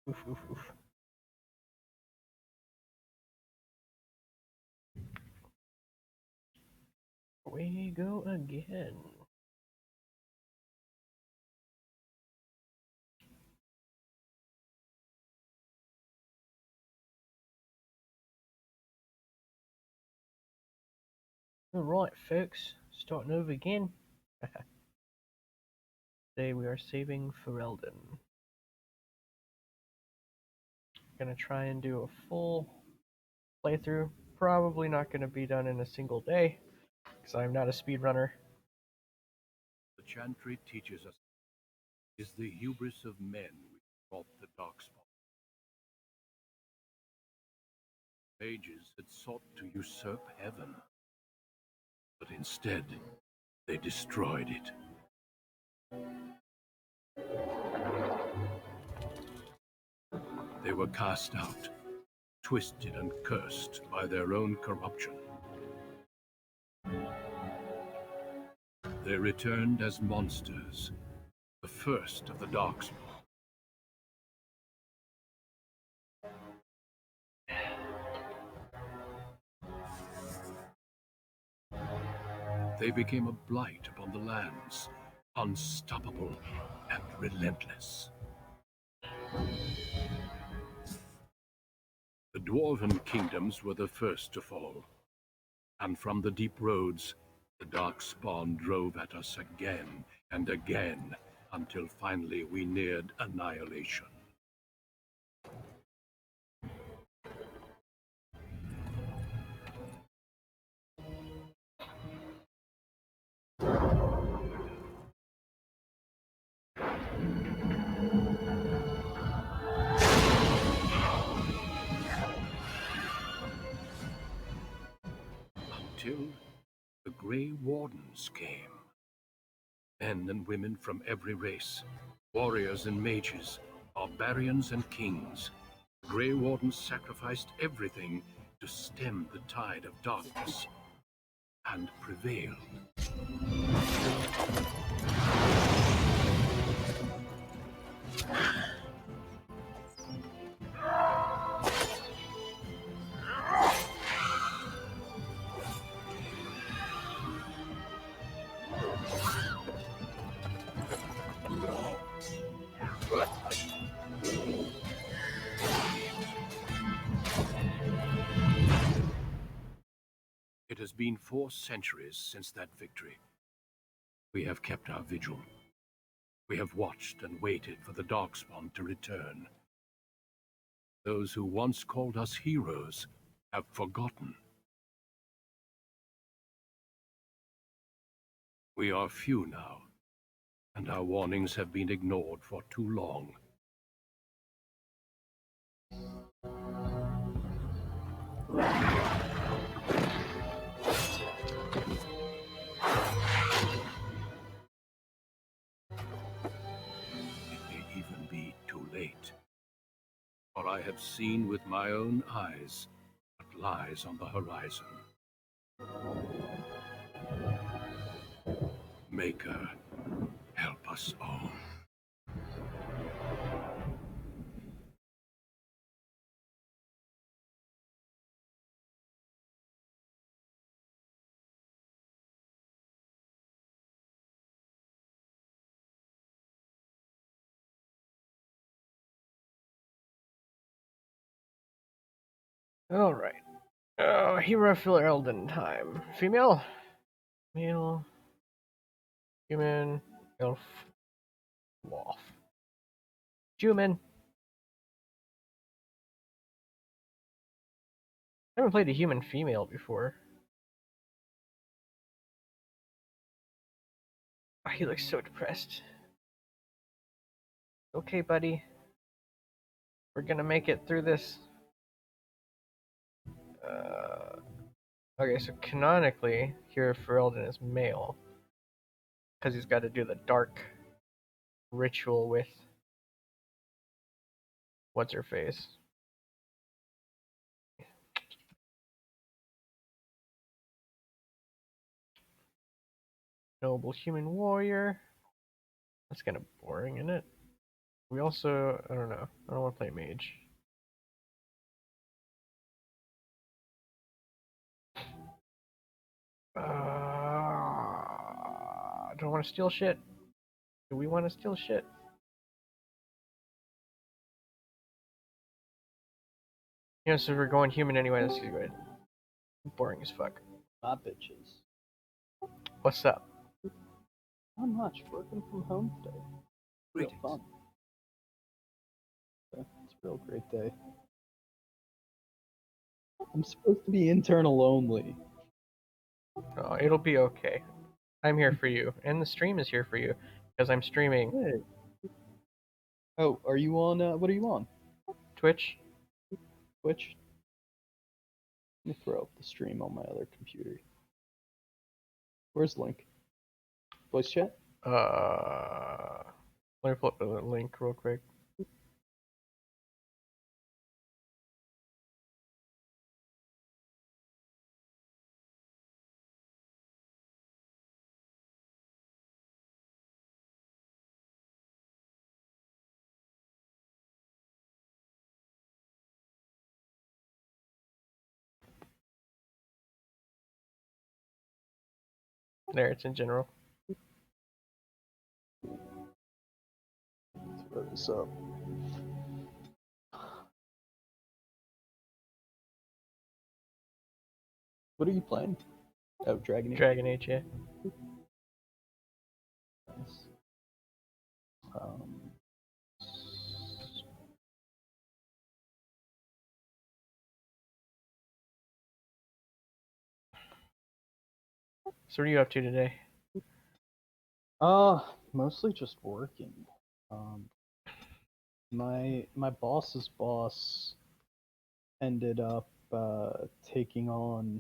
Oof, oof, oof. We go again. Alright, folks. Starting over again. Today we are saving Ferelden. Gonna try and do a full playthrough. Probably not gonna be done in a single day, because I'm not a speedrunner. The chantry teaches us is the hubris of men which brought the darkspawn. Mages had sought to usurp heaven, but instead they destroyed it. They were cast out, twisted and cursed by their own corruption. They returned as monsters, the first of the darkspawn. They became a blight upon the lands, unstoppable and relentless. The dwarven kingdoms were the first to fall, and from the deep roads, the darkspawn drove at us again and again, until finally we neared annihilation. Until the Grey Wardens came. Men and women from every race, warriors and mages, barbarians and kings. The Grey Wardens sacrificed everything to stem the tide of darkness, and prevailed. It has been 4 centuries since that victory. We have kept our vigil. We have watched and waited for the Darkspawn to return. Those who once called us heroes have forgotten. We are few now, and our warnings have been ignored for too long. It may even be too late. For I have seen with my own eyes what lies on the horizon. Maker, help us all. Alright. Hero Ferelden time. Female? Male. Human. Elf. Wolf. Human. I haven't played a human female before. Oh, he looks so depressed. Okay, buddy. We're gonna make it through this. Okay, so canonically, here Ferelden is male. Because he's got to do the dark ritual with what's her face. Noble human warrior. That's kind of boring, isn't it? We also, I don't know. I don't want to play mage. Do I want to steal shit? Do we want to steal shit? You know, so we're going human anyway. This is good. Boring as fuck. Not bitches. What's up? Not much. Working from home today. Real Greetings. fun. Yeah, it's a real great day. I'm supposed to be internal only. Oh, it'll be okay. I'm here for you, and the stream is here for you because I'm streaming Hey. Oh, are you on? What are you on? Twitch. Twitch. Let me throw up the stream on my other computer. Where's the link? Voice chat. Let me pull up the link real quick. There, it's in general. Let's throw this up. What are you playing? Oh, Dragon Age. Dragon Age, yeah. Nice. So what are you up to today? Mostly just working. My boss's boss ended up taking on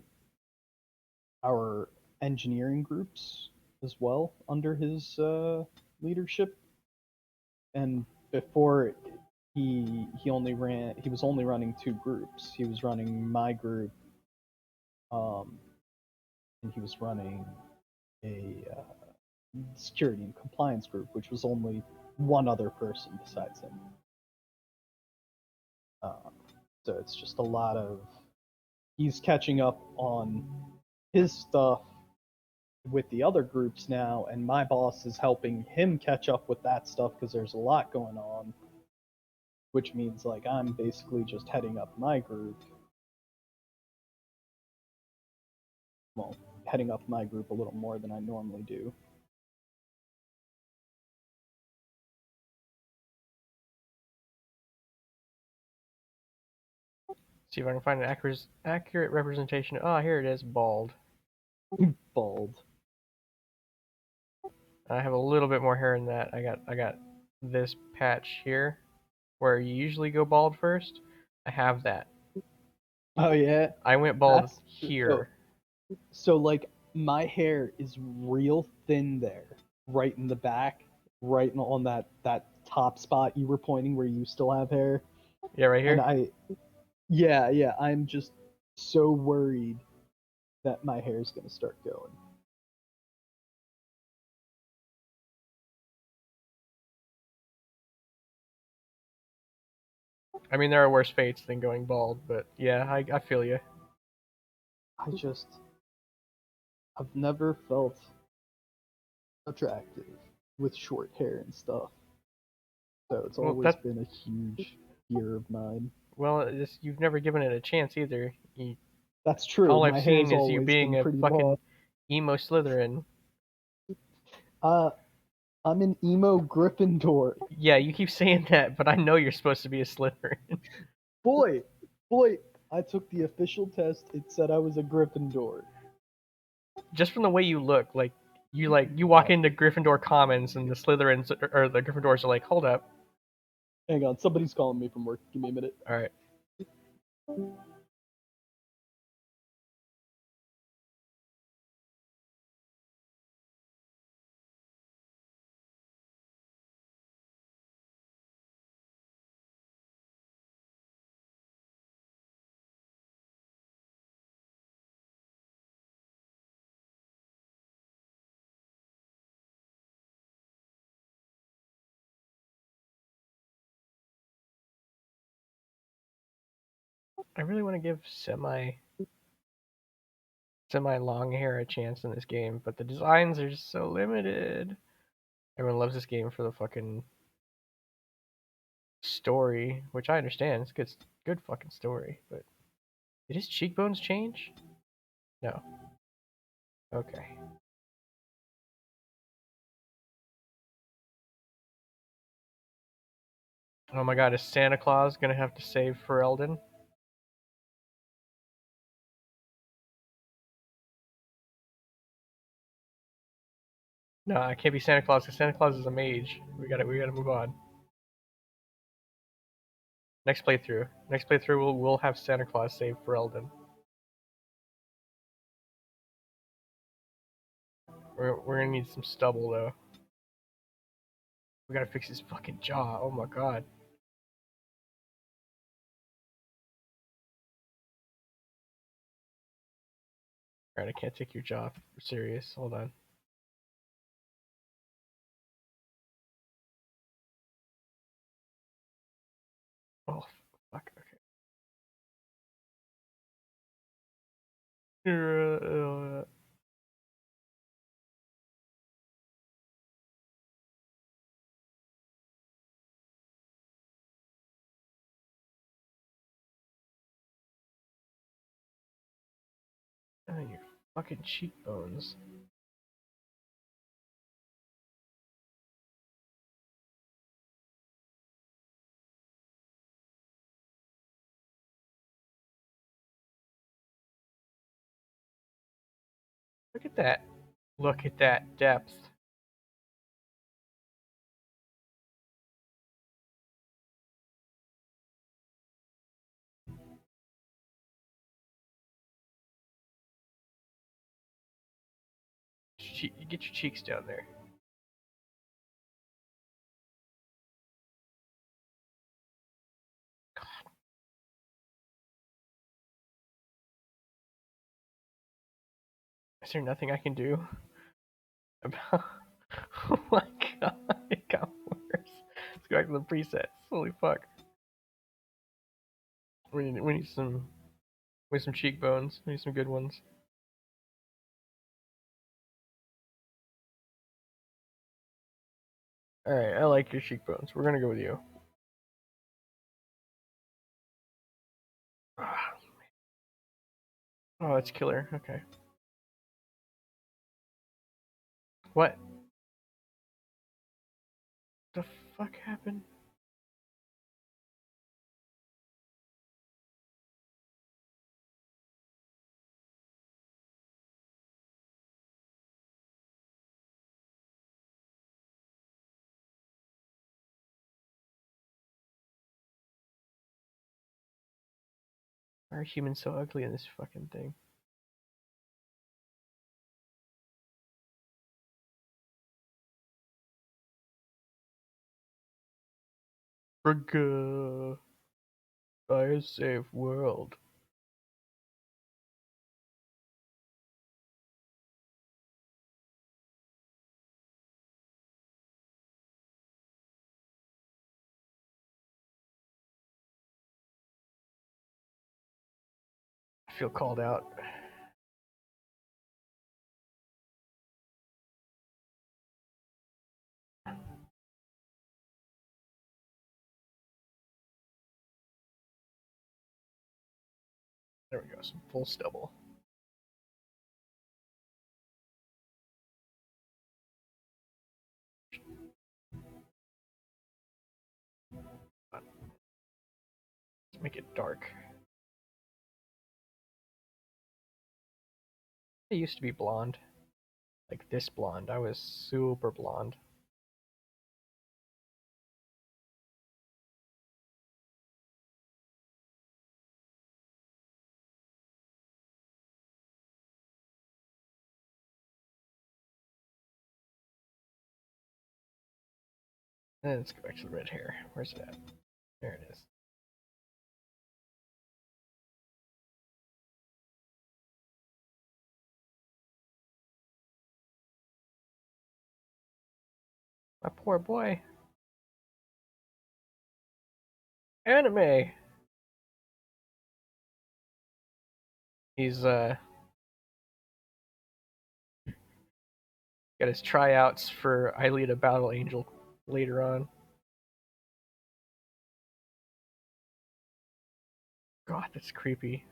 our engineering groups as well under his leadership. And before he was only running two groups. He was running my group, and he was running a security and compliance group, which was only one other person besides him. So it's just a lot of he's catching up on his stuff with the other groups now, and my boss is helping him catch up with that stuff because there's a lot going on, which means like I'm basically just heading up my group. Well, heading up my group a little more than I normally do. See if I can find an accurate representation. Oh, here it is, bald. Bald. I have a little bit more hair than that. I got this patch here, where you usually go bald first. I have that. Oh yeah. I went bald That's here. So like my hair is real thin there, right in the back, right on that top spot you were pointing where you still have hair. Yeah, right And here. yeah, I'm just so worried that my hair is gonna start going. I mean, there are worse fates than going bald, but yeah, I feel you. I've never felt attractive with short hair and stuff. So it's Well, always been a huge fear of mine. you've never given it a chance either. That's true. All I've My hair's seen is you always being been a pretty fucking long. emo Slytherin. I'm an emo Gryffindor. Yeah, you keep saying that, but I know you're supposed to be a Slytherin. Boy, I took the official test. It said I was a Gryffindor. Just from the way you look, you walk into Gryffindor Commons and the Slytherins or the Gryffindors are like, hold up. Hang on, somebody's calling me from work. Give me a minute. All right. I really want to give semi long hair a chance in this game, but the designs are just so limited. Everyone loves this game for the fucking story, which I understand. It's good fucking story, but did his cheekbones change? No. Okay. Oh my god, is Santa Claus gonna have to save Ferelden? No, I can't be Santa Claus because Santa Claus is a mage. We gotta move on. Next playthrough. Next playthrough we'll have Santa Claus save Ferelden. We're gonna need some stubble though. We gotta fix his fucking jaw. Oh my god. Alright, I can't take your jaw serious. Hold on. Oh fuck. Okay. Oh, your fucking cheekbones. Look at that. Look at that depth. Get your cheeks down there. Is there nothing I can do about? Oh my god, it got worse. Let's go back to the presets. Holy fuck. We need some cheekbones. We need some good ones. All right, I like your cheekbones. We're gonna go with you. Oh, that's killer. Okay. What the fuck happened? Why are humans so ugly in this fucking thing? Brugga, fire safe world. I feel called out. There we go. Some full stubble. Let's make it dark. I used to be blonde. Like this blonde. I was super blonde. And let's go back to the red hair. Where's it at? There it is. My poor boy. Anime. He's got his tryouts for I Lead a Battle Angel later on. God, that's creepy.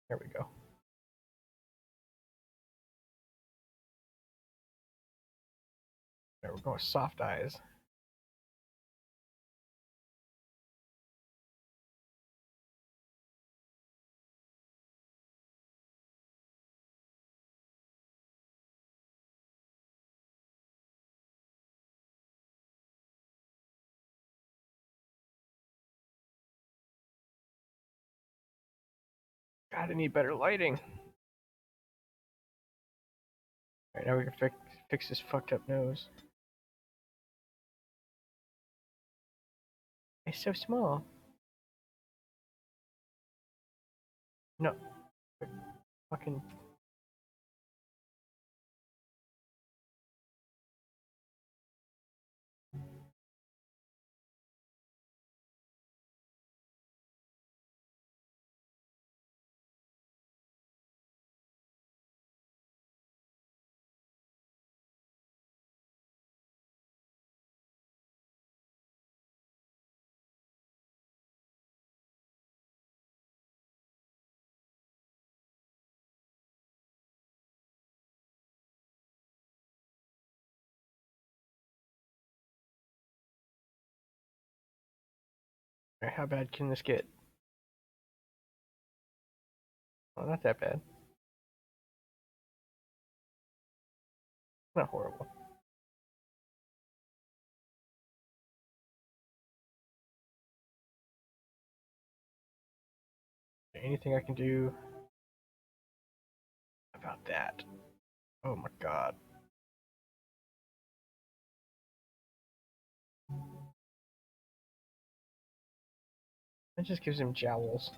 There we go. There we're going with soft eyes. God, I need better lighting. Alright, now we can fix his fucked up nose. It's so small. No. Fucking. Alright, how bad can this get? Oh, not that bad. Not horrible. Anything I can do about that? Oh my god. That just gives him jowls.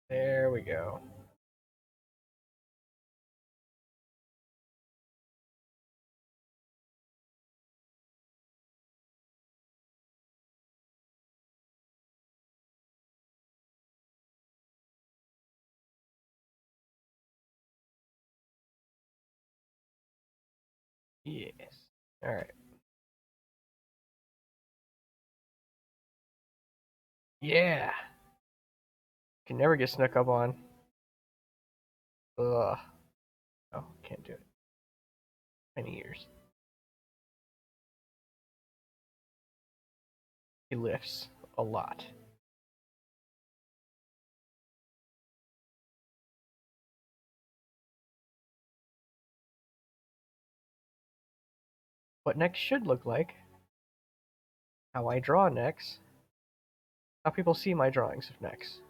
There we go. Yes. Alright. Yeah! Can never get snuck up on. Ugh. Oh, can't do it. Many years. He lifts a lot. What next should look like. How I draw next. How people see my drawings of next.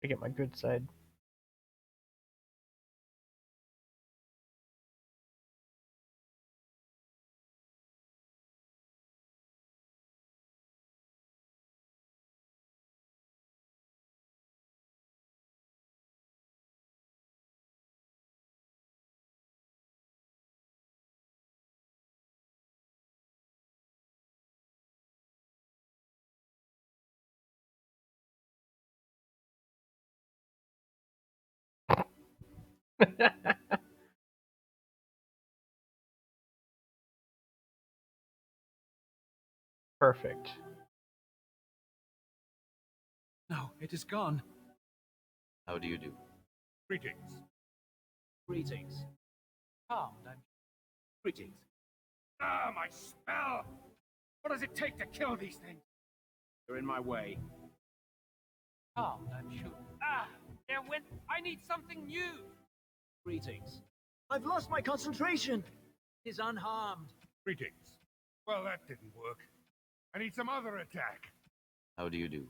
To get my good side. Perfect. No, it is gone. How do you do? Greetings. Greetings. Calmed and greetings. Ah, my spell! What does it take to kill these things? You're in my way. Calmed and sure. Ah, there went. I need something new. Greetings. I've lost my concentration. It is unharmed. Greetings. Well, that didn't work. I need some other attack. How do you do?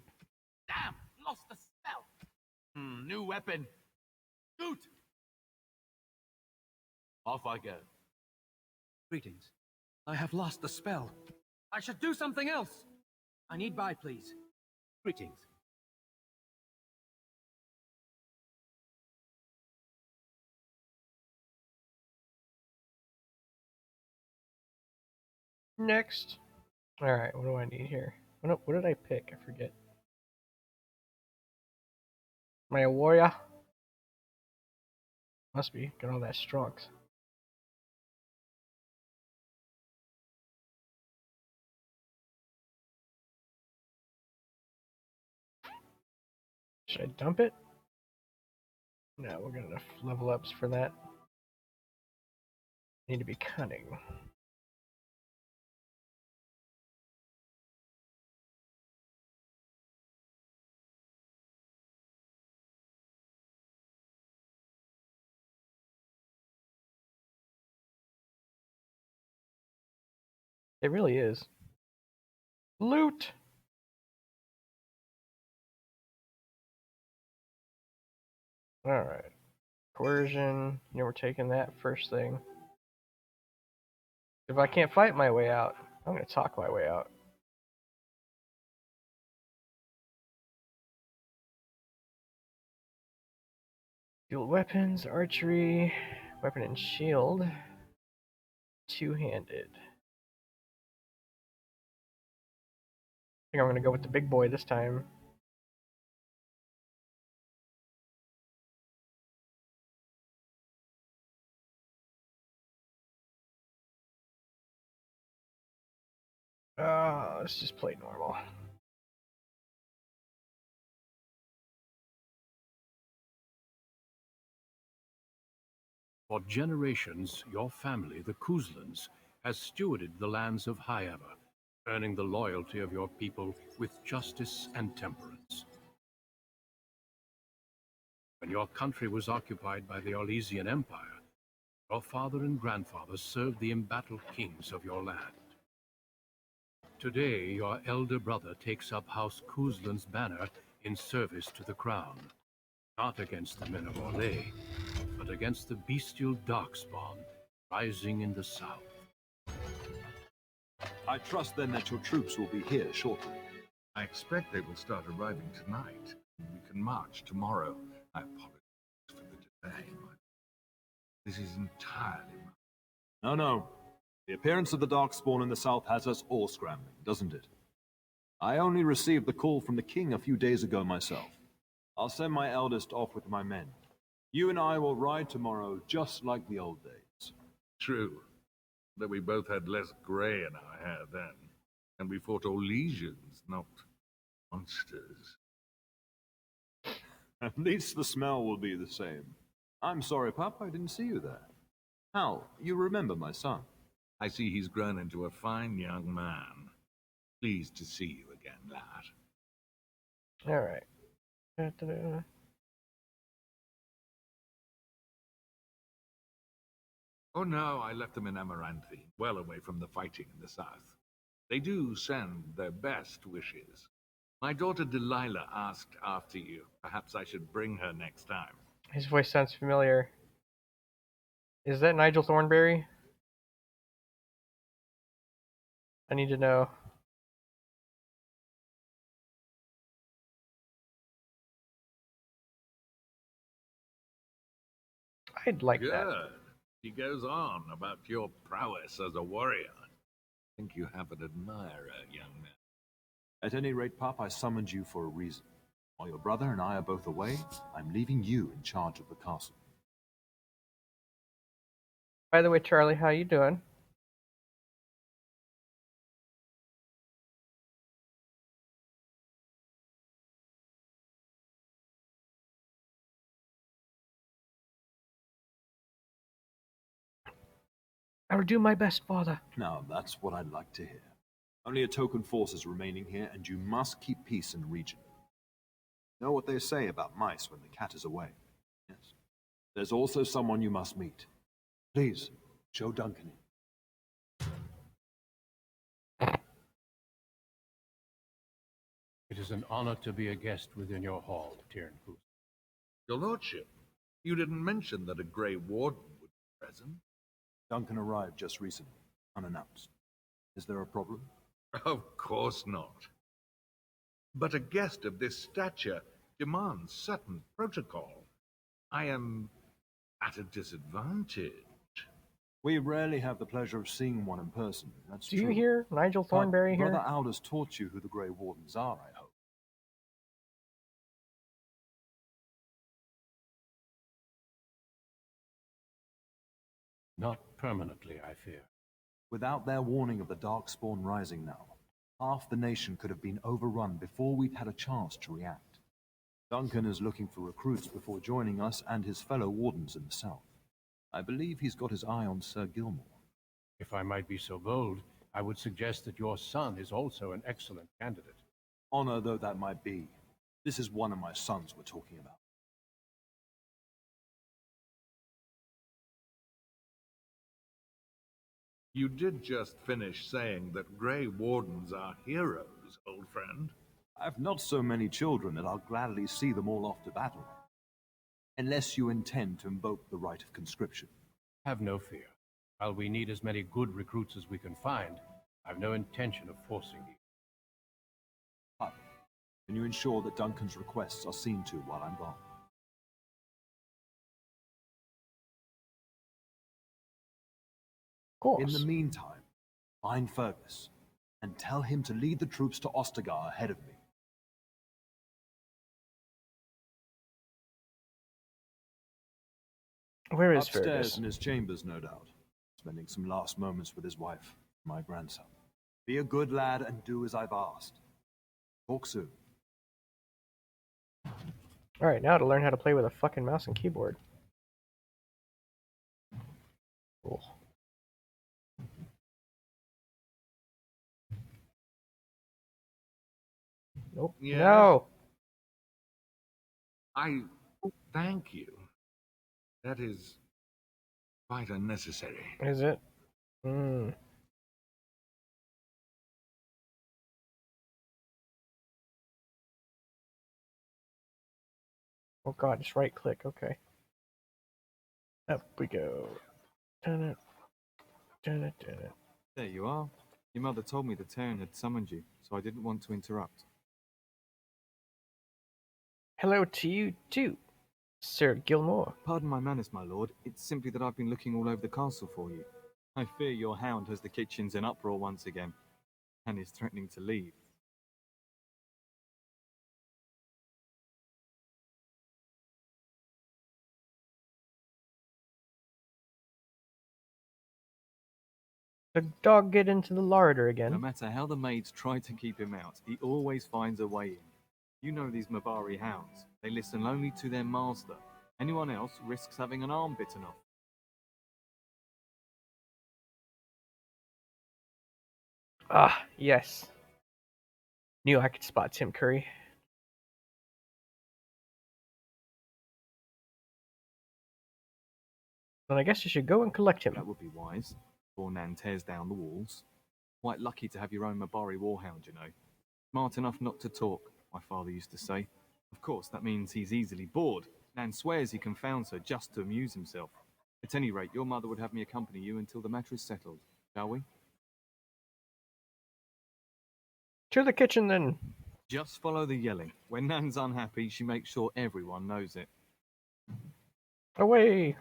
Damn, lost the spell. New weapon. Shoot! Off I go. Greetings. I have lost the spell. I should do something else. I need buy, please. Greetings. Next. Alright, what do I need here? What did I pick? I forget. My warrior? Must be. Got all that strunks. Should I dump it? No, we're got enough level ups for that. Need to be cunning. It really is. Loot! Alright. Coercion. You know, we're taking that first thing. If I can't fight my way out, I'm gonna talk my way out. Dual weapons, archery, weapon and shield, two-handed. I think I'm gonna go with the big boy this time. Let's just play normal. For generations, your family, the Kuzlans, has stewarded the lands of Highever, earning the loyalty of your people with justice and temperance. When your country was occupied by the Orlesian Empire, your father and grandfather served the embattled kings of your land. Today, your elder brother takes up House Kuzlan's banner in service to the crown, not against the men of Orlais, but against the bestial darkspawn rising in the south. I trust then that your troops will be here shortly. I expect they will start arriving tonight. We can march tomorrow. I apologize for the delay. This is entirely my... No. The appearance of the Darkspawn in the south has us all scrambling, doesn't it? I only received the call from the king a few days ago myself. I'll send my eldest off with my men. You and I will ride tomorrow just like the old days. True. That we both had less grey in our hair then. And we fought Orlesians, not monsters. At least the smell will be the same. I'm sorry, Pup, I didn't see you there. Hal, you remember my son? I see he's grown into a fine young man. Pleased to see you again, lad. Alright. Da-da-da. Oh no, I left them in Amaranthi, well away from the fighting in the south. They do send their best wishes. My daughter Delilah asked after you. Perhaps I should bring her next time. His voice sounds familiar. Is that Nigel Thornberry? I need to know. I'd like Good. that. He goes on about your prowess as a warrior. I think you have an admirer, young man. At any rate, Pup, I summoned you for a reason. While your brother and I are both away, I'm leaving you in charge of the castle. By the way, Charlie, how you doing? I will do my best, father. Now, that's what I'd like to hear. Only a token force is remaining here, and you must keep peace in the region. Know what they say about mice when the cat is away? Yes. There's also someone you must meet. Please, show Duncan in. It is an honor to be a guest within your hall, Tyrn Kuz. Your lordship, you didn't mention that a Grey Warden would be present. Duncan arrived just recently, unannounced. Is there a problem? Of course not. But a guest of this stature demands certain protocol. I am at a disadvantage. We rarely have the pleasure of seeing one in person, that's Do true. you hear Nigel But Thornberry here? Brother Aldous taught you who the Grey Wardens are, I hope. Not permanently, I fear. Without their warning of the Darkspawn rising now, half the nation could have been overrun before we'd had a chance to react. Duncan is looking for recruits before joining us and his fellow wardens in the south. I believe he's got his eye on Sir Gilmore. If I might be so bold, I would suggest that your son is also an excellent candidate. Honor though that might be, this is one of my sons we're talking about. You did just finish saying that Grey Wardens are heroes, old friend. I've not so many children that I'll gladly see them all off to battle. Unless you intend to invoke the right of conscription. Have no fear. While we need as many good recruits as we can find, I've no intention of forcing you. But can you ensure that Duncan's requests are seen to while I'm gone? Of course. In the meantime, find Fergus and tell him to lead the troops to Ostagar ahead of me. Where is Upstairs Fergus? in his chambers, no doubt. Spending some last moments with his wife, my grandson. Be a good lad and do as I've asked. Talk soon. Alright, now to learn how to play with a fucking mouse and keyboard. Cool. Nope. Yeah. No! I thank you. That is quite unnecessary. Is it? Hmm. Oh god, just right click, okay. Up we go. Dun it. Dun it, dun it. There you are. Your mother told me the Terran had summoned you, so I didn't want to interrupt. Hello to you too, Sir Gilmore. Pardon my manners, my lord. It's simply that I've been looking all over the castle for you. I fear your hound has the kitchens in uproar once again, and is threatening to leave. The dog get into the larder again. No matter how the maids try to keep him out, he always finds a way in. You know these Mabari hounds. They listen only to their master. Anyone else risks having an arm bitten off. Ah, yes. Knew I could spot Tim Curry. Then I guess you should go and collect him. That would be wise, before Nan tears down the walls. Quite lucky to have your own Mabari warhound, you know. Smart enough not to talk, my father used to say. Of course, that means he's easily bored. Nan swears he confounds her just to amuse himself. At any rate, your mother would have me accompany you until the matter is settled, shall we? To the kitchen then. Just follow the yelling. When Nan's unhappy, she makes sure everyone knows it. Away.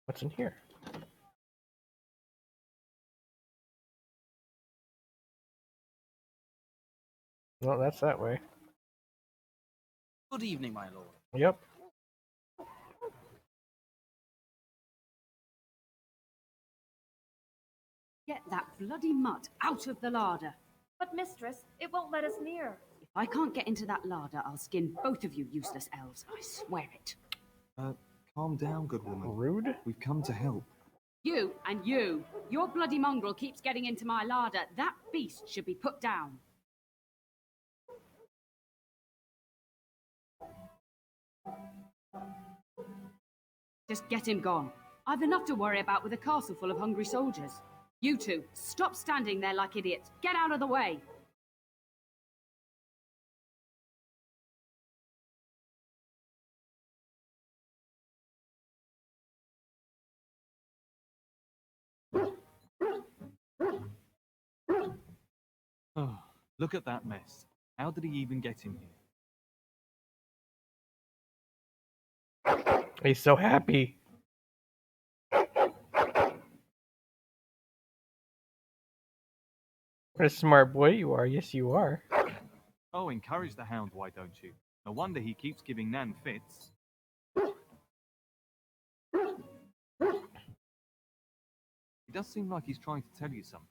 What's in here? Well, that's that way. Good evening, my lord. Yep. Get that bloody mutt out of the larder. But mistress, it won't let us near. If I can't get into that larder, I'll skin both of you useless elves. I swear it. Calm down, good woman. Rude. We've come to help. You and you. Your bloody mongrel keeps getting into my larder. That beast should be put down. Just get him gone. I've enough to worry about with a castle full of hungry soldiers. You two, stop standing there like idiots. Get out of the way. Look at that mess. How did he even get in here? He's so happy. What a smart boy you are. Yes, you are. Oh, encourage the hound, why don't you? No wonder he keeps giving Nan fits. He does seem like he's trying to tell you something.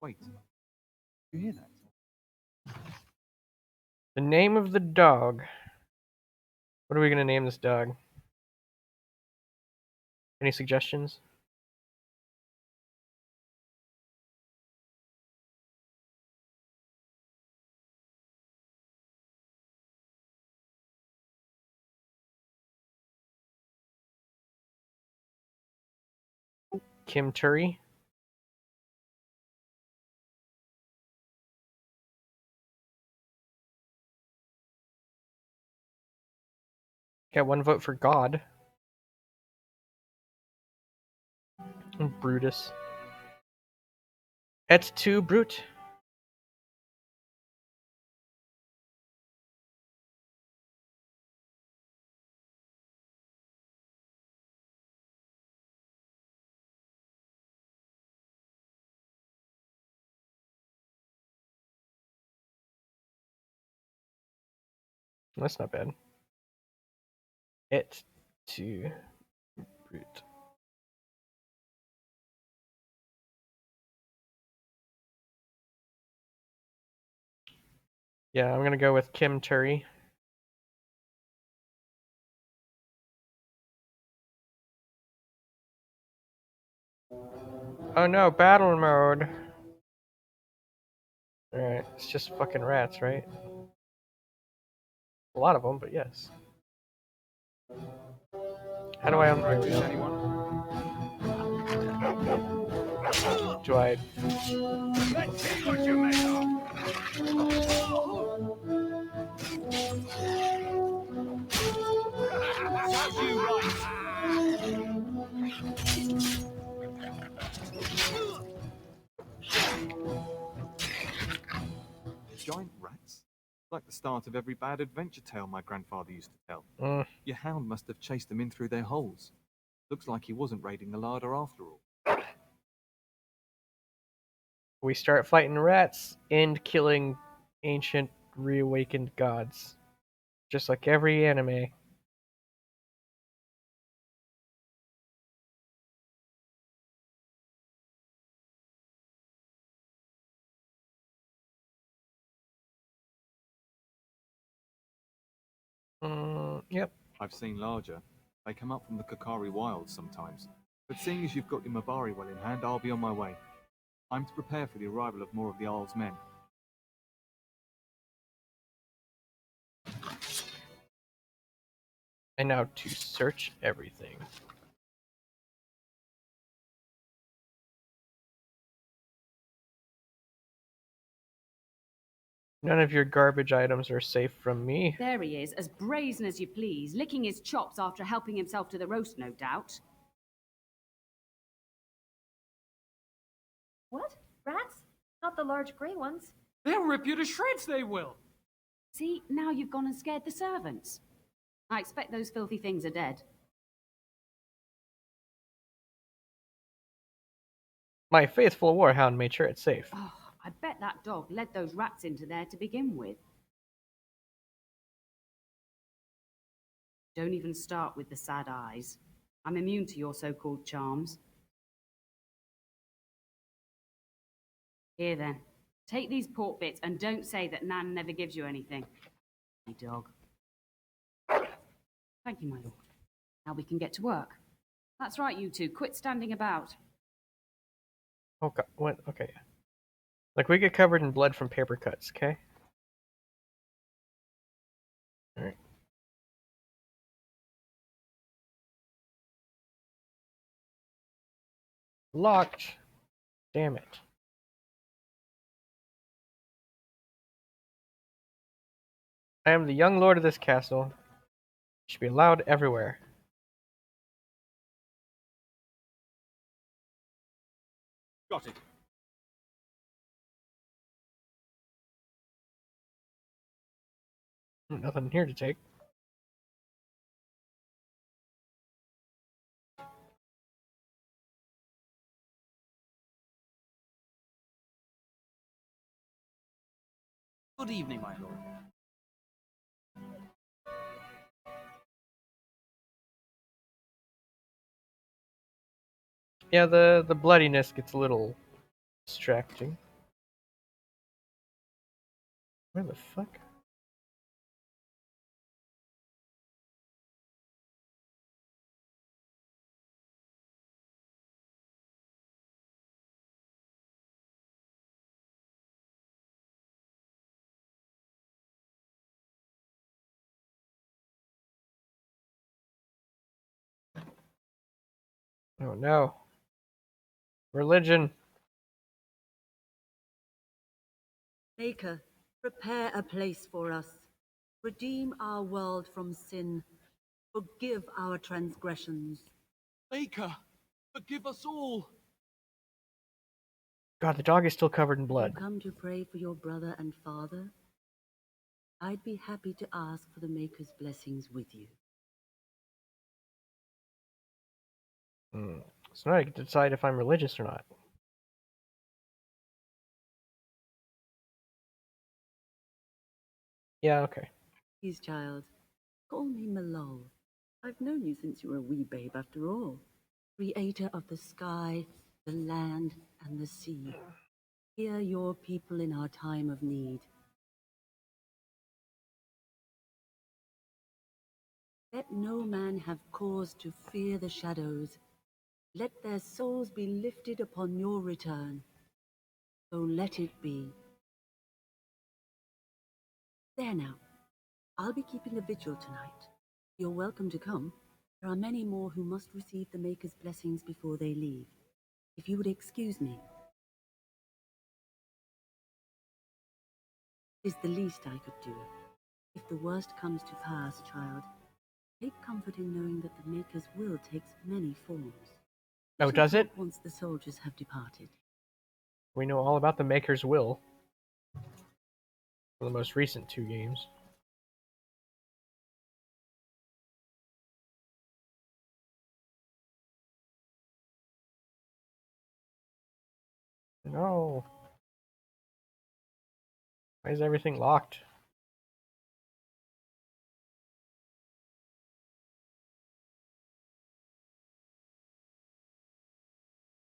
Wait, you hear that? The name of the dog. What are we going to name this dog? Any suggestions? Kim Turi? Got one vote for God. And Brutus. Et tu, Brute? That's not bad. Et tu, Brute. Yeah, I'm going to go with Kim Turi. Oh no, battle mode. Alright, it's just fucking rats, right? A lot of them, but yes. How do I unlock this? Do I? Let's see what you make of. Serves you right. Giant rats? Like the start of every bad adventure tale my grandfather used to tell. Your hound must have chased them in through their holes. Looks like he wasn't raiding the larder after all. We start fighting rats and killing ancient reawakened gods. Just like every anime. Yep. I've seen larger. They come up from the Kakari wilds sometimes. But seeing as you've got your Mabari well in hand, I'll be on my way. I'm to prepare for the arrival of more of the Isle's men. And now to search everything. None of your garbage items are safe from me. There he is, as brazen as you please, licking his chops after helping himself to the roast, no doubt. What? Rats? Not the large grey ones. They'll rip you to shreds, they will. See, now you've gone and scared the servants. I expect those filthy things are dead. My faithful warhound made sure it's safe. Oh, I bet that dog led those rats into there to begin with. Don't even start with the sad eyes. I'm immune to your so-called charms. Here then, take these pork bits and don't say that Nan never gives you anything. You dog. Thank you, my lord. Now we can get to work. That's right, you two. Quit standing about. Oh god, what? Okay. Like, we get covered in blood from paper cuts, okay? Alright. Locked. Damn it. I am the young lord of this castle. Should be allowed everywhere. Got it. Nothing here to take. Good evening, my lord. Yeah, the bloodiness gets a little distracting. Where the fuck? Oh no. Religion. Maker, prepare a place for us. Redeem our world from sin. Forgive our transgressions. Maker, forgive us all. God, the dog is still covered in blood. You come to pray for your brother and father? I'd be happy to ask for the Maker's blessings with you. So now I get to decide if I'm religious or not. Yeah, okay. Please, child, call me Malol. I've known you since you were a wee babe after all. Creator of the sky, the land, and the sea. Hear your people in our time of need. Let no man have cause to fear the shadows. Let their souls be lifted upon your return. So let it be. There now. I'll be keeping a vigil tonight. You're welcome to come. There are many more who must receive the Maker's blessings before they leave. If you would excuse me. It is the least I could do. If the worst comes to pass, child, take comfort in knowing that the Maker's will takes many forms. Oh, does it? Once the soldiers have departed. We know all about the Maker's will. For the most recent 2 games. No. Why is everything locked?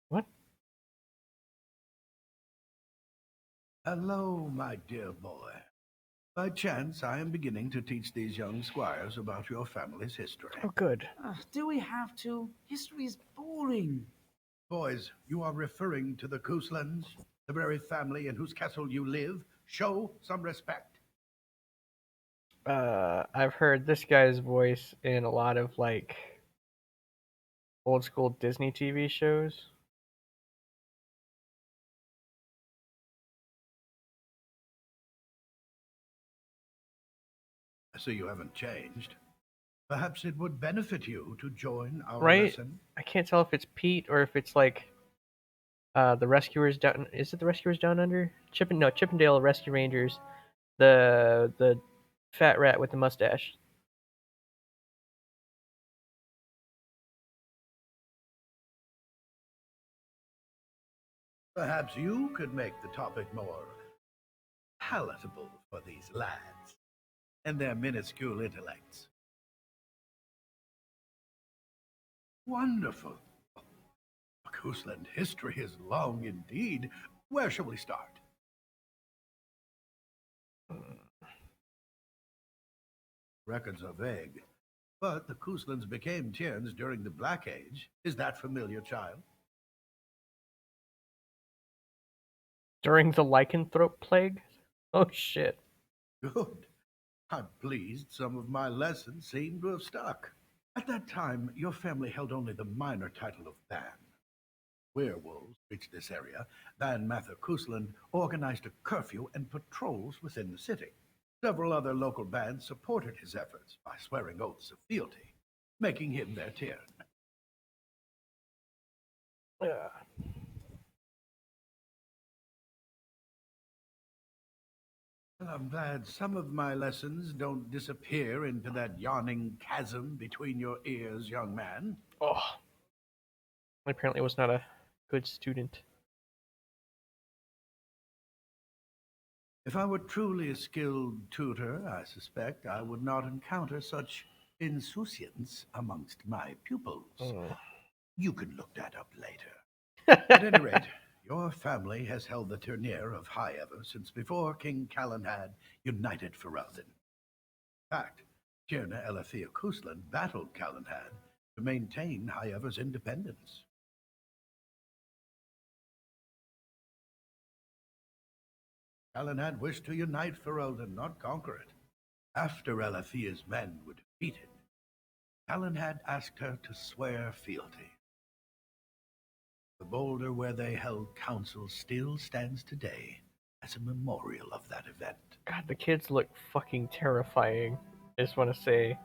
What? Hello, my dear boy. By chance, I am beginning to teach these young squires about your family's history. Oh, good. Do we have to? History is boring. Boys, you are referring to the Couslands, the very family in whose castle you live. Show some respect. I've heard this guy's voice in a lot of, like, old school Disney TV shows. So you haven't changed. Perhaps it would benefit you to join our Right? lesson. I can't tell if it's Pete or if it's like the Rescuers down. Is it the Rescuers Down Under? Chippendale Rescue Rangers. The fat rat with the mustache. Perhaps you could make the topic more palatable for these lads and their minuscule intellects. Wonderful. Cousland history is long indeed. Where shall we start? Records are vague, but the Couslands became Tierns during the Black Age. Is that familiar, child? During the lycanthrope plague? Oh shit. Good. I'm pleased some of my lessons seem to have stuck. At that time, your family held only the minor title of Ban. Werewolves reached this area. Ban Mather Cousland organized a curfew and patrols within the city. Several other local bands supported his efforts by swearing oaths of fealty, making him their Tiern. I'm glad some of my lessons don't disappear into that yawning chasm between your ears, young man. Oh, I apparently was not a good student. If I were truly a skilled tutor, I suspect I would not encounter such insouciance amongst my pupils. You can look that up later. At any rate, your family has held the Tourneur of High Ever since before King Calenhad united Ferelden. In fact, Tierna Elethea Kuslan battled Calenhad to maintain High Ever's independence. Calenhad wished to unite Ferelden, not conquer it. After Elethea's men were defeated, Calenhad asked her to swear fealty. The boulder where they held council still stands today as a memorial of that event. God, the kids look fucking terrifying. I just want to say.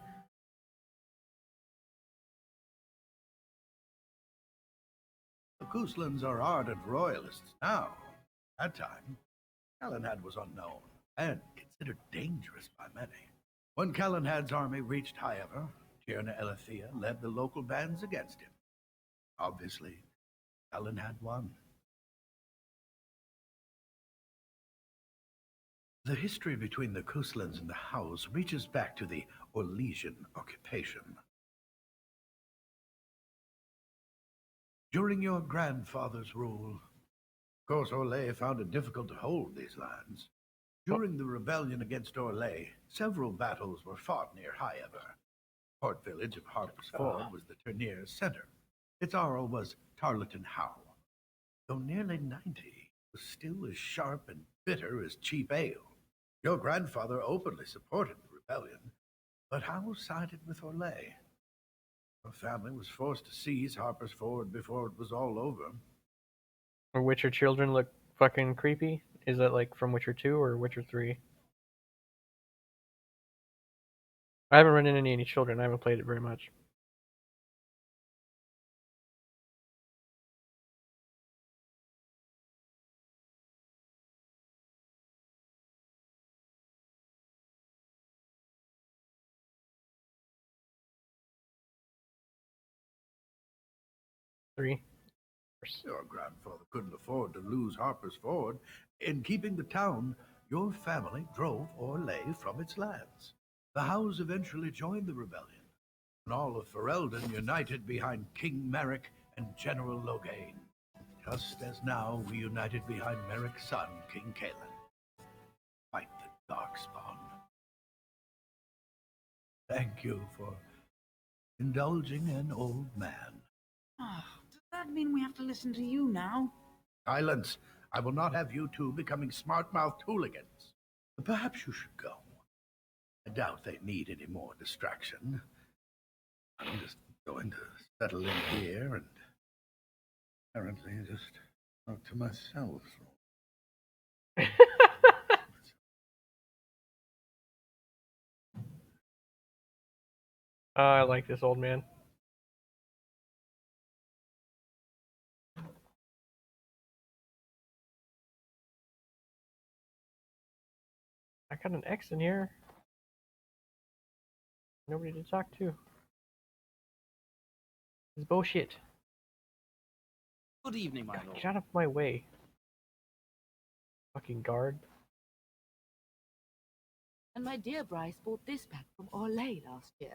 The Kuslans are ardent royalists now. At that time, Calenhad was unknown and considered dangerous by many. When Calenhad's army reached High Ever, Tierna Elethea led the local bands against him. Obviously, Calenhad won. The history between the Kuslans and the House reaches back to the Orlesian occupation. During your grandfather's rule, of course, Orlais found it difficult to hold these lands. During the rebellion against Orlais, several battles were fought near High Ever. Port village of Harper's Ford was the Tourneur's center. Its Arl was Tarleton Howe. Though nearly 90, he was still as sharp and bitter as cheap ale. Your grandfather openly supported the rebellion, but Howe sided with Orlais. Her family was forced to seize Harper's Ford before it was all over. Or Witcher children look fucking creepy? Is that like from Witcher 2 or Witcher 3? I haven't run into any children. I haven't played it very much. Three. Your grandfather couldn't afford to lose Harper's Ford. In keeping the town, your family drove Orlais from its lands. The Howes eventually joined the rebellion, and all of Ferelden united behind King Merrick and General Logain, just as now we united behind Merrick's son, King Cailan. Fight the Darkspawn. Thank you for indulging an old man. Oh, does that mean we have to listen to you now? Silence! I will not have you two becoming smart-mouthed hooligans. Perhaps you should go. I doubt they need any more distraction. I'm just going to settle in here and apparently just talk to myself. I like this old man. I got an X in here. Nobody to talk to. It's bullshit. Good evening, my lord. Get out of my way. Fucking guard. And my dear Bryce bought this back from Orlais last year.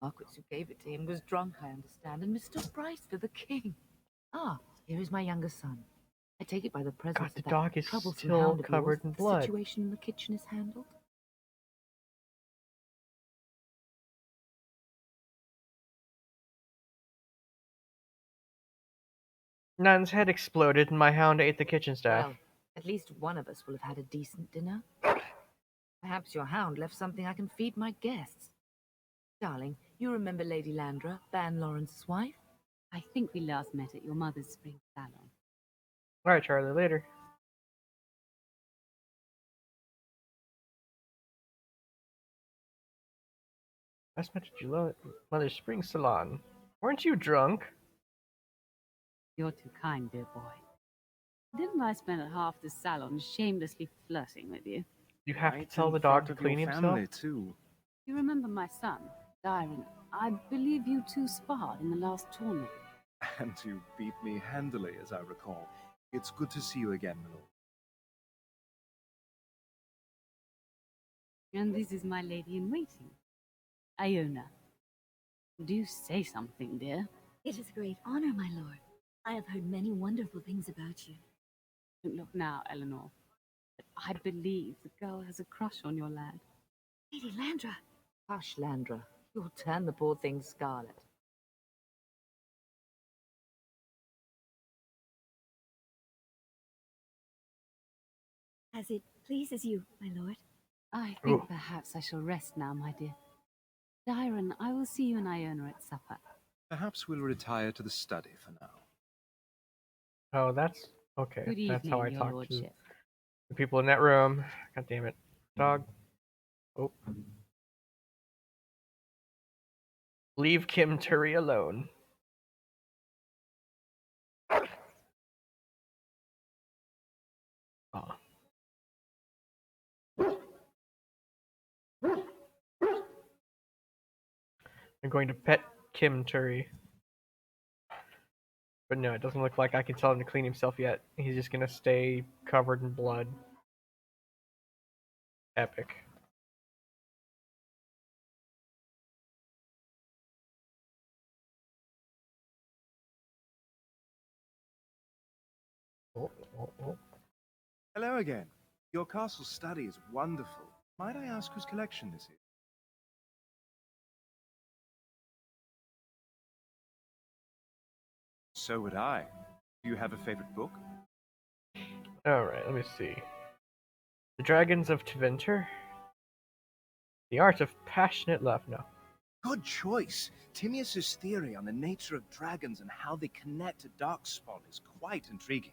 Marquis who gave it to him was drunk, I understand, and mistook Bryce for the king. Ah, here is my younger son. I take it by the presence God, of the that dog is troublesome still hound of covered yours, in blood. The situation in the kitchen is handled. Nun's head exploded and my hound ate the kitchen staff. Well, at least one of us will have had a decent dinner. Perhaps your hound left something I can feed my guests. Darling, you remember Lady Landra, Ban Lawrence's wife? I think we last met at your mother's spring salon. Alright, Charlie, later. Last met at your mother's spring salon. Weren't you drunk? You're too kind, dear boy. Didn't I spend half the salon shamelessly flirting with you? You have to Right tell in the dog front to of your clean himself? family, too. You remember my son, Dyron? I believe you two sparred in the last tournament. And you beat me handily, as I recall. It's good to see you again, my lord. And this is my lady in waiting, Iona. Do say something, dear. It is a great honor, my lord. I have heard many wonderful things about you. Don't look now, Eleanor. But I believe the girl has a crush on your lad. Lady Landra. Hush, Landra. You'll turn the poor thing scarlet. As it pleases you, my lord. I think perhaps I shall rest now, my dear. Dyron, I will see you and Iona at supper. Perhaps we'll retire to the study for now. Oh, that's okay. Good That's how I evening, your talk to lordship. the people in that room. God damn it. Dog. Oh. Leave Kim Turi alone. Oh. I'm going to pet Kim Turi. But no, it doesn't look like I can tell him to clean himself yet. He's just gonna stay covered in blood. Epic. Oh, oh, oh. Hello again. Your castle study is wonderful. Might I ask whose collection this is? So would I. Do you have a favorite book? Alright, let me see. The Dragons of Tventer? The Art of Passionate Love. No. Good choice. Timaeus' theory on the nature of dragons and how they connect to Darkspawn is quite intriguing.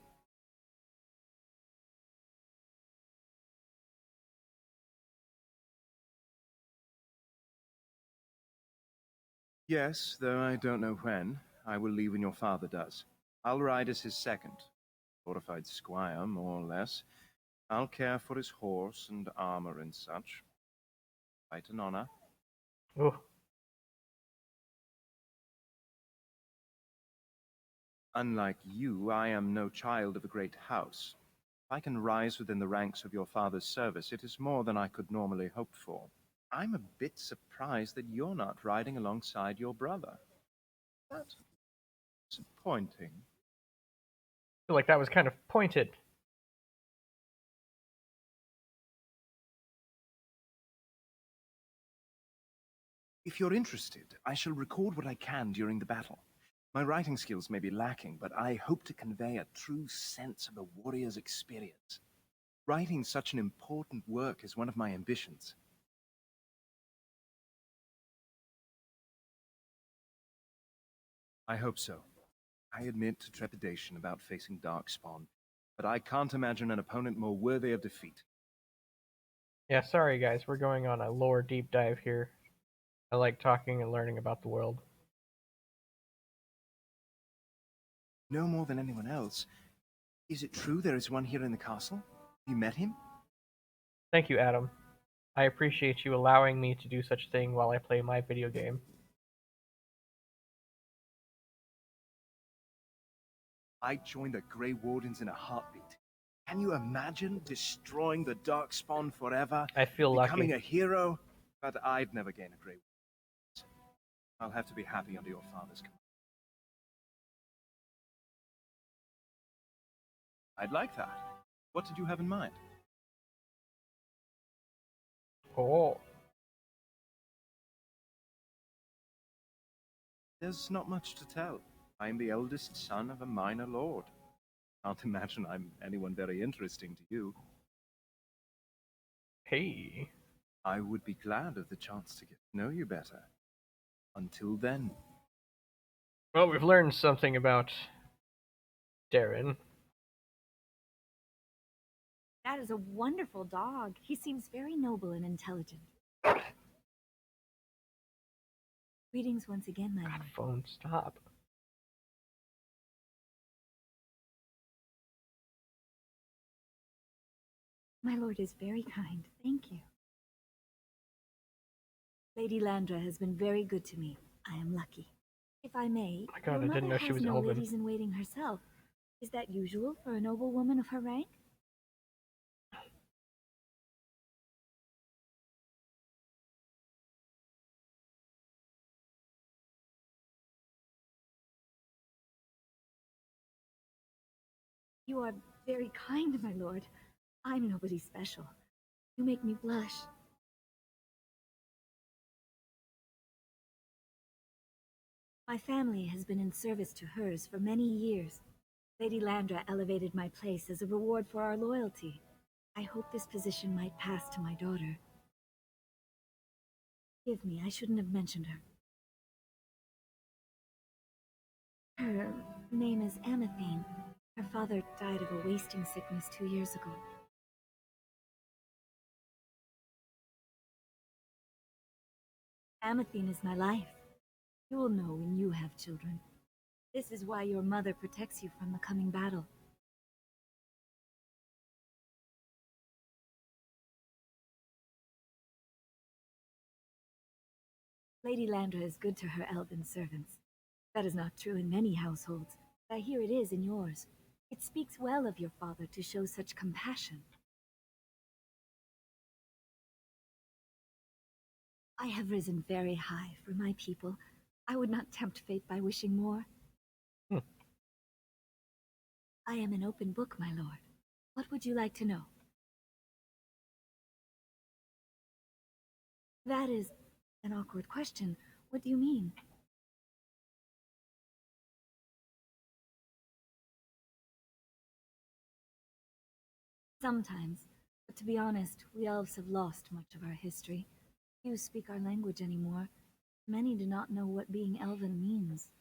Yes, though I don't know when. I will leave when your father does. I'll ride as his second. Fortified squire, more or less. I'll care for his horse and armor and such. Quite an honor. Oh. Unlike you, I am no child of a great house. If I can rise within the ranks of your father's service, it is more than I could normally hope for. I'm a bit surprised that you're not riding alongside your brother. That's disappointing. I feel like that was kind of pointed. If you're interested, I shall record what I can during the battle. My writing skills may be lacking, but I hope to convey a true sense of the warrior's experience. Writing such an important work is one of my ambitions. I hope so. I admit to trepidation about facing Darkspawn, but I can't imagine an opponent more worthy of defeat. Yeah, sorry guys, we're going on a lore deep dive here. I like talking and learning about the world. No more than anyone else. Is it true there is one here in the castle? You met him? Thank you, Adam. I appreciate you allowing me to do such a thing while I play my video game. I'd join the Grey Wardens in a heartbeat. Can you imagine destroying the Darkspawn forever? I feel becoming lucky. a hero? But I'd never gain a Grey Warden. I'll have to be happy under your father's command. I'd like that. What did you have in mind? Oh. There's not much to tell. I'm the eldest son of a minor lord. Can't imagine I'm anyone very interesting to you. Hey. I would be glad of the chance to get to know you better. Until then. Well, we've learned something about Darren. That is a wonderful dog. He seems very noble and intelligent. Greetings once again, my lord. Phone, stop. My lord is very kind. Thank you. Lady Landra has been very good to me. I am lucky. If I may, Oh my God, your I mother didn't know she has was no Elven. ladies-in-waiting herself. Is that usual for a noble woman of her rank? You are very kind, my lord. I'm nobody special. You make me blush. My family has been in service to hers for many years. Lady Landra elevated my place as a reward for our loyalty. I hope this position might pass to my daughter. Forgive me, I shouldn't have mentioned her. Her name is Amathine. Her father died of a wasting sickness 2 years ago. Amathine is my life. You will know when you have children. This is why your mother protects you from the coming battle. Lady Landra is good to her elven servants. That is not true in many households, but I hear it is in yours. It speaks well of your father to show such compassion. I have risen very high for my people. I would not tempt fate by wishing more. I am an open book, my lord. What would you like to know? That is an awkward question. What do you mean? Sometimes, but to be honest, we elves have lost much of our history. Few speak our language anymore. Many do not know what being elven means.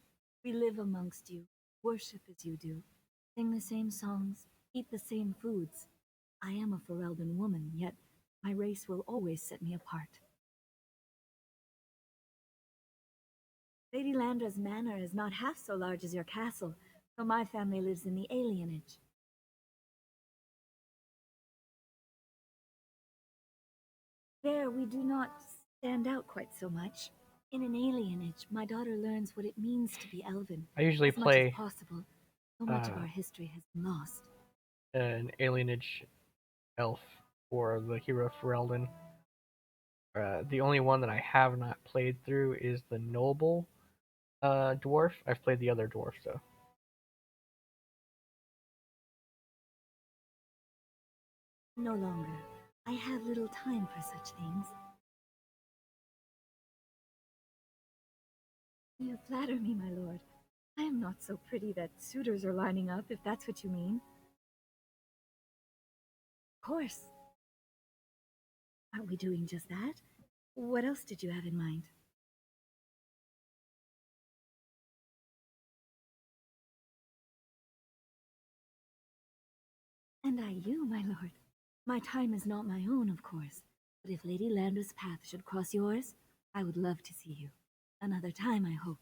We live amongst you, worship as you do, sing the same songs, eat the same foods. I am a Ferelden woman, yet my race will always set me apart. Lady Landra's manor is not half so large as your castle, though my family lives in the alienage. There we do not stand out quite so much. In an alienage, my daughter learns what it means to be elven. I usually as much as play possible. So much of our history has been lost. an alienage elf for the hero Ferelden. The only one that I have not played through is the noble dwarf. I've played the other dwarfs though. No longer. I have little time for such things. You flatter me, my lord. I am not so pretty that suitors are lining up, if that's what you mean. Of course. Aren't we doing just that? What else did you have in mind? And I you, my lord. My time is not my own, of course. But if Lady Landra's path should cross yours, I would love to see you. Another time, I hope.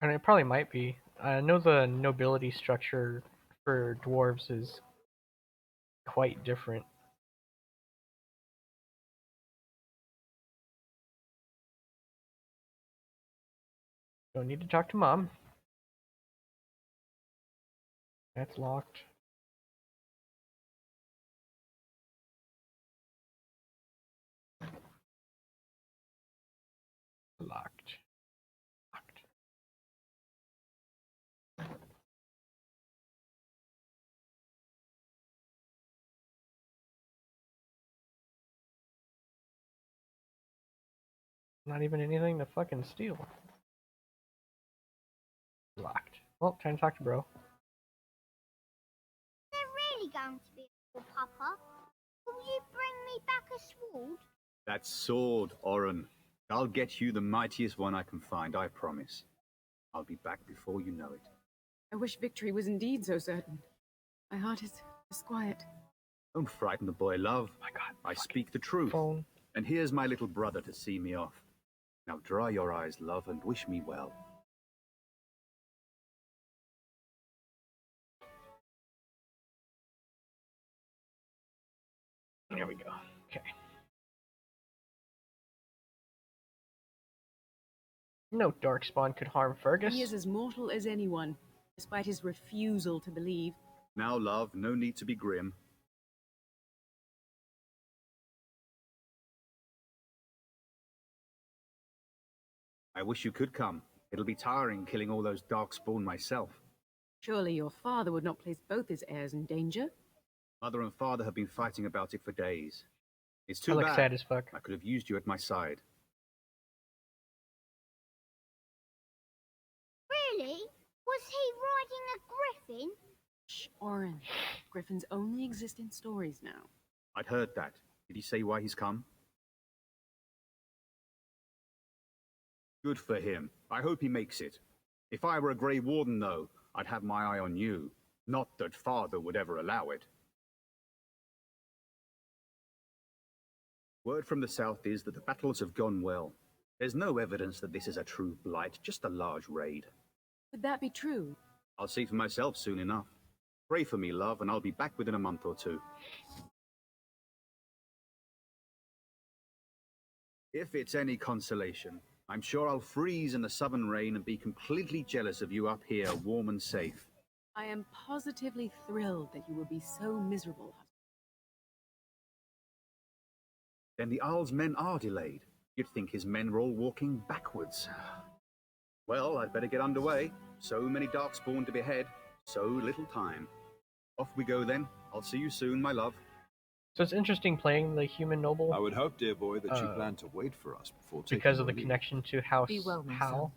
And it probably might be. I know the nobility structure for dwarves is quite different. Don't need to talk to mom. That's locked. Locked. Locked. Not even anything to fucking steal. Locked. Well, time to talk to bro. They're really going to be a war, Papa. Will you bring me back a sword? That sword, Oren. I'll get you the mightiest one I can find, I promise. I'll be back before you know it. I wish victory was indeed so certain. My heart is quiet. Don't frighten the boy, love. My God, I speak the truth. Phone. And here's my little brother to see me off. Now dry your eyes, love, and wish me well. There we go. Okay. No darkspawn could harm Fergus. He is as mortal as anyone, despite his refusal to believe. Now, love, no need to be grim. I wish you could come. It'll be tiring killing all those darkspawn myself. Surely your father would not place both his heirs in danger? Mother and father have been fighting about it for days. It's too I look bad. sad as fuck. I could have used you at my side. Really? Was he riding a griffin? Shh, Oren. Griffins only exist in stories now. I'd heard that. Did he say why he's come? Good for him. I hope he makes it. If I were a Grey Warden, though, I'd have my eye on you. Not that father would ever allow it. Word from the south is that the battles have gone well. There's no evidence that this is a true blight, just a large raid. Could that be true? I'll see for myself soon enough. Pray for me, love, and I'll be back within a month or two. If it's any consolation, I'm sure I'll freeze in the southern rain and be completely jealous of you up here, warm and safe. I am positively thrilled that you will be so miserable. Then the Isle's men are delayed. You'd think his men were all walking backwards. Well, I'd better get underway. So many darkspawn to behead, so little time. Off we go then. I'll see you soon, my love. So it's interesting playing the human noble. I would hope, dear boy, that you plan to wait for us before taking because of the your leave. connection to House Be well, my Hal. son.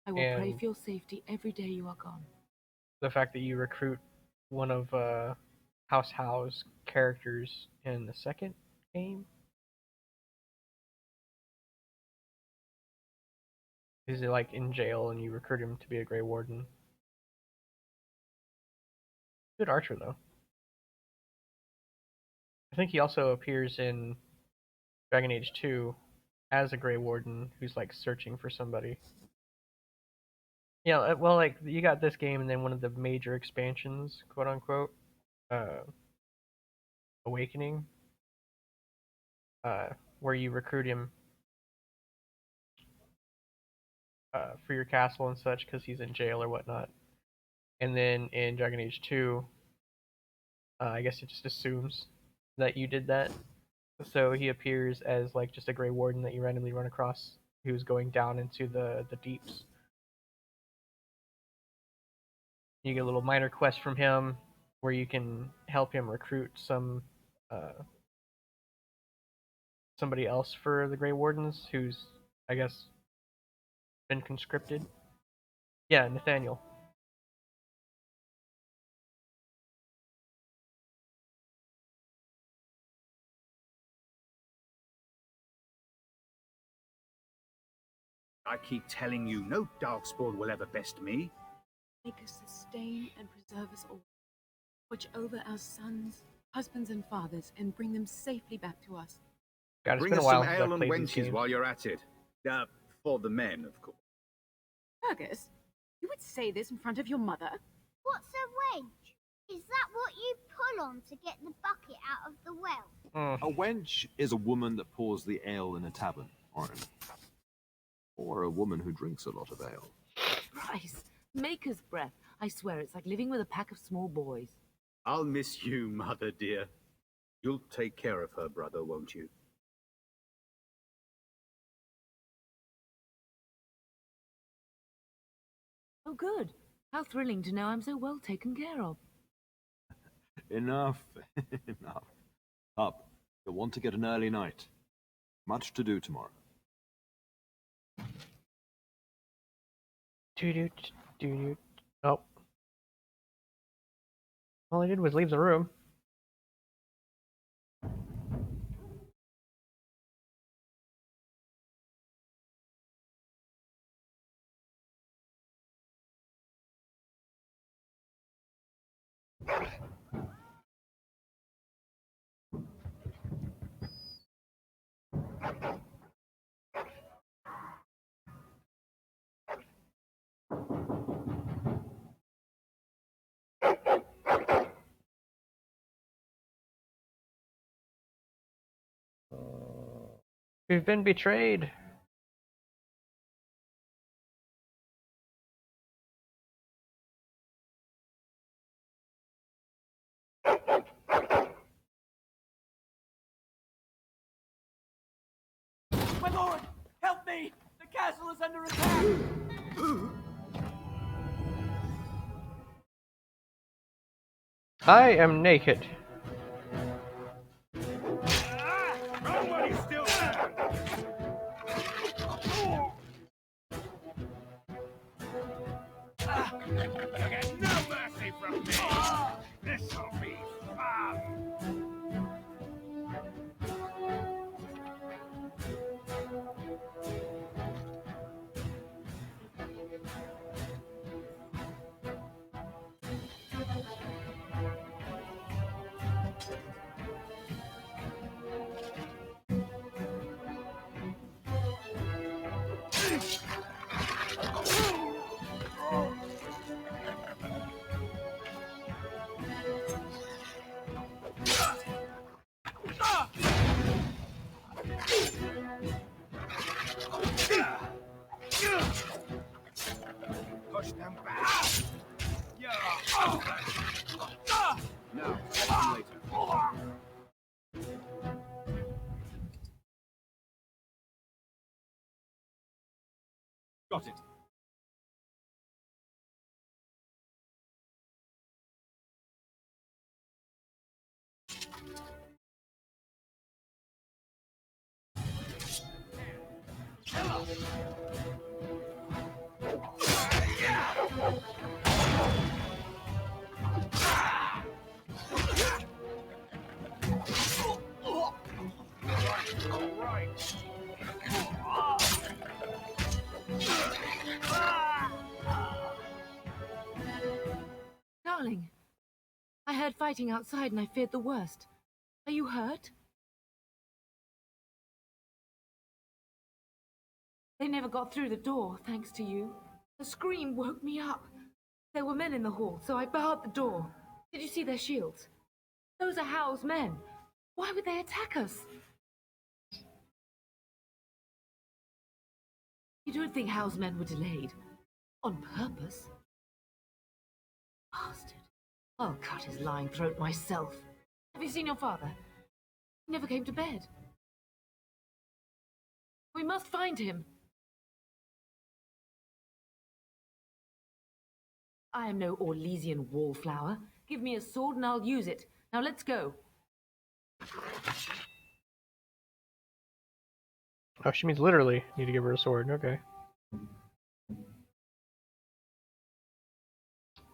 I will and pray for your safety every day you are gone. the fact that you recruit one of House Hal's characters in the second game. Is it like in jail and you recruit him to be a Grey Warden? Good archer though. I think he also appears in Dragon Age 2 as a Grey Warden who's like searching for somebody. Yeah, well, like you got this game and then one of the major expansions, quote unquote, Awakening, where you recruit him for your castle and such because he's in jail or whatnot. And then in Dragon Age 2, I guess it just assumes that you did that. So he appears as like just a Grey Warden that you randomly run across who's going down into the deeps. You get a little minor quest from him where you can help him recruit somebody else for the Grey Wardens who's, I guess, been conscripted. Yeah, Nathaniel. I keep telling you, no darkspawn will ever best me. Make us sustain and preserve us all. Watch over our sons, husbands, and fathers, and bring them safely back to us. God, it's Bring been a us while some since I've ale and played these wenches games. while you're at it. For the men, of course. Fergus, you would say this in front of your mother? What's a wench? Is that what you pull on to get the bucket out of the well? A wench is a woman that pours the ale in a tavern, Oren. Or a woman who drinks a lot of ale. Bryce, maker's breath. I swear it's like living with a pack of small boys. I'll miss you, mother dear. You'll take care of her, brother, won't you? Oh, good. How thrilling to know I'm so well taken care of. Enough. Enough. Up. You'll want to get an early night. Much to do tomorrow. Doo-doo. Oh. All I did was leave the room. We've been betrayed. My lord, help me! The castle is under attack! I am naked. Nobody still stands! You get no mercy from me! This'll be fun! Push them back! Now, later. Got it. Darling, I heard fighting outside and I feared the worst. Are you hurt? They never got through the door, thanks to you. A scream woke me up. There were men in the hall, so I barred the door. Did you see their shields? Those are Howe's men. Why would they attack us? You don't think Howe's men were delayed? On purpose? Bastard. I'll cut his lying throat myself. Have you seen your father? He never came to bed. We must find him. I am no Orlesian wallflower. Give me a sword and I'll use it. Now let's go. Oh, she means literally need to give her a sword. Okay.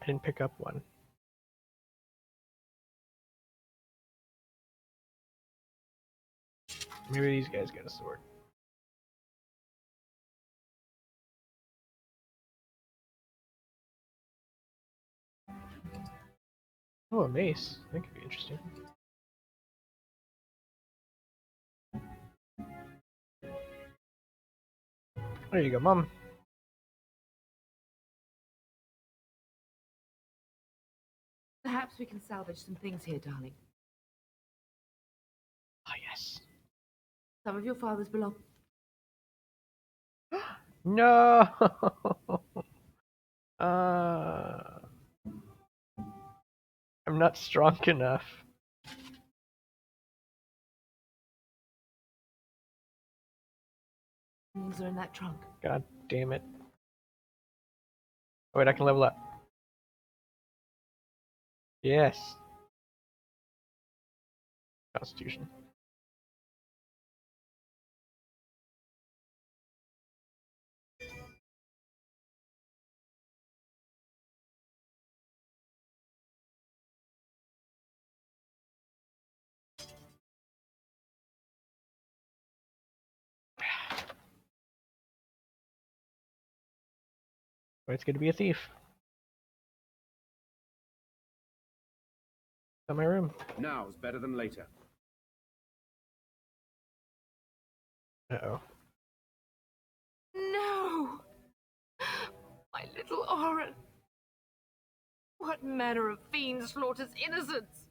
I didn't pick up one. Maybe these guys got a sword. Oh, a mace. That could be interesting. There you go, Mom. Perhaps we can salvage some things here, darling. Ah, yes. Some of your father's belong. No. I'm not strong enough. Things are in that trunk. God damn it. Oh, wait, I can level up. Yes. Constitution. Oh, it's good to be a thief. In my room. Now's better than later. Uh-oh. No! My little Oren! What manner of fiend slaughters innocents?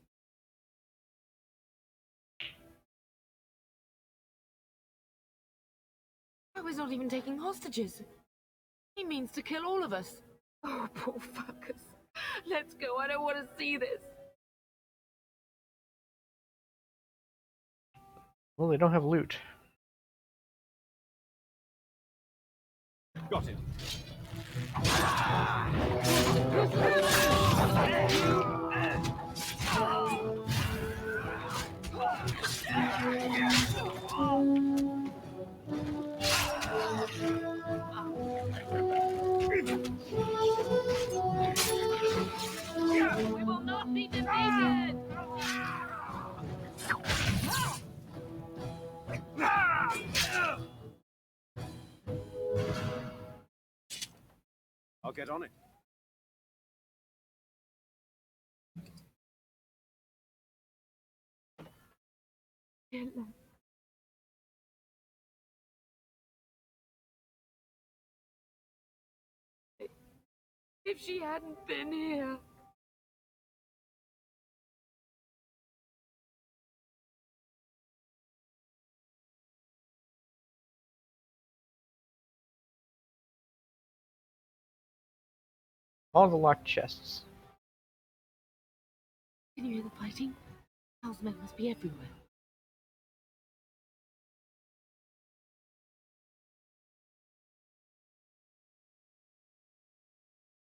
Oh, he's not even taking hostages. He means to kill all of us. Oh, poor fuckers. Let's go. I don't want to see this. Well, they don't have loot. Got it. We will not be defeated! I'll get on it. If she hadn't been here. All the locked chests. Can you hear the fighting? Hal's men must be everywhere.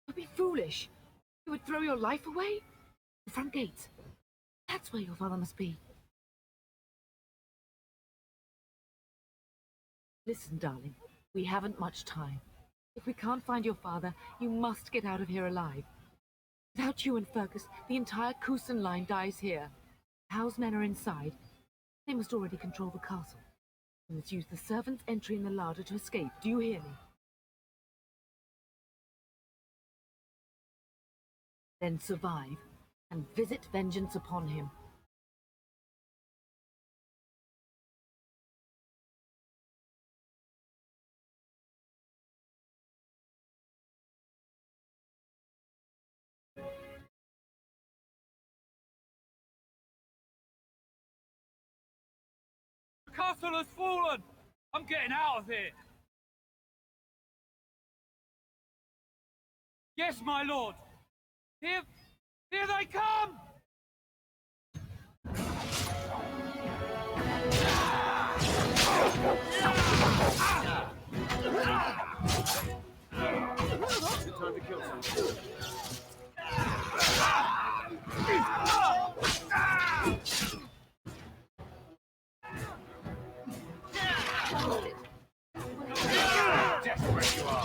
Don't be foolish. You would throw your life away? The front gates. That's where your father must be. Listen, darling. We haven't much time. If we can't find your father, you must get out of here alive. Without you and Fergus, the entire Kusen line dies here. Hal's men are inside. They must already control the castle. We must use the servants' entry in the larder to escape. Do you hear me? Then survive, and visit vengeance upon him. The castle has fallen! I'm getting out of here! Yes, my lord! Here they come! Time to kill someone. Desperate you are!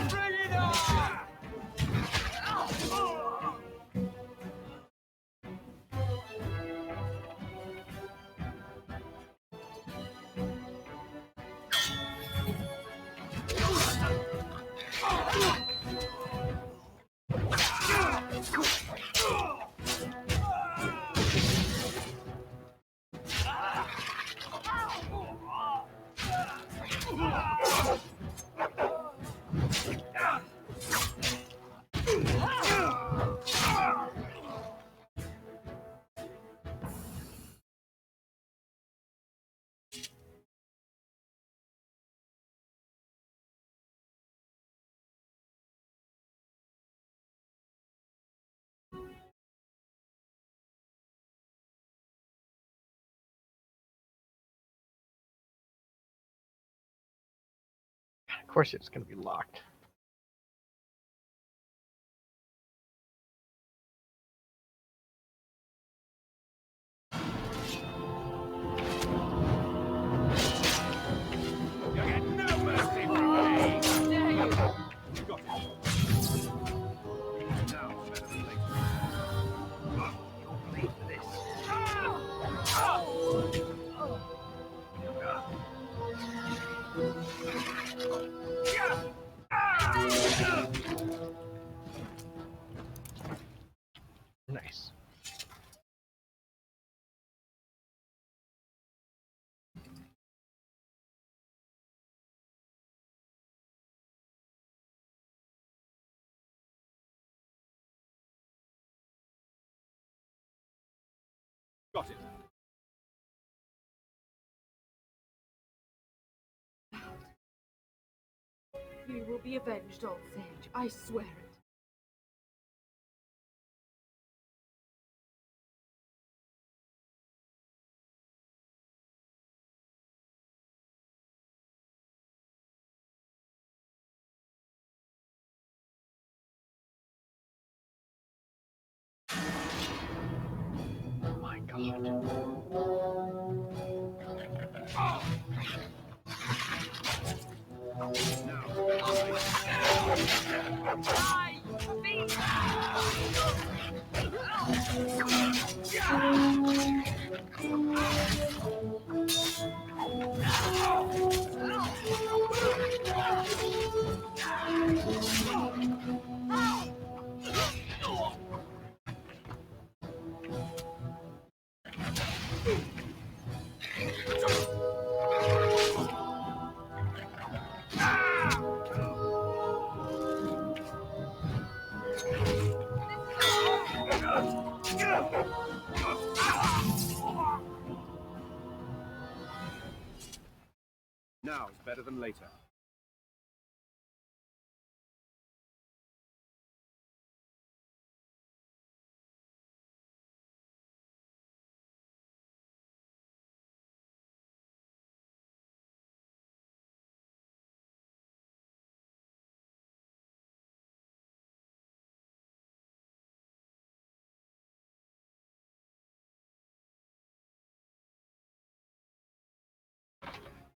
Bring it on! Of course it's going to be locked. You get no mercy from me! There you go! Got it. Now, better than later. You'll bleed for this. Got it. You will be avenged, old sage. I swear it. Oh my god. Now is better than later.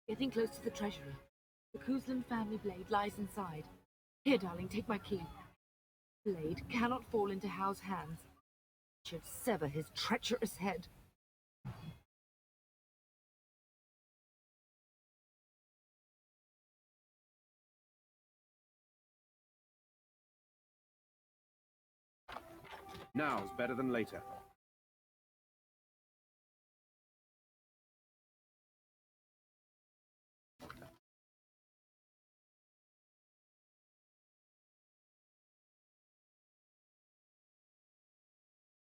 Getting close to the treasury. The Kuzlan family blade lies inside. Here, darling, take my key. Blade cannot fall into Hal's hands. It should sever his treacherous head. Now is better than later.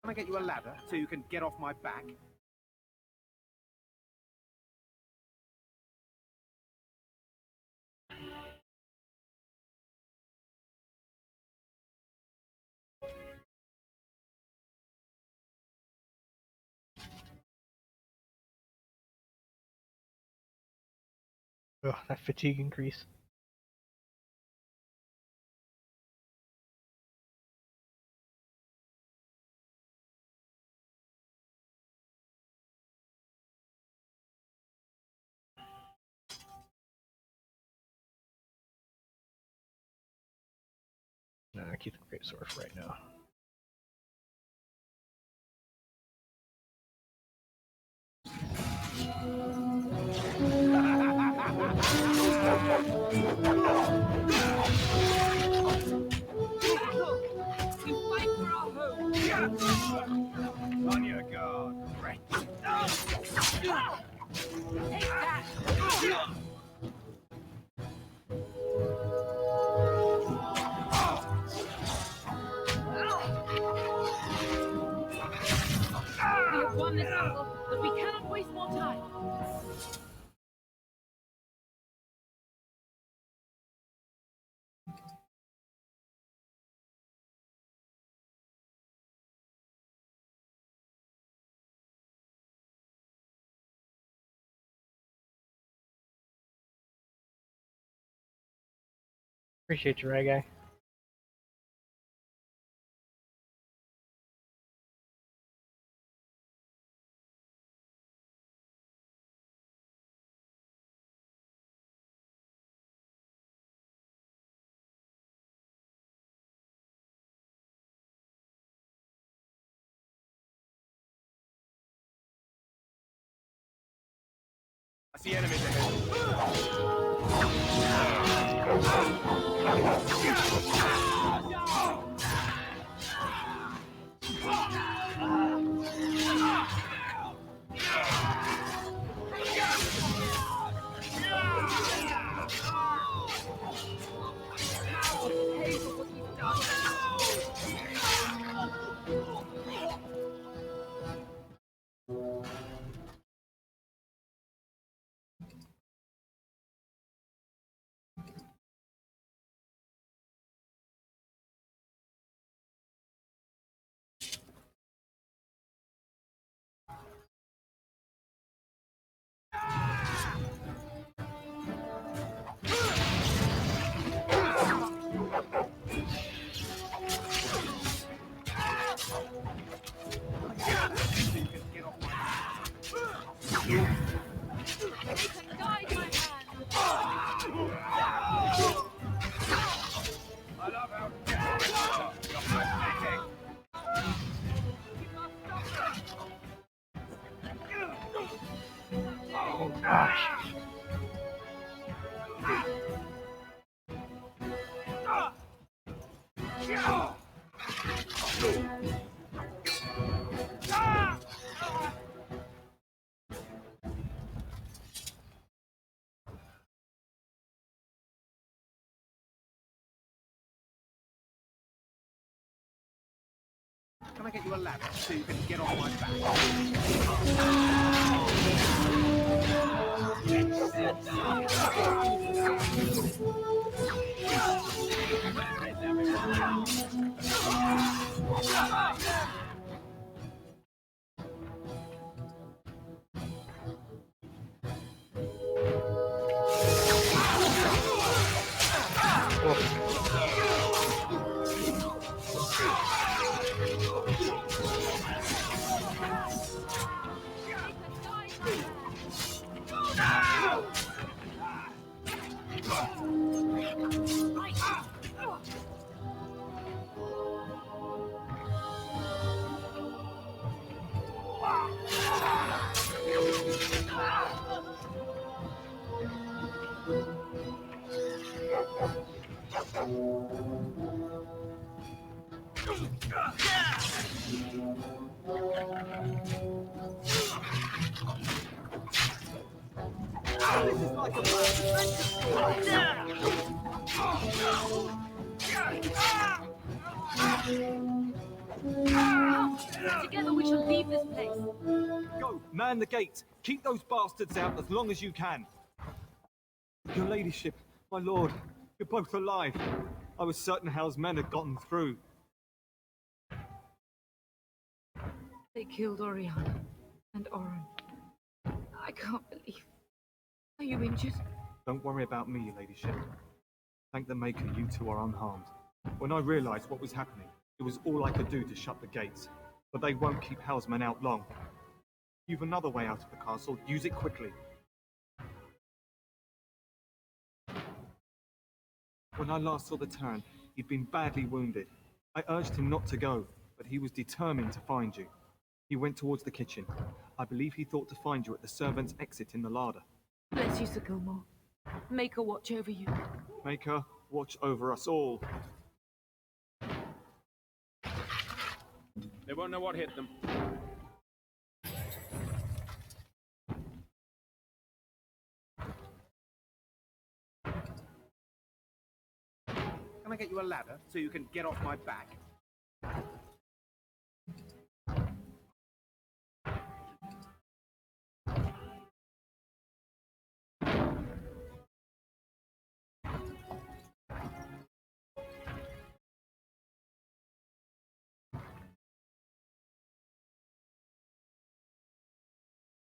Can I get you a ladder so you can get off my back? Ugh, that fatigue increase. No, keep the great sword for right now. You fight for our home! On your guard, wretch! Take that! We have won this battle, but we cannot waste more time. Appreciate you, right, guy? I see enemies ahead. Oh gosh. Can I get you a ladder so you can get off my back? This is like a Together we shall leave this place. Go, man the gates. Keep those bastards out as long as you can. Your ladyship, my lord, you're both alive. I was certain Hal's men had gotten through. They killed Oriana and Oren. I can't believe. Are you injured? Don't worry about me, your ladyship. Thank the Maker you two are unharmed. When I realized what was happening, it was all I could do to shut the gates. But they won't keep Hal's men out long. You've another way out of the castle. Use it quickly. When I last saw the Terran, he'd been badly wounded. I urged him not to go, but he was determined to find you. He went towards the kitchen. I believe he thought to find you at the servants' exit in the larder. Bless you, Sir Gilmore. Make her watch over you. Make her watch over us all. They won't know what hit them. Can I get you a ladder so you can get off my back?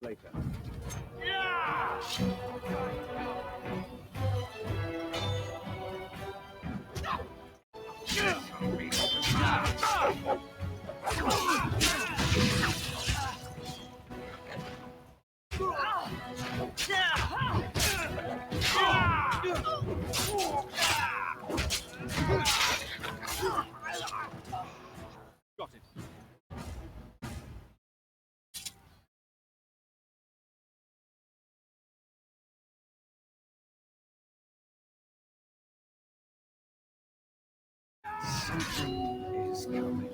Later. Got it. Something is coming.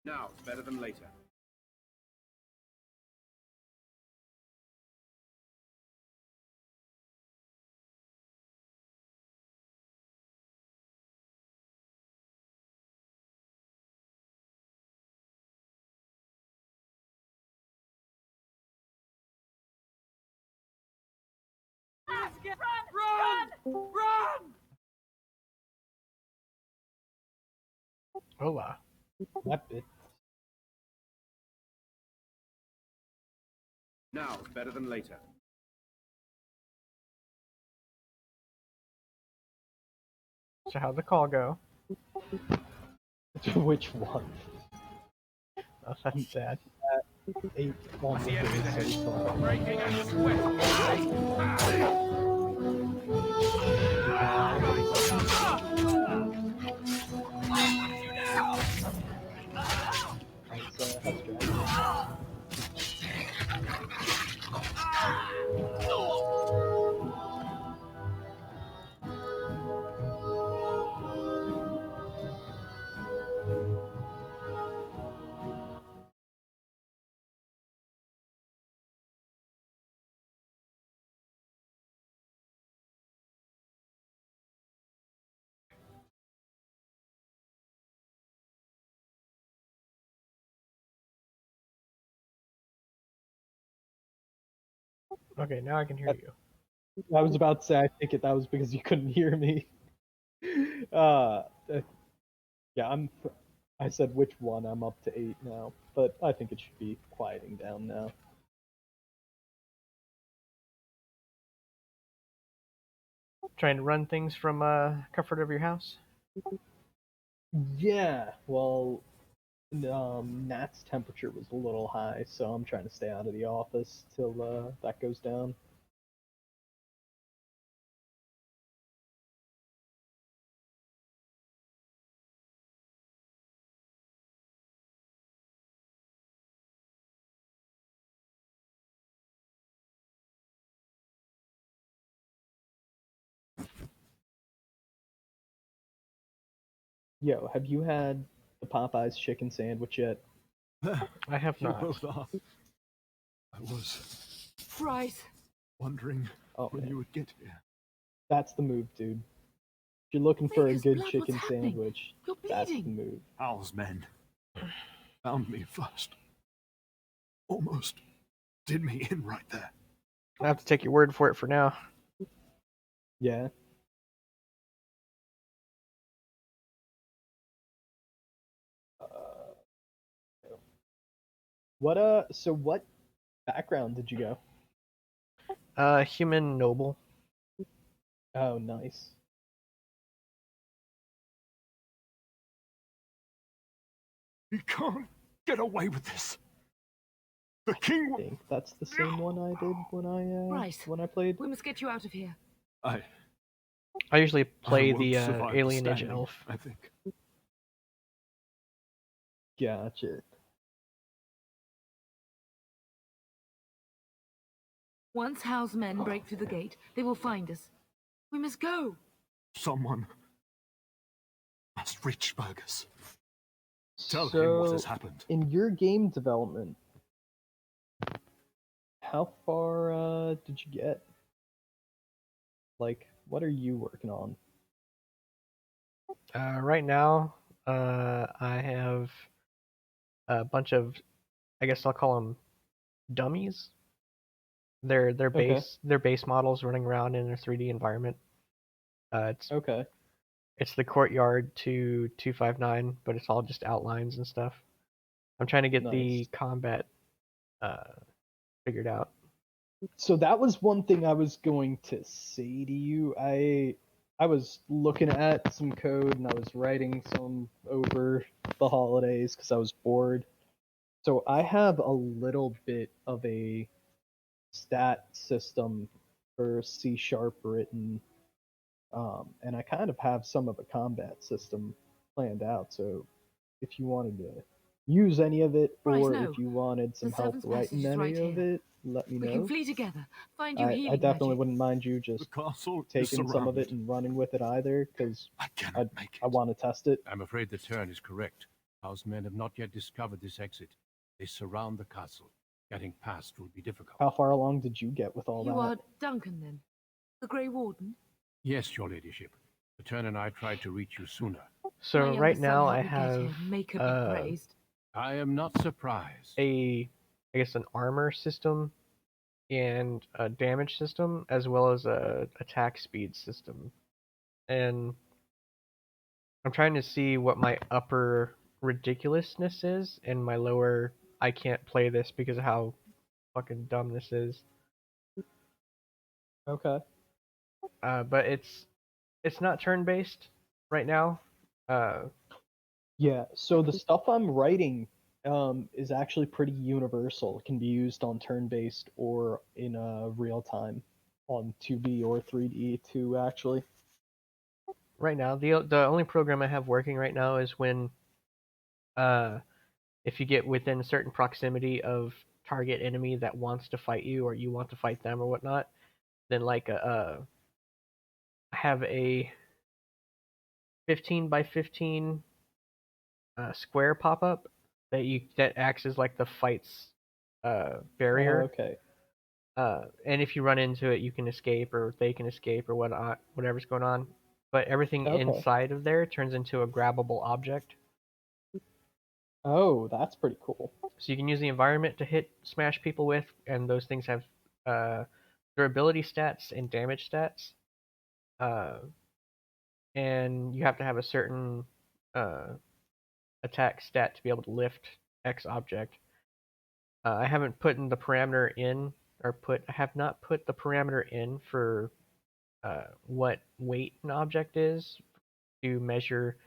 Now it's better than later. Run! Hola. That bit. Now it's better than later. So how'd the call go? Which one? Oh, that's sad. 8 on the The enemies base, ahead. so we saw. Breaking a Alright, so how's Dragon? Okay, now I can hear you. I was about to say, I think that was because you couldn't hear me. Yeah, I said which one. I'm up to 8 now, but I think it should be quieting down now. Trying to run things from comfort of your house? Yeah, well, Nat's temperature was a little high, so I'm trying to stay out of the office till that goes down. Yo, have you had the Popeyes chicken sandwich yet? I have You not. both are. I was Bryce! wondering Oh, when man. you would get here. That's the move, dude. If you're looking for a Vegas, good blood, chicken what's happening? sandwich, You're that's the bleeding. move. Hal's men found me first. Almost did me in right there. I have to take your word for it for now. Yeah. So what background did you go? Human noble. Oh, nice. You can't get away with this. The king. I think that's the same one I did Bryce, when I played. we must get you out of here. I usually play won't the survive the alienage standing, elf. I think. Gotcha. Once Hal's men break through the gate, they will find us. We must go. Someone must reach Burgess. Tell So, him what has happened. in your game development, how far did you get? Like, what are you working on? Right now, I have a bunch of, I guess I'll call them dummies. They're base models running around in a 3D environment. It's Okay. It's the courtyard to 259, but it's all just outlines and stuff. I'm trying to get the Nice. combat figured out. So that was one thing I was going to say to you. I was looking at some code and I was writing some over the holidays because I was bored. So I have a little bit of a stat system for C# written, and I kind of have some of a combat system planned out. So if you wanted to use any of it, Bryce, or no. if you wanted some The help Seventh writing Passage is any right of here. it, let me We know. can flee together. Find you I healing definitely magic. wouldn't mind you just The castle is taking some of it surrounded. and running with it either, because I cannot make it. I want to test it. I'm afraid the turn is correct. House men have not yet discovered this exit. They surround the castle. Getting past will be difficult. How far along did you get with all You that? are Duncan, then? The Grey Warden? Yes, your ladyship. The Turn and I tried to reach you sooner. So My right younger son now I helped me get have here. May could be praised. I am not surprised. I guess an armor system and a damage system, as well as a attack speed system. And I'm trying to see what my upper ridiculousness is, and my lower I can't play this because of how fucking dumb this is. Okay. But it's not turn based right now. Yeah, so the stuff I'm writing is actually pretty universal. It can be used on turn-based or in real time on 2D or 3D too, actually. Right now, the only program I have working right now is when if you get within a certain proximity of target enemy that wants to fight you or you want to fight them or whatnot, then like I have a 15 by 15 square pop up that acts as like the fight's barrier. Okay. And if you run into it, you can escape or they can escape or whatnot, whatever's going on. But everything Okay. inside of there turns into a grabbable object. Oh, that's pretty cool. So you can use the environment to smash people with, and those things have durability stats and damage stats. And you have to have a certain attack stat to be able to lift X object. I haven't put in the parameter in, I have not put the parameter in for what weight an object is to measure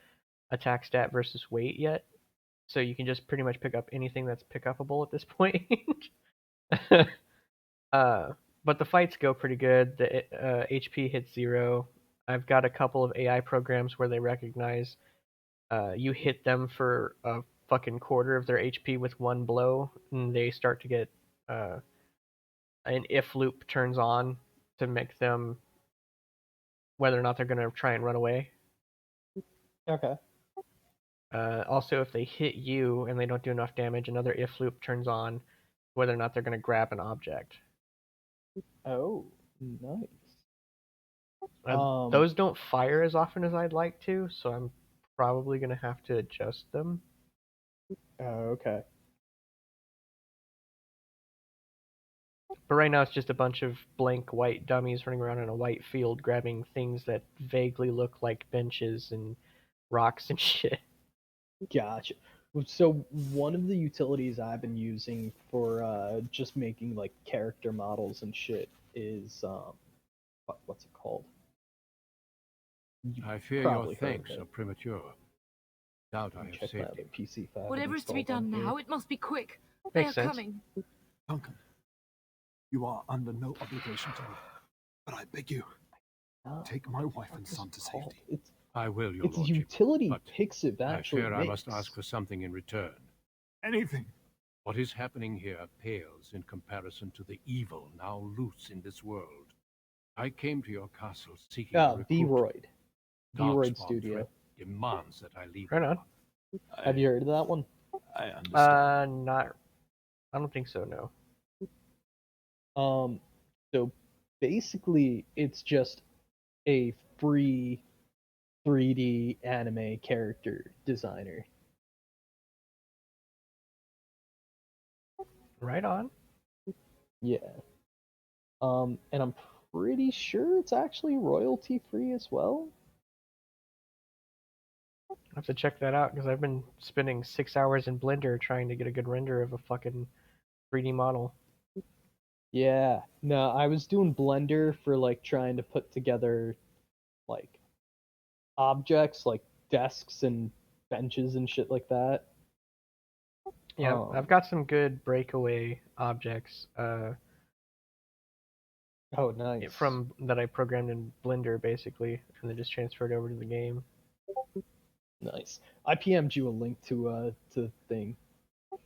attack stat versus weight yet. So you can just pretty much pick up anything that's pick upable at this point. But the fights go pretty good. The HP hits 0. I've got a couple of AI programs where they recognize you hit them for a fucking quarter of their HP with one blow, and they start to get an if loop turns on to make them whether or not they're going to try and run away. Okay. Also, if they hit you and they don't do enough damage, another if loop turns on whether or not they're going to grab an object. Oh, nice. Those don't fire as often as I'd like to, so I'm probably going to have to adjust them. Okay. But right now it's just a bunch of blank white dummies running around in a white field grabbing things that vaguely look like benches and rocks and shit. Gotcha. So one of the utilities I've been using for just making like character models and shit is what's it called? I fear your thanks are premature. Doubt I have Check saved out him. the PC file. Whatever is to be done now, it must be quick. They Makes are sense. coming. Duncan, you are under no obligation to me, but I beg you, take my wife and son to safety. I will, your It's lordship. utility but Pixiv I actually fear I must makes. ask for something in return. Anything. What is happening here pales in comparison to the evil now loose in this world. I came to your castle seeking a recruit. V-Roid. V-Roid Darkspawn Studio. threat demands that I leave. Right on. Have you heard of that one? I understand. Not. I don't think so. No. So basically, it's just a free 3D anime character designer. Right on. Yeah. And I'm pretty sure it's actually royalty free as well. I have to check that out because I've been spending 6 hours in Blender trying to get a good render of a fucking 3D model. Yeah. No, I was doing Blender for like trying to put together like objects like desks and benches and shit like that. Yeah, I've got some good breakaway objects. Oh, nice. From that I programmed in Blender basically, and then just transferred over to the game. Nice. I PM'd you a link to the thing.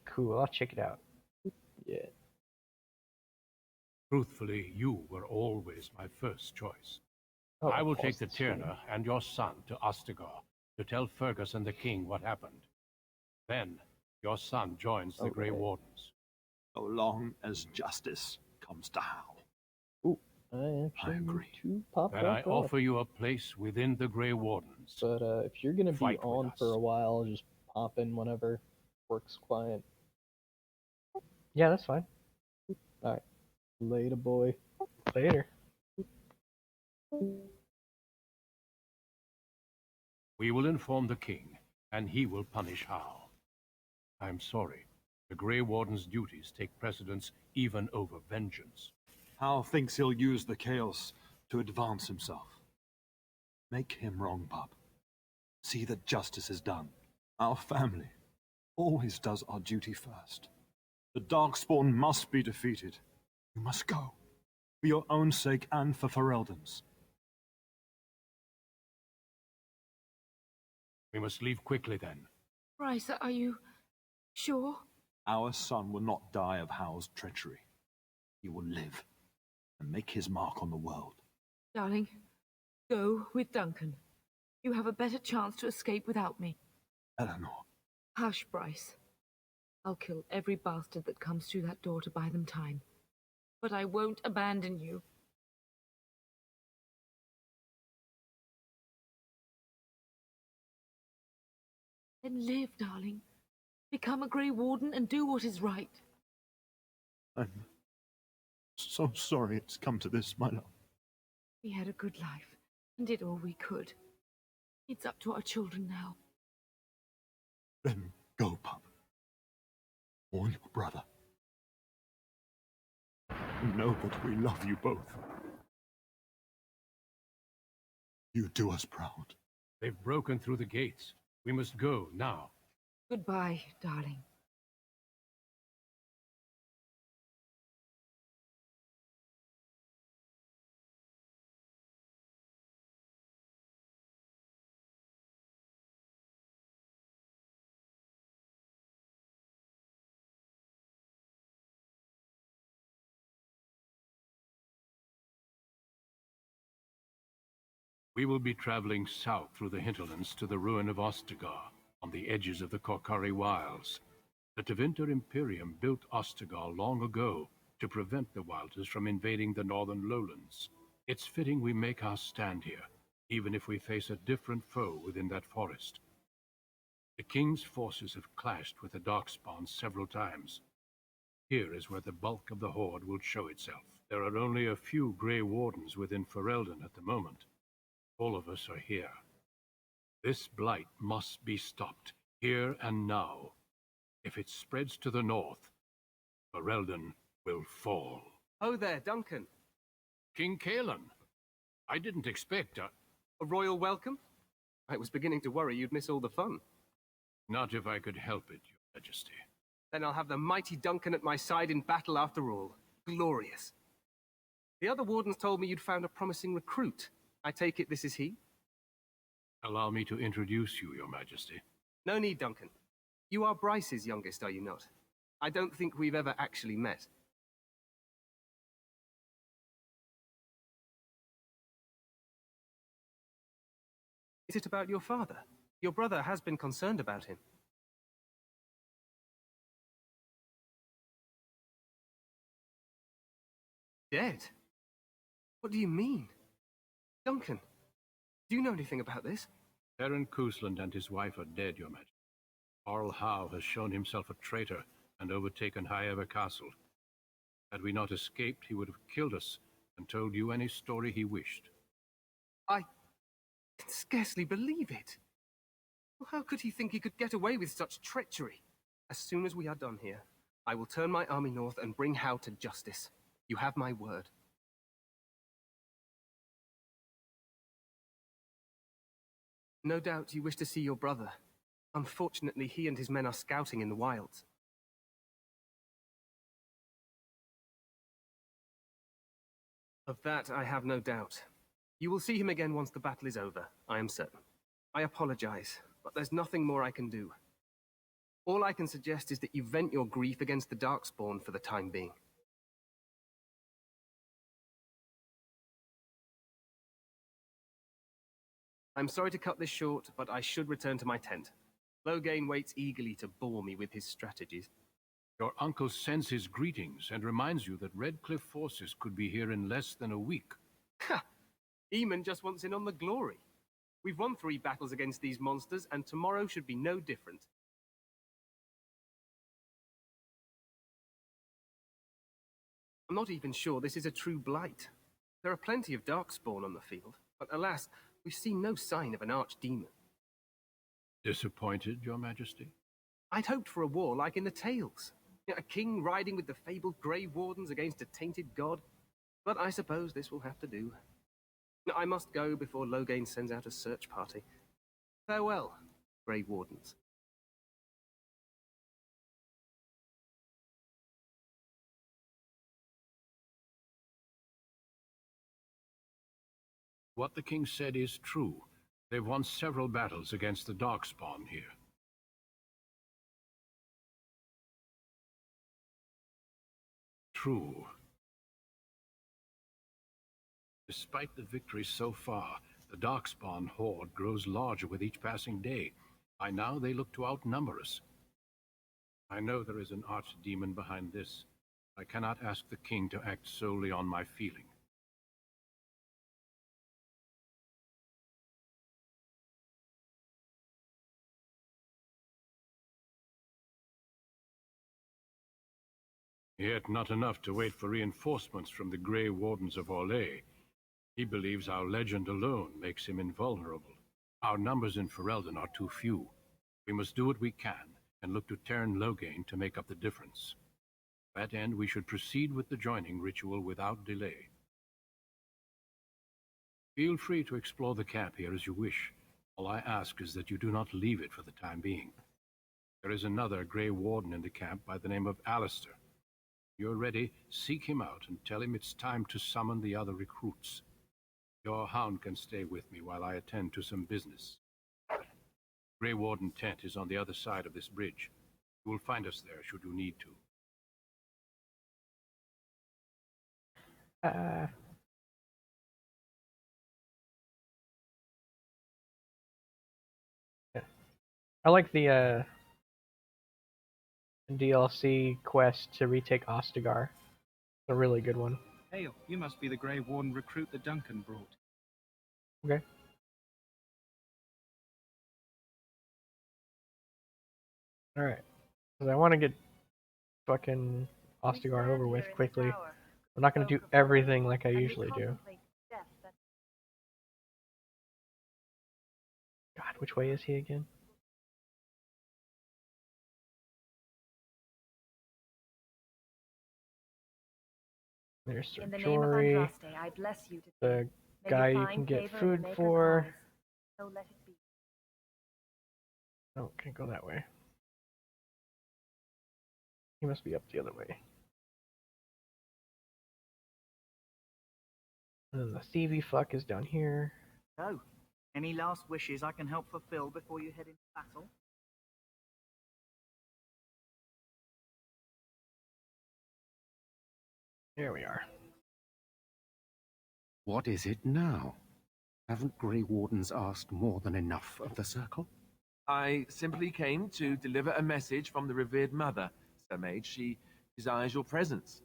Cool. I'll check it out. Yeah. Truthfully, you were always my first choice. Oh, I will of course, take the that's true. Tyrna and your son to Ostagar to tell Fergus and the king what happened. Then, your son joins the Grey Wardens. So long as justice comes to Hal. Ooh, I actually need to pop Then back I up. offer you a place within the Grey Wardens. But if you're gonna be Fight with on for a while, just pop in whenever. Works quiet. Yeah, that's fine. Alright. Later, boy. Later. We will inform the king, and he will punish Hal. I'm sorry. The Grey Warden's duties take precedence even over vengeance. Hal thinks he'll use the chaos to advance himself. Make him wrong, pup. See that justice is done. Our family always does our duty first. The Darkspawn must be defeated. You must go. For your own sake and for Ferelden's. We must leave quickly then. Bryce, are you sure? Our son will not die of Hal's treachery. He will live and make his mark on the world. Darling, go with Duncan. You have a better chance to escape without me. Eleanor. Hush, Bryce. I'll kill every bastard that comes through that door to buy them time. But I won't abandon you. Then live, darling. Become a Grey Warden and do what is right. I'm so sorry it's come to this, my love. We had a good life and did all we could. It's up to our children now. Then go, pup. Warn your brother. Know that we love you both. You do us proud. They've broken through the gates. We must go now. Goodbye, darling. We will be traveling south through the hinterlands to the ruin of Ostagar, on the edges of the Korkari Wilds. The Tevinter Imperium built Ostagar long ago to prevent the Wilders from invading the northern lowlands. It's fitting we make our stand here, even if we face a different foe within that forest. The King's forces have clashed with the Darkspawn several times. Here is where the bulk of the Horde will show itself. There are only a few Grey Wardens within Ferelden at the moment. All of us are here. This blight must be stopped, here and now. If it spreads to the north, Ferelden will fall. Oh there, Duncan. King Kaelan. I didn't expect a royal welcome? I was beginning to worry you'd miss all the fun. Not if I could help it, Your Majesty. Then I'll have the mighty Duncan at my side in battle after all. Glorious. The other wardens told me you'd found a promising recruit. I take it this is he? Allow me to introduce you, Your Majesty. No need, Duncan. You are Bryce's youngest, are you not? I don't think we've ever actually met. Is it about your father? Your brother has been concerned about him. Dead? What do you mean? Duncan, do you know anything about this? Baron Cousland and his wife are dead, Your Majesty. Arl Howe has shown himself a traitor and overtaken Highever Castle. Had we not escaped, he would have killed us and told you any story he wished. I can scarcely believe it. How could he think he could get away with such treachery? As soon as we are done here, I will turn my army north and bring Howe to justice. You have my word. No doubt you wish to see your brother. Unfortunately, he and his men are scouting in the wilds. Of that, I have no doubt. You will see him again once the battle is over, I am certain. I apologize, but there's nothing more I can do. All I can suggest is that you vent your grief against the Darkspawn for the time being. I'm sorry to cut this short, but I should return to my tent. Loghain waits eagerly to bore me with his strategies. Your uncle sends his greetings and reminds you that Redcliffe forces could be here in less than a week. Ha! Eamon just wants in on the glory. We've won 3 battles against these monsters, and tomorrow should be no different. I'm not even sure this is a true blight. There are plenty of darkspawn on the field, but alas, we've seen no sign of an archdemon. Disappointed, Your Majesty? I'd hoped for a war like in the tales. A king riding with the fabled Grey Wardens against a tainted god. But I suppose this will have to do. I must go before Loghain sends out a search party. Farewell, Grey Wardens. What the king said is true. They've won several battles against the Darkspawn here. True. Despite the victory so far, the Darkspawn horde grows larger with each passing day. By now they look to outnumber us. I know there is an archdemon behind this. I cannot ask the king to act solely on my feeling. Yet not enough to wait for reinforcements from the Grey Wardens of Orlais. He believes our legend alone makes him invulnerable. Our numbers in Ferelden are too few. We must do what we can, and look to Teyrn Loghain to make up the difference. To that end, we should proceed with the joining ritual without delay. Feel free to explore the camp here as you wish. All I ask is that you do not leave it for the time being. There is another Grey Warden in the camp by the name of Alistair. If you're ready, seek him out and tell him it's time to summon the other recruits. Your hound can stay with me while I attend to some business. Grey Warden tent is on the other side of this bridge. You will find us there should you need to. I like the DLC quest to retake Ostagar. It's a really good one. Hail, you must be the Grey Warden recruit that Duncan brought. Okay. Alright. Because I want to get fucking Ostagar over with quickly. I'm not going to do everything like I usually do. God, which way is he again? There's Sir Jory, I bless you the guy you can get food for. So let it be. Oh, can't go that way. He must be up the other way. And then the thievy fuck is down here. So, any last wishes I can help fulfill before you head into battle? Here we are. What is it now? Haven't Grey Wardens asked more than enough of the Circle? I simply came to deliver a message from the revered mother, Sir Mage. She desires your presence.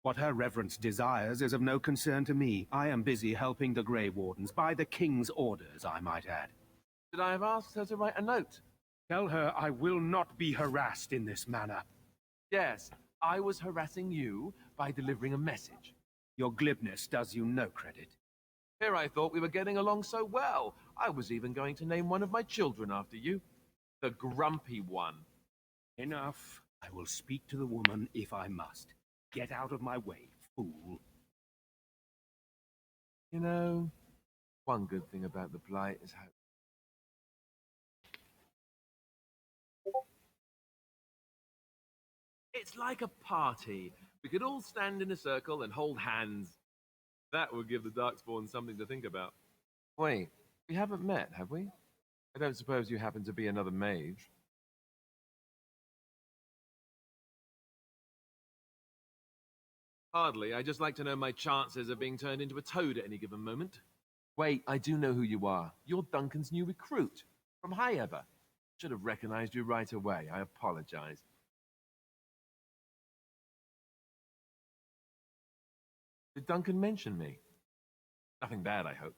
What her reverence desires is of no concern to me. I am busy helping the Grey Wardens, by the King's orders, I might add. Should I have asked her to write a note? Tell her I will not be harassed in this manner. Yes, I was harassing you by delivering a message. Your glibness does you no credit. Here I thought we were getting along so well. I was even going to name one of my children after you. The Grumpy One. Enough. I will speak to the woman if I must. Get out of my way, fool. You know, one good thing about the Blight is how... It's like a party. We could all stand in a circle and hold hands. That would give the Darkspawn something to think about. Wait, we haven't met, have we? I don't suppose you happen to be another mage. Hardly. I just like to know my chances of being turned into a toad at any given moment. Wait, I do know who you are. You're Duncan's new recruit. From High Ever. Should have recognized you right away. I apologize. Did Duncan mention me? Nothing bad, I hope.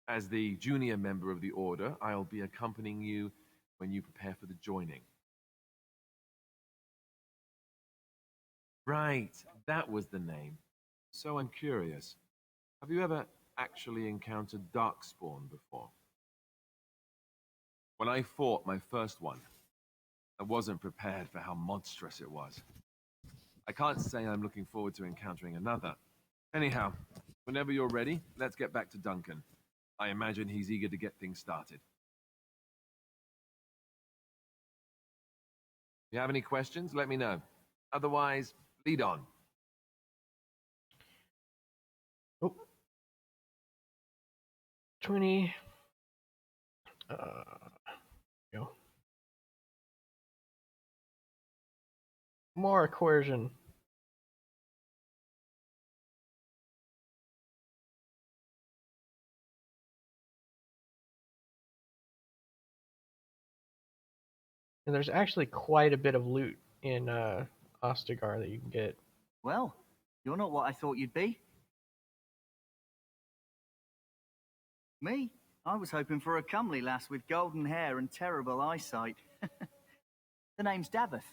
As the junior member of the Order, I'll be accompanying you when you prepare for the joining. Right, that was the name. So I'm curious. Have you ever actually encountered Darkspawn before? When I fought my first one, I wasn't prepared for how monstrous it was. I can't say I'm looking forward to encountering another. Anyhow, whenever you're ready, let's get back to Duncan. I imagine he's eager to get things started. If you have any questions, let me know. Otherwise, lead on. Oh. 20. Go. More coercion. And there's actually quite a bit of loot in Ostagar that you can get. Well, you're not what I thought you'd be. Me? I was hoping for a comely lass with golden hair and terrible eyesight. The name's Daveth.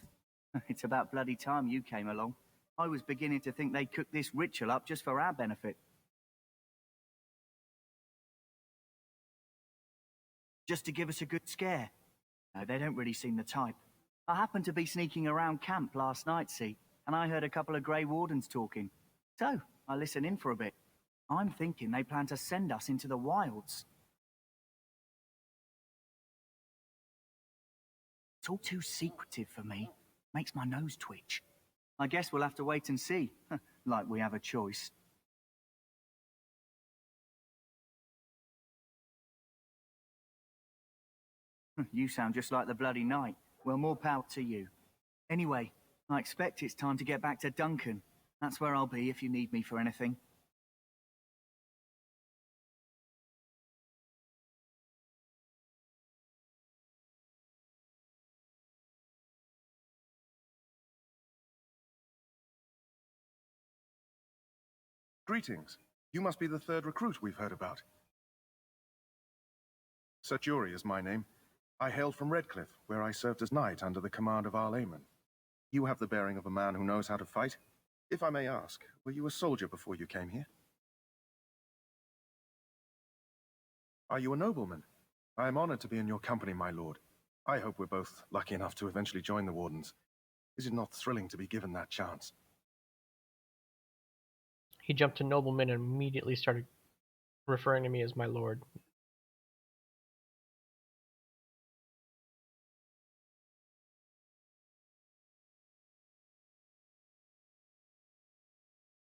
It's about bloody time you came along. I was beginning to think they'd cooked this ritual up just for our benefit. Just to give us a good scare. No, they don't really seem the type. I happened to be sneaking around camp last night, see, and I heard a couple of Grey Wardens talking. So, I listened in for a bit. I'm thinking they plan to send us into the wilds. It's all too secretive for me. Makes my nose twitch. I guess we'll have to wait and see. Like we have a choice. You sound just like the bloody knight. Well, more power to you. Anyway, I expect it's time to get back to Duncan. That's where I'll be if you need me for anything. Greetings. You must be the third recruit we've heard about. Sir Jury is my name. I hail from Redcliffe, where I served as knight under the command of Arl Eamon. You have the bearing of a man who knows how to fight. If I may ask, were you a soldier before you came here? Are you a nobleman? I am honored to be in your company, my lord. I hope we're both lucky enough to eventually join the Wardens. Is it not thrilling to be given that chance? He jumped to nobleman and immediately started referring to me as my lord.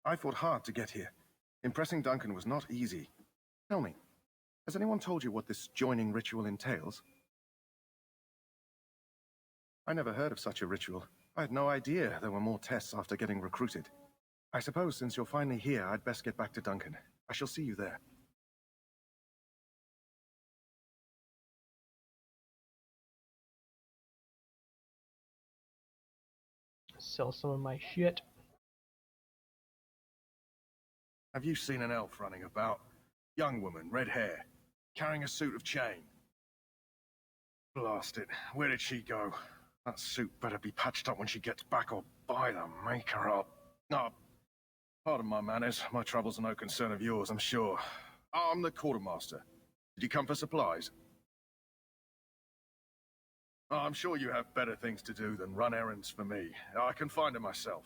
I fought hard to get here. Impressing Duncan was not easy. Tell me, has anyone told you what this joining ritual entails? I never heard of such a ritual. I had no idea there were more tests after getting recruited. I suppose since you're finally here, I'd best get back to Duncan. I shall see you there. Sell some of my shit. Have you seen an elf running about? Young woman, red hair, carrying a suit of chain. Blast it, where did she go? That suit better be patched up when she gets back, or by the maker up. No, pardon my manners. My troubles are no concern of yours, I'm sure. I'm the quartermaster. Did you come for supplies? Oh, I'm sure you have better things to do than run errands for me. I can find them myself.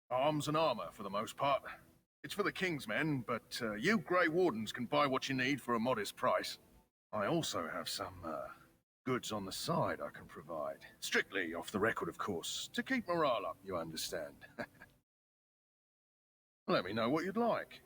Arms and armor, for the most part. It's for the King's men, but you Grey Wardens can buy what you need for a modest price. I also have some goods on the side I can provide. Strictly off the record, of course. To keep morale up, you understand. Let me know what you'd like.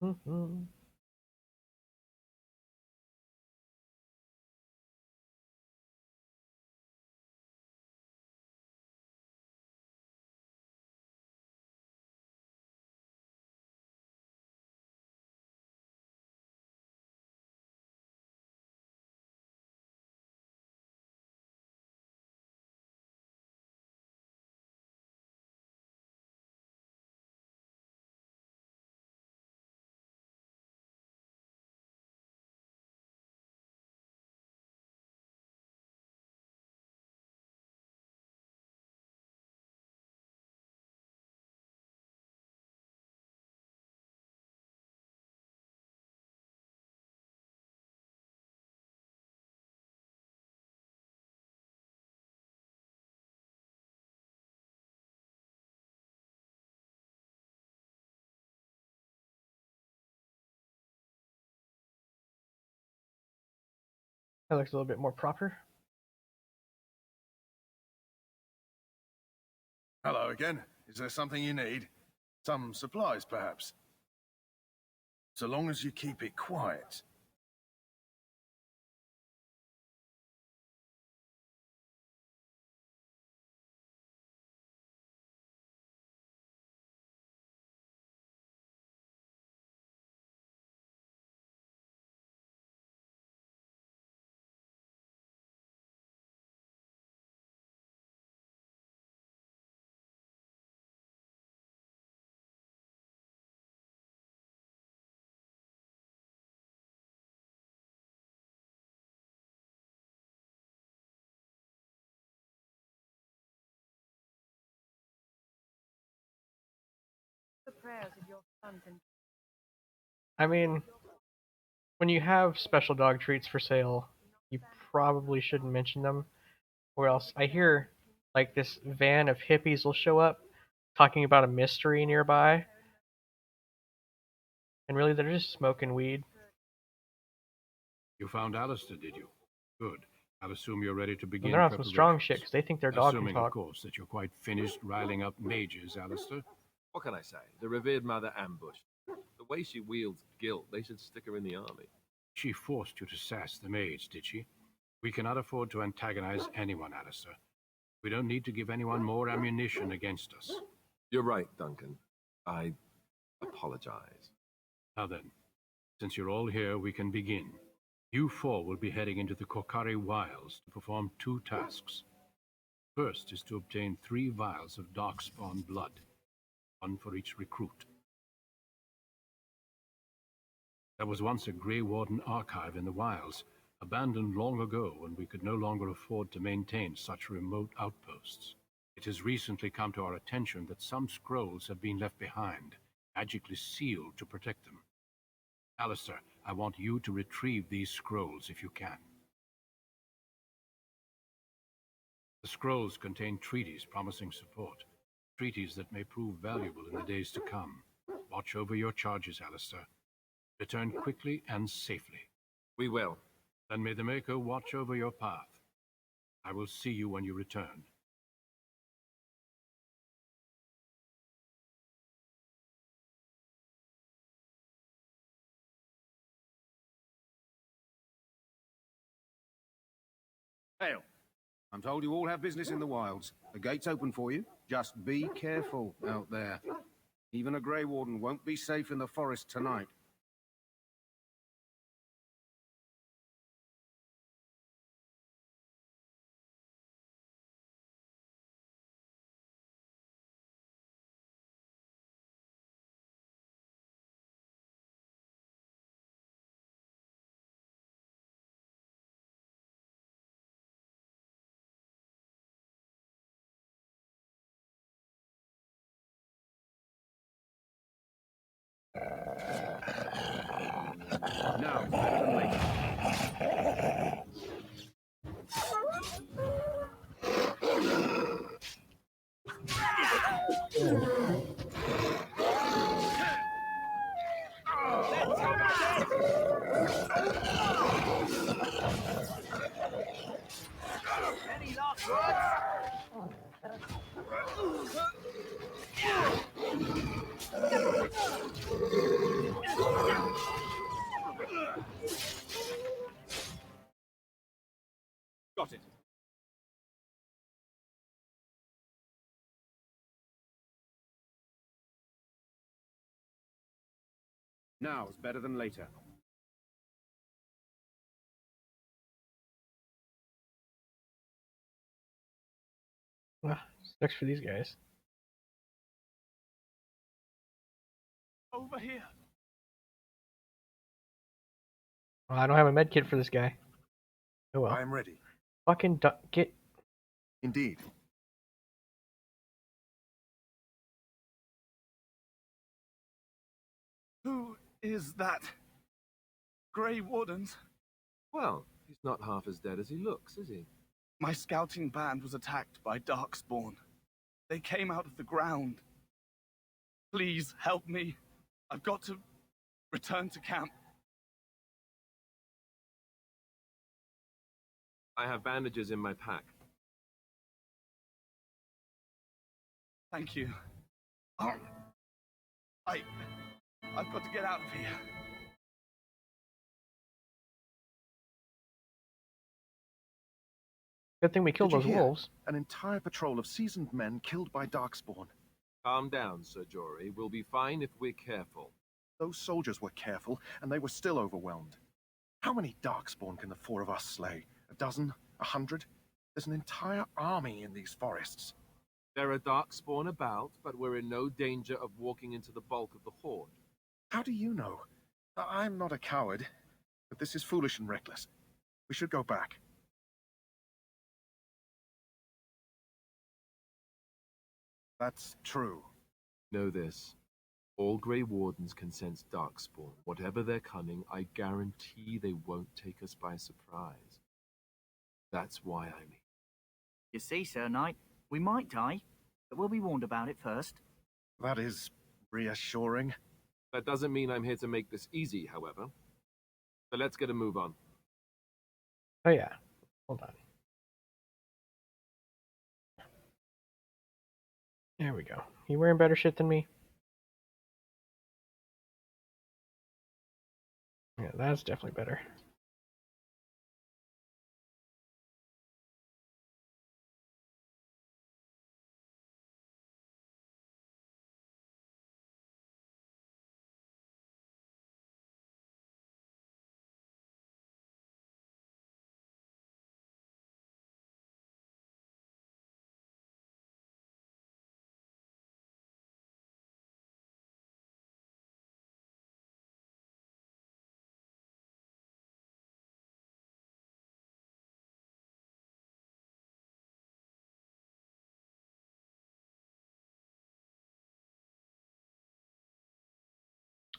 Mm-hmm. That looks a little bit more proper. Hello again. Is there something you need? Some supplies, perhaps? So long as you keep it quiet. The prayers of your sons and I mean, when you have special dog treats for sale, you probably shouldn't mention them, or else I hear like this van of hippies will show up talking about a mystery nearby, and really they're just smoking weed. You found Alistair, did you? Good. I'll assume you're ready to begin And they're on some strong preparations. shit because they think their dog can Assuming, of talk. course, that you're quite finished riling up mages, Alistair. What can I say? The revered mother ambushed. The way she wields guilt, they should stick her in the army. She forced you to sass the mage, did she? We cannot afford to antagonize anyone, Alistair. We don't need to give anyone more ammunition against us. You're right, Duncan. I apologize. Now then, since you're all here, we can begin. You four will be heading into the Korkari Wilds to perform 2 tasks. First is to obtain 3 vials of darkspawn blood, 1 for each recruit. There was once a Grey Warden archive in the wilds, abandoned long ago when we could no longer afford to maintain such remote outposts. It has recently come to our attention that some scrolls have been left behind, magically sealed to protect them. Alistair, I want you to retrieve these scrolls if you can. The scrolls contain treaties promising support, treaties that may prove valuable in the days to come. Watch over your charges, Alistair. Return quickly and safely. We will. Then may the Maker watch over your path. I will see you when you return. Hail. I'm told you all have business in the wilds. The gate's open for you. Just be careful out there. Even a Grey Warden won't be safe in the forest tonight. Now, better than later. Any last words? Got it. Now is better than later. Sucks for these guys. Over here. Well, I don't have a med kit for this guy. Oh well. I am ready. Fucking get. Indeed. Who is that? Grey Wardens? Well, he's not half as dead as he looks, is he? My scouting band was attacked by Darkspawn. They came out of the ground. Please help me. I've got to return to camp. I have bandages in my pack. Thank you. Oh, I've got to get out of here. Good thing we killed Did you those hear? wolves. An entire patrol of seasoned men killed by Darkspawn. Calm down, Sir Jory. We'll be fine if we're careful. Those soldiers were careful, and they were still overwhelmed. How many Darkspawn can the four of us slay? A dozen? 100? There's an entire army in these forests. There are Darkspawn about, but we're in no danger of walking into the bulk of the horde. How do you know? I'm not a coward, but this is foolish and reckless. We should go back. That's true. Know this. All Grey Wardens can sense Darkspawn. Whatever their cunning, I guarantee they won't take us by surprise. That's why I'm here. You see, Sir Knight, we might die, but we'll be warned about it first. That is reassuring. That doesn't mean I'm here to make this easy, however. So let's get a move on. Oh yeah. Hold on. There we go. You wearing better shit than me? Yeah, that's definitely better.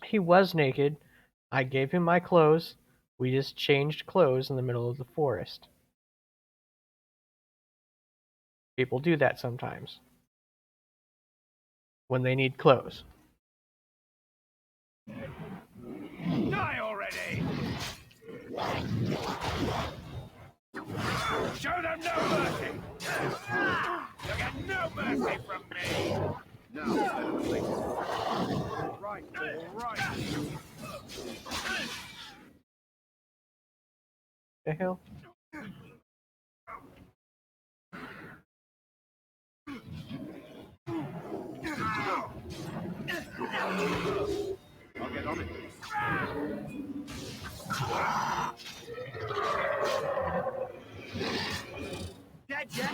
He was naked. I gave him my clothes. We just changed clothes in the middle of the forest. People do that sometimes. When they need clothes. Die already! Show them no mercy! You'll get no mercy from me! Now, better than later. All right, all right. The hell? I'll get on it. Dead yet?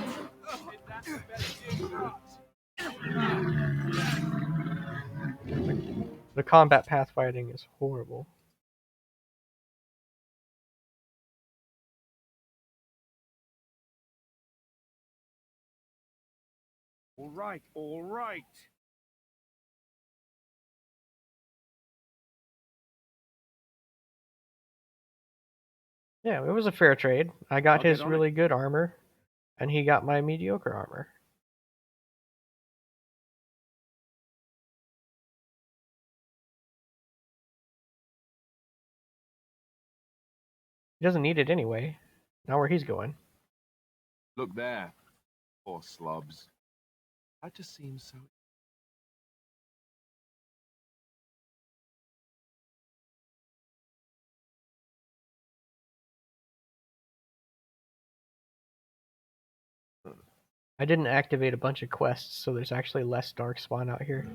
The combat path fighting is horrible. All right, all right. Yeah, it was a fair trade. I got I'll get his on it. really good armor, and he got my mediocre armor. He doesn't need it anyway. Not where he's going. Look there. Poor slobs. That just seems so... I didn't activate a bunch of quests, so there's actually less darkspawn out here.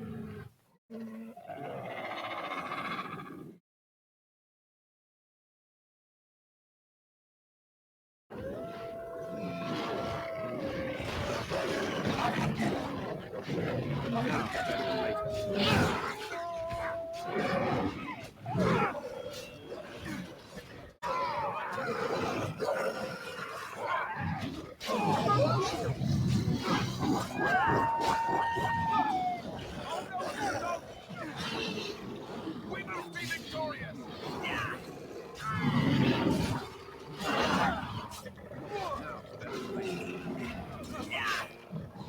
We must be victorious!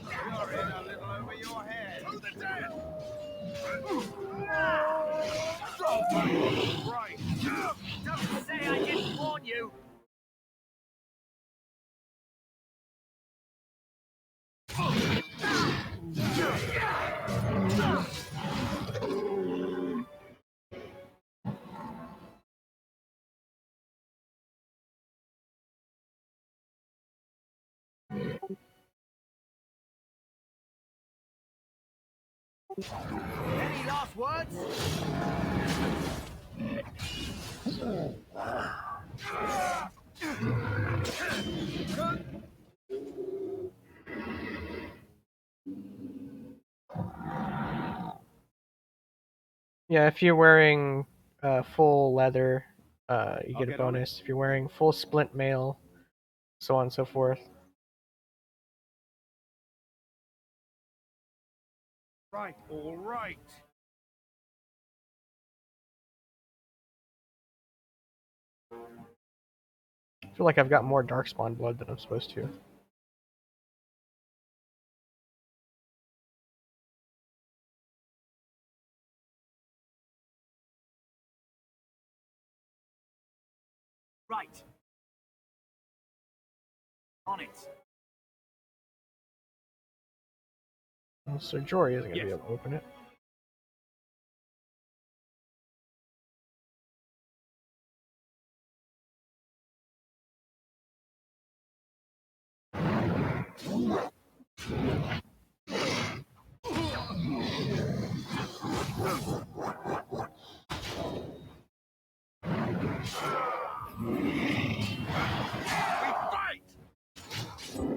You're in a little over your head. To the death! Right. Don't say I didn't warn you! Any last words? Yeah, if you're wearing full leather, you get a get on it. bonus. If you're wearing full splint mail, so on and so forth. Right, all right. I feel like I've got more darkspawn blood than I'm supposed to. Right. On it. Well, so Jory isn't going to be able to open it.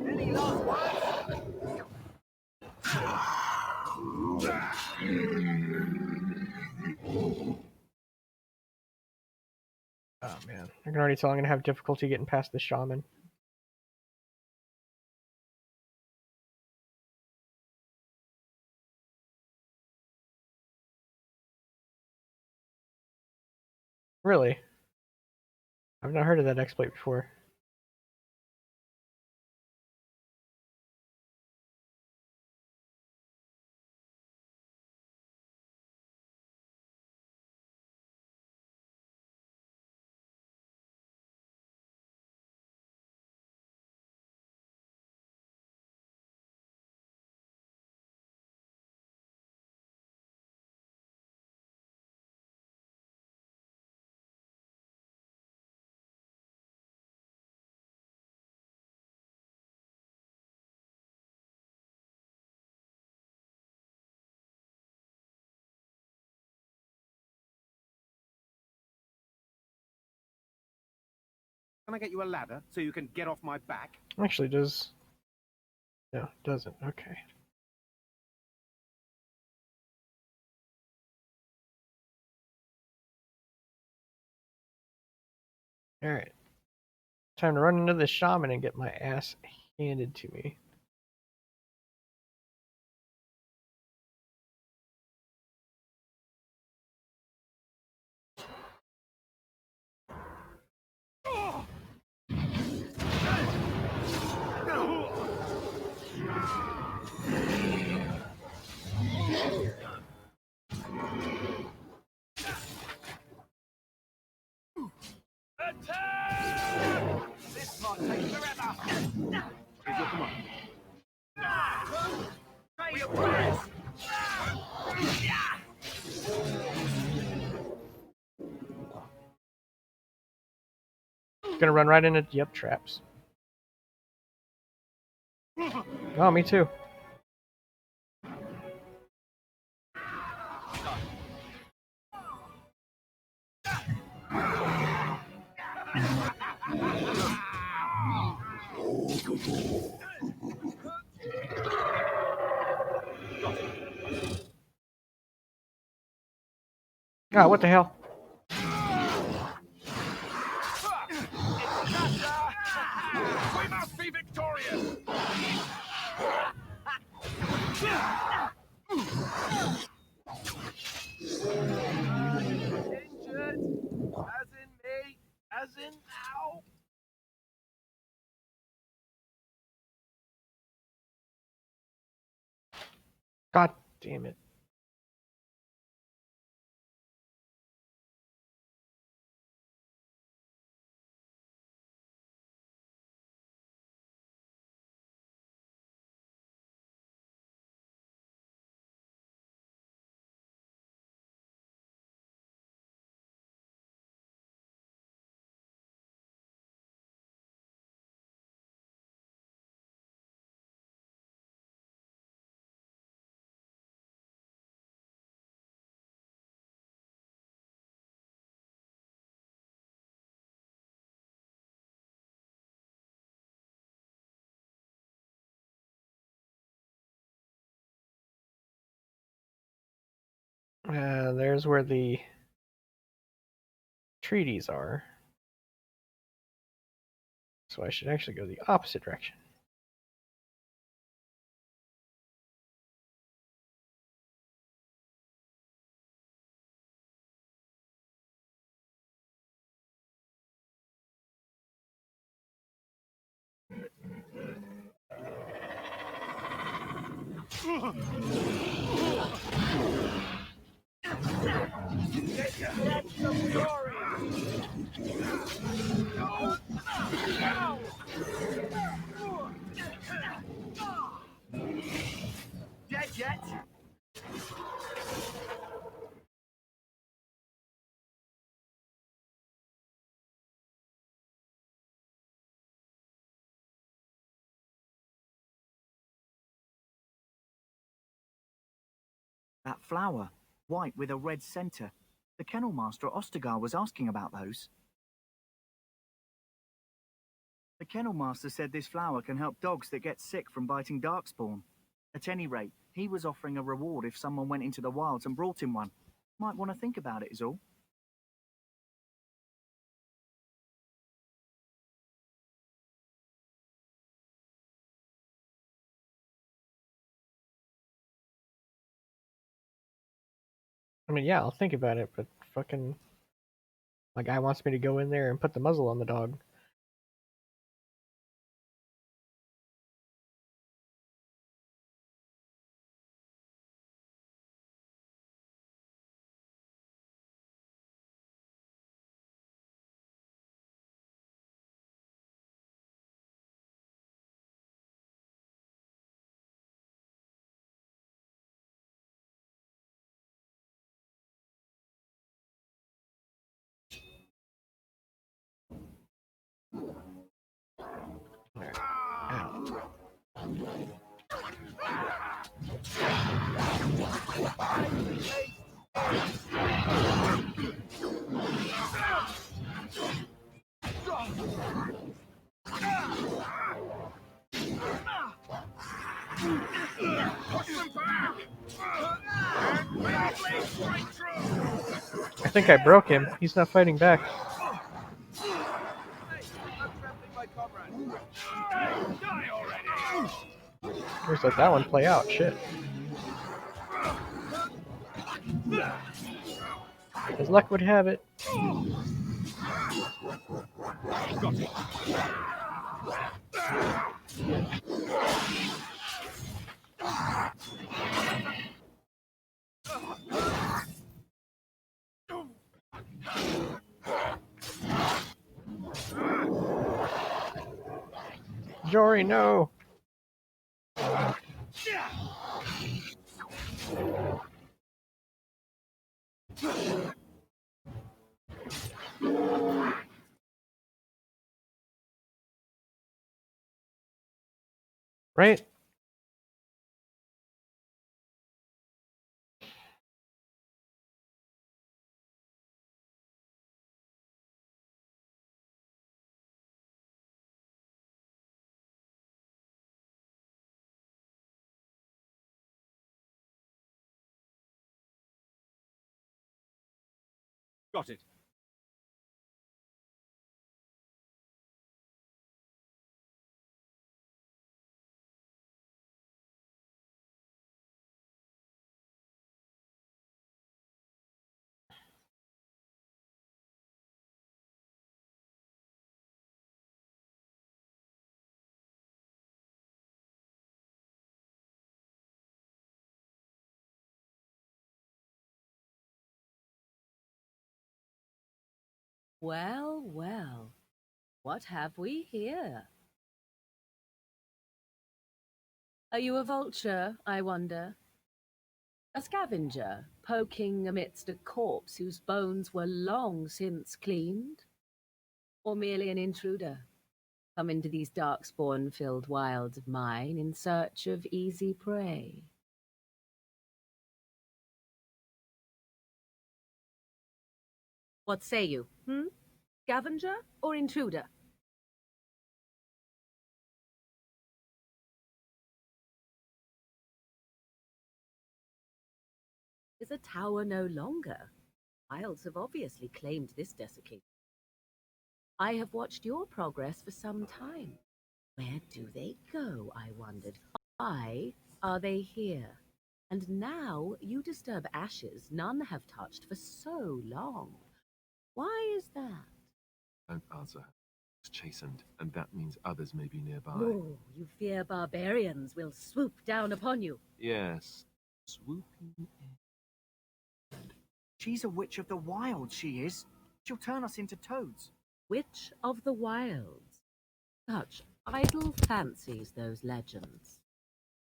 Any last words? Oh man, I can already tell I'm going to have difficulty getting past the shaman. Really? I've not heard of that exploit before. Can I get you a ladder so you can get off my back? Actually, does... No, it doesn't. Okay. Alright. Time to run into the shaman and get my ass handed to me. This might take forever. Here's your command. Pay your price. Gonna run right into... Yep, traps. Oh, me too. Ah, what the hell? We must be victorious! Injured? As in me? As in now? God damn it. There's where the treaties are. So I should actually go the opposite direction. Dead yet? That flower, white with a red centre. The kennel master at Ostagar was asking about those. The kennel master said this flower can help dogs that get sick from biting darkspawn. At any rate, he was offering a reward if someone went into the wilds and brought him one. Might want to think about it is all. I mean, yeah, I'll think about it, but fucking... My guy wants me to go in there and put the muzzle on the dog. I think I broke him. He's not fighting back. Just let that one play out. Shit. As luck would have it. Jory, no! Right? Got it. Well, well. What have we here? Are you a vulture, I wonder? A scavenger, poking amidst a corpse whose bones were long since cleaned? Or merely an intruder, come into these darkspawn-filled wilds of mine in search of easy prey? What say you, Scavenger or intruder? Is a tower no longer? Wilds have obviously claimed this desiccated. I have watched your progress for some time. Where do they go, I wondered. Why are they here? And now you disturb ashes none have touched for so long. Why is that? Don't answer her. It's chastened, and that means others may be nearby. Oh, you fear barbarians will swoop down upon you. Yes. Swooping in. She's a witch of the wild, she is. She'll turn us into toads. Witch of the wilds. Such idle fancies, those legends.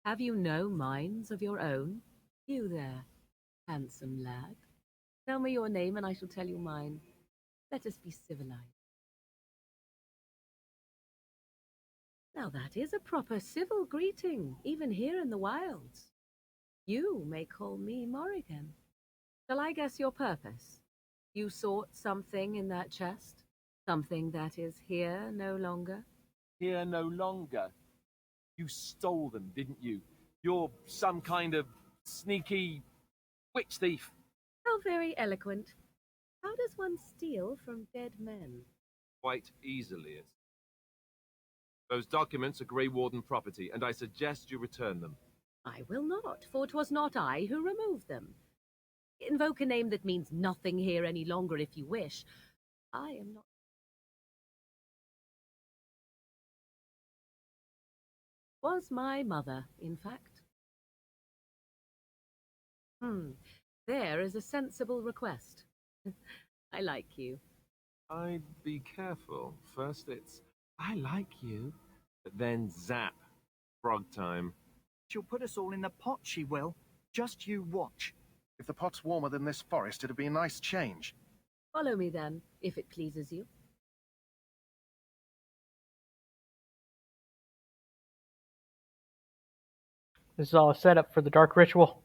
Have you no minds of your own? You there, handsome lad. Tell me your name and I shall tell you mine. Let us be civilized. Now that is a proper civil greeting, even here in the wilds. You may call me Morrigan. Shall I guess your purpose? You sought something in that chest? Something that is here no longer? Here no longer. You stole them, didn't you? You're some kind of sneaky witch thief. How very eloquent. How does one steal from dead men? Quite easily. Those documents are Grey Warden property, and I suggest you return them. I will not, for 'twas not I who removed them. Invoke a name that means nothing here any longer if you wish. I am not. Was my mother, in fact. There is a sensible request. I like you. I'd be careful. First it's, I like you, but then zap. Frog time. She'll put us all in the pot, she will. Just you watch. If the pot's warmer than this forest, it'd be a nice change. Follow me then, if it pleases you. This is all a setup for the dark ritual.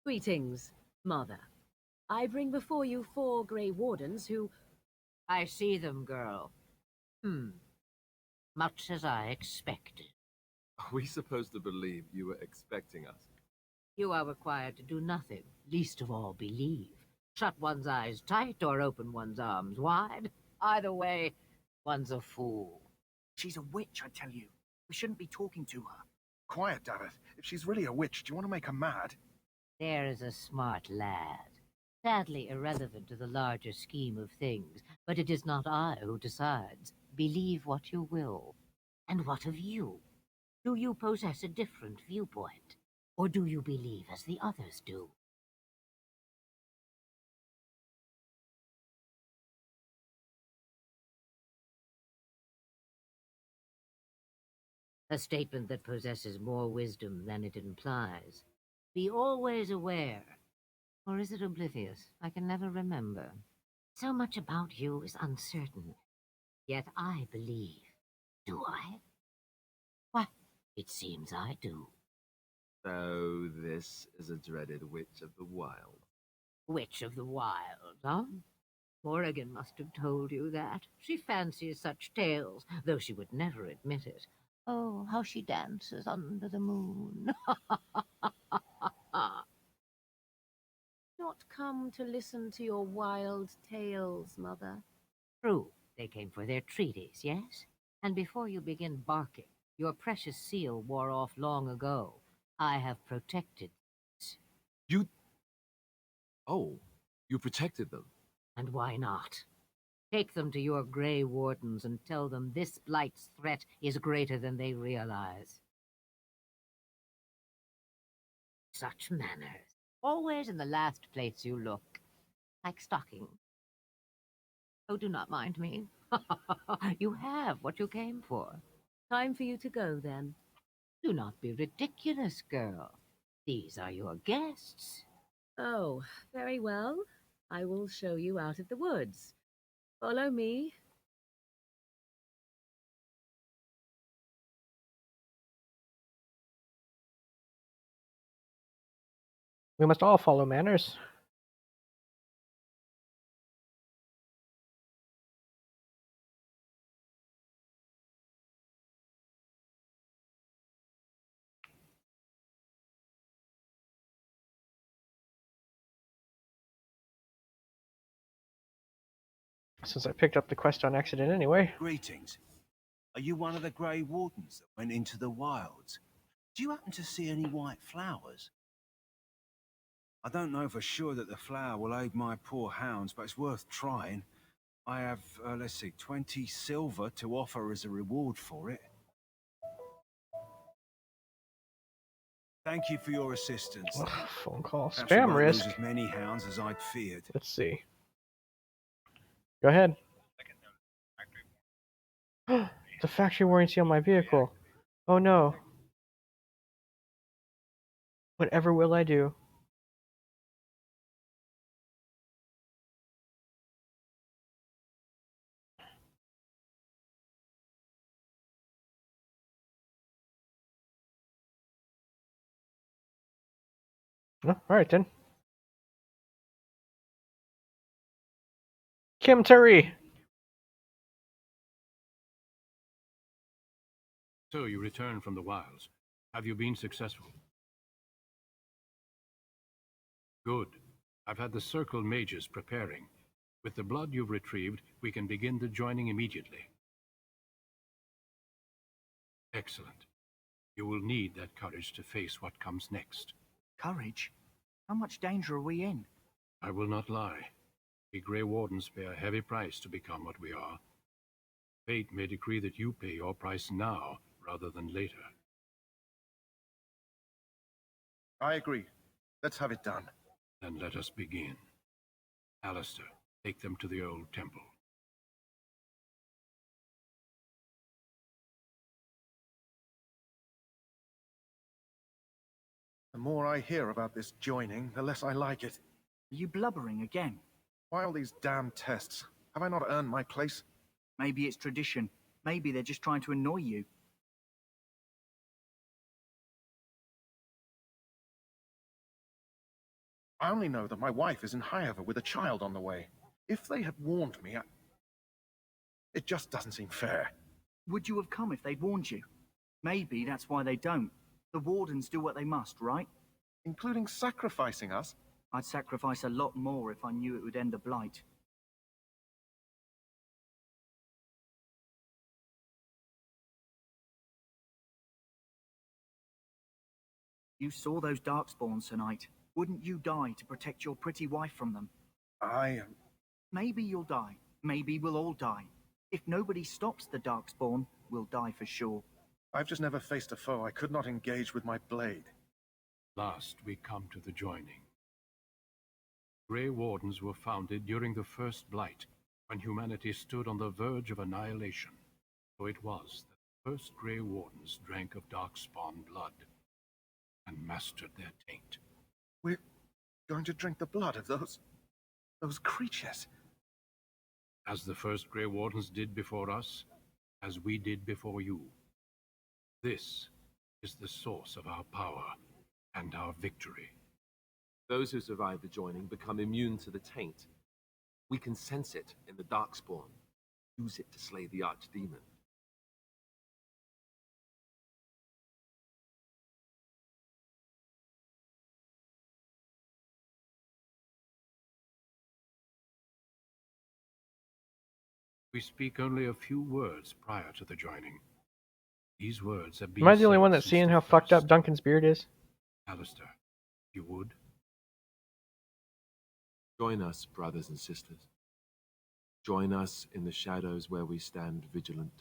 Greetings, Mother. I bring before you 4 Grey Wardens who... I see them, girl. Much as I expected. Are we supposed to believe you were expecting us? You are required to do nothing, least of all believe. Shut one's eyes tight or open one's arms wide. Either way, one's a fool. She's a witch, I tell you. We shouldn't be talking to her. Quiet, Dareth. If she's really a witch, do you want to make her mad? There is a smart lad. Sadly irrelevant to the larger scheme of things, but it is not I who decides. Believe what you will. And what of you? Do you possess a different viewpoint? Or do you believe as the others do? A statement that possesses more wisdom than it implies. Be always aware. Or is it oblivious? I can never remember. So much about you is uncertain. Yet I believe. Do I? Why, it seems I do. So this is a dreaded witch of the wild. Witch of the Wild, huh? Morrigan must have told you that. She fancies such tales, though she would never admit it. Oh, how she dances under the moon. Not come to listen to your wild tales, Mother. True, they came for their treaties, yes? And before you begin barking, your precious seal wore off long ago. I have protected it. You... Oh, you protected them. And why not? Take them to your Grey Wardens and tell them this Blight's threat is greater than they realize. Such manners. Always in the last place you look. Like stockings. Oh, do not mind me. You have what you came for. Time for you to go, then. Do not be ridiculous, girl. These are your guests. Oh, very well. I will show you out of the woods. Follow me. We must all follow manners. Since I picked up the quest on accident anyway. Greetings. Are you one of the Grey Wardens that went into the wilds? Do you happen to see any white flowers? I don't know for sure that the flower will aid my poor hounds, but it's worth trying. I have, let's see, 20 silver to offer as a reward for it. Thank you for your assistance. Ugh, phone call. Perhaps we Spam won't risk. lose as many hounds as I'd feared. Let's see. Go ahead. The factory warranty on my vehicle. Oh no. Whatever will I do? Oh, alright then. Kim Terry! So you return from the wilds. Have you been successful? Good. I've had the Circle mages preparing. With the blood you've retrieved, we can begin the joining immediately. Excellent. You will need that courage to face what comes next. Courage? How much danger are we in? I will not lie. We Grey Wardens pay a heavy price to become what we are. Fate may decree that you pay your price now, rather than later. I agree. Let's have it done. Then let us begin. Alistair, take them to the old temple. The more I hear about this joining, the less I like it. Are you blubbering again? Why all these damn tests? Have I not earned my place? Maybe it's tradition. Maybe they're just trying to annoy you. I only know that my wife is in Highover with a child on the way. If they had warned me, it just doesn't seem fair. Would you have come if they'd warned you? Maybe that's why they don't. The Wardens do what they must, right? Including sacrificing us? I'd sacrifice a lot more if I knew it would end the Blight. You saw those Darkspawns tonight. Wouldn't you die to protect your pretty wife from them? Maybe you'll die. Maybe we'll all die. If nobody stops the Darkspawn, we'll die for sure. I've just never faced a foe I could not engage with my blade. Last, we come to the joining. Grey Wardens were founded during the First Blight, when humanity stood on the verge of annihilation. So it was that the first Grey Wardens drank of Darkspawn blood and mastered their taint. We're going to drink the blood of those creatures. As the first Grey Wardens did before us, as we did before you. This is the source of our power and our victory. Those who survive the joining become immune to the taint. We can sense it in the Darkspawn. Use it to slay the Archdemon. We speak only a few words prior to the joining. These words have been Am I the only said one that's since seeing the how fucked up first. Duncan's beard is? Alistair, you would? Join us, brothers and sisters. Join us in the shadows where we stand vigilant.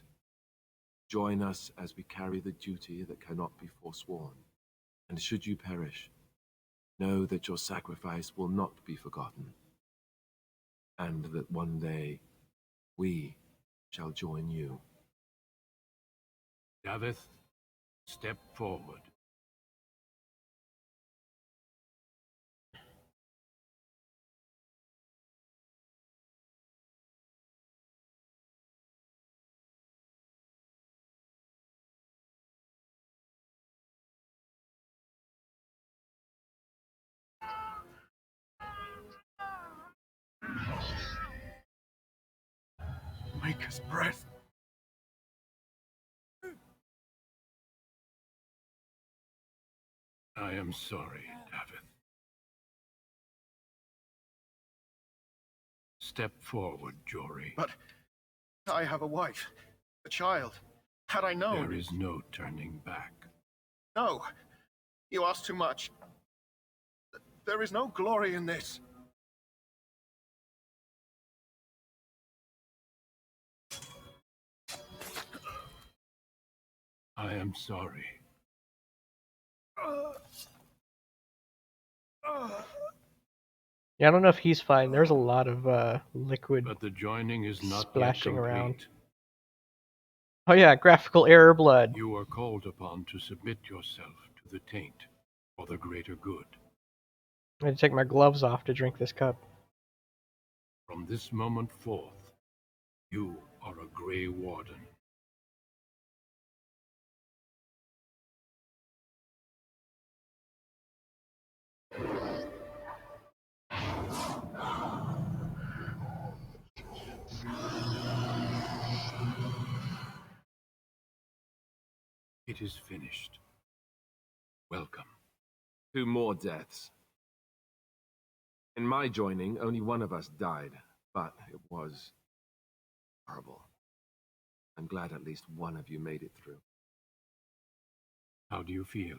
Join us as we carry the duty that cannot be forsworn. And should you perish, know that your sacrifice will not be forgotten, and that one day we shall join you. Davith, step forward. Maker's breath. I am sorry, Davith. Step forward, Jory. But I have a wife, a child. Had I known... There is no turning back. No, you ask too much. There is no glory in this. I am sorry. Yeah, I don't know if he's fine. There's a lot of liquid But the joining is not splashing yet complete. around. Oh yeah, graphical error blood. You are called upon to submit yourself to the taint for the greater good. I had to take my gloves off to drink this cup. From this moment forth, you are a Grey Warden. It is finished. Welcome. 2 more deaths. In my joining, only one of us died, but it was horrible. I'm glad at least one of you made it through. How do you feel?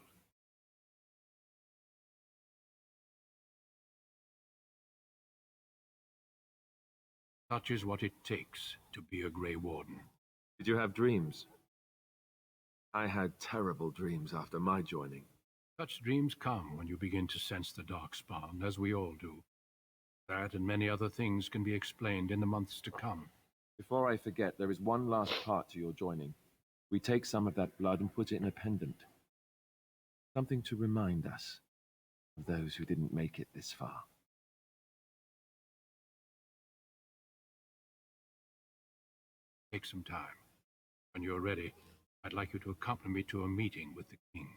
Such is what it takes to be a Grey Warden. Did you have dreams? I had terrible dreams after my joining. Such dreams come when you begin to sense the Darkspawn, as we all do. That and many other things can be explained in the months to come. Before I forget, there is one last part to your joining. We take some of that blood and put it in a pendant. Something to remind us of those who didn't make it this far. Take some time. When you're ready, I'd like you to accompany me to a meeting with the king.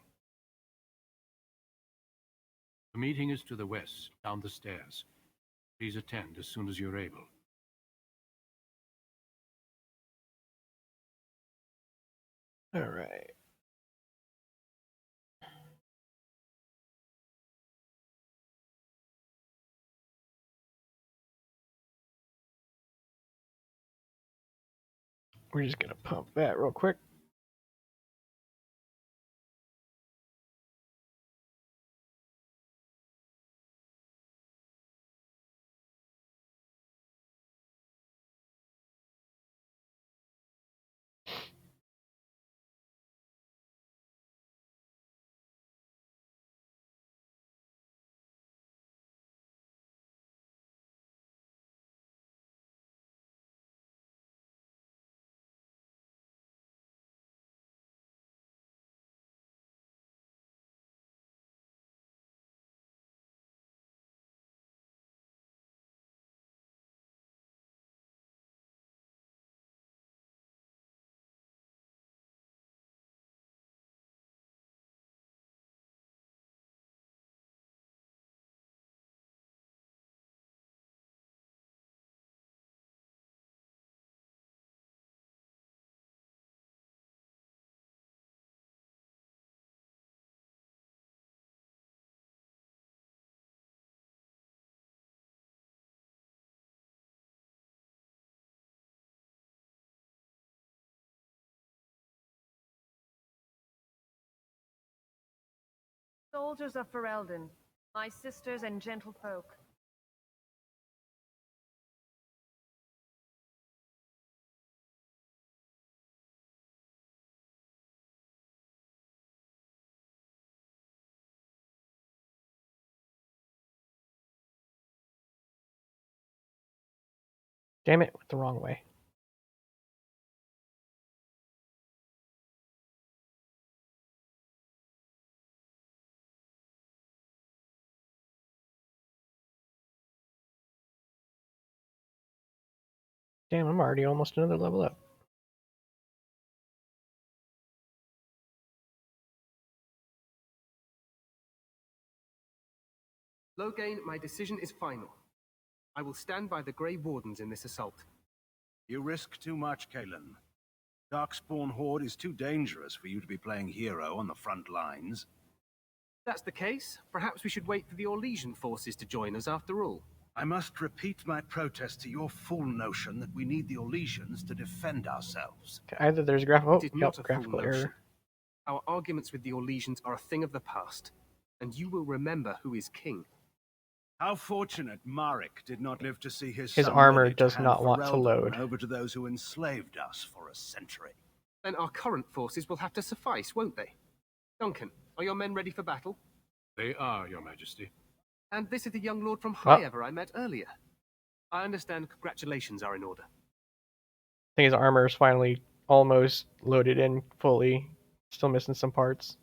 The meeting is to the west, down the stairs. Please attend as soon as you're able. All right. We're just gonna pump that real quick. Soldiers of Ferelden, my sisters and gentlefolk. Damn it, went the wrong way. Damn, I'm already almost another level up. Loghain, my decision is final. I will stand by the Grey Wardens in this assault. You risk too much, Kalen. Darkspawn Horde is too dangerous for you to be playing hero on the front lines. If that's the case, perhaps we should wait for the Orlesian forces to join us after all. I must repeat my protest to your fool notion that we need the Orlesians to defend ourselves. Either there's It is not a graphical full error. notion. Our arguments with the Orlesians are a thing of the past, and you will remember who is king. How fortunate Marek did not live to see his His son armor ready to does hand not want to Ferelden load. over to those who enslaved us for a century. Then our current forces will have to suffice, won't they? Duncan, are your men ready for battle? They are, Your Majesty. And this is the young lord from Well- Highever I met earlier. I understand congratulations are in order. I think his armor is finally almost loaded in fully. Still missing some parts.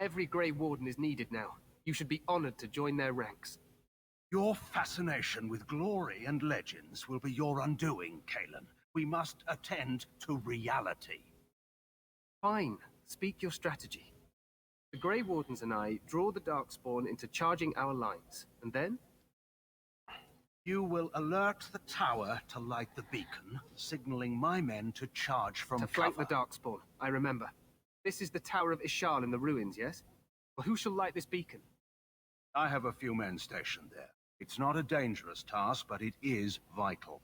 Every Grey Warden is needed now. You should be honored to join their ranks. Your fascination with glory and legends will be your undoing, Kalen. We must attend to reality. Fine. Speak your strategy. The Grey Wardens and I draw the Darkspawn into charging our lines, and then? You will alert the tower to light the beacon, signaling my men to charge from To cover. flank the Darkspawn, I remember. This is the Tower of Ishal in the ruins, yes? Well, who shall light this beacon? I have a few men stationed there. It's not a dangerous task, but it is vital.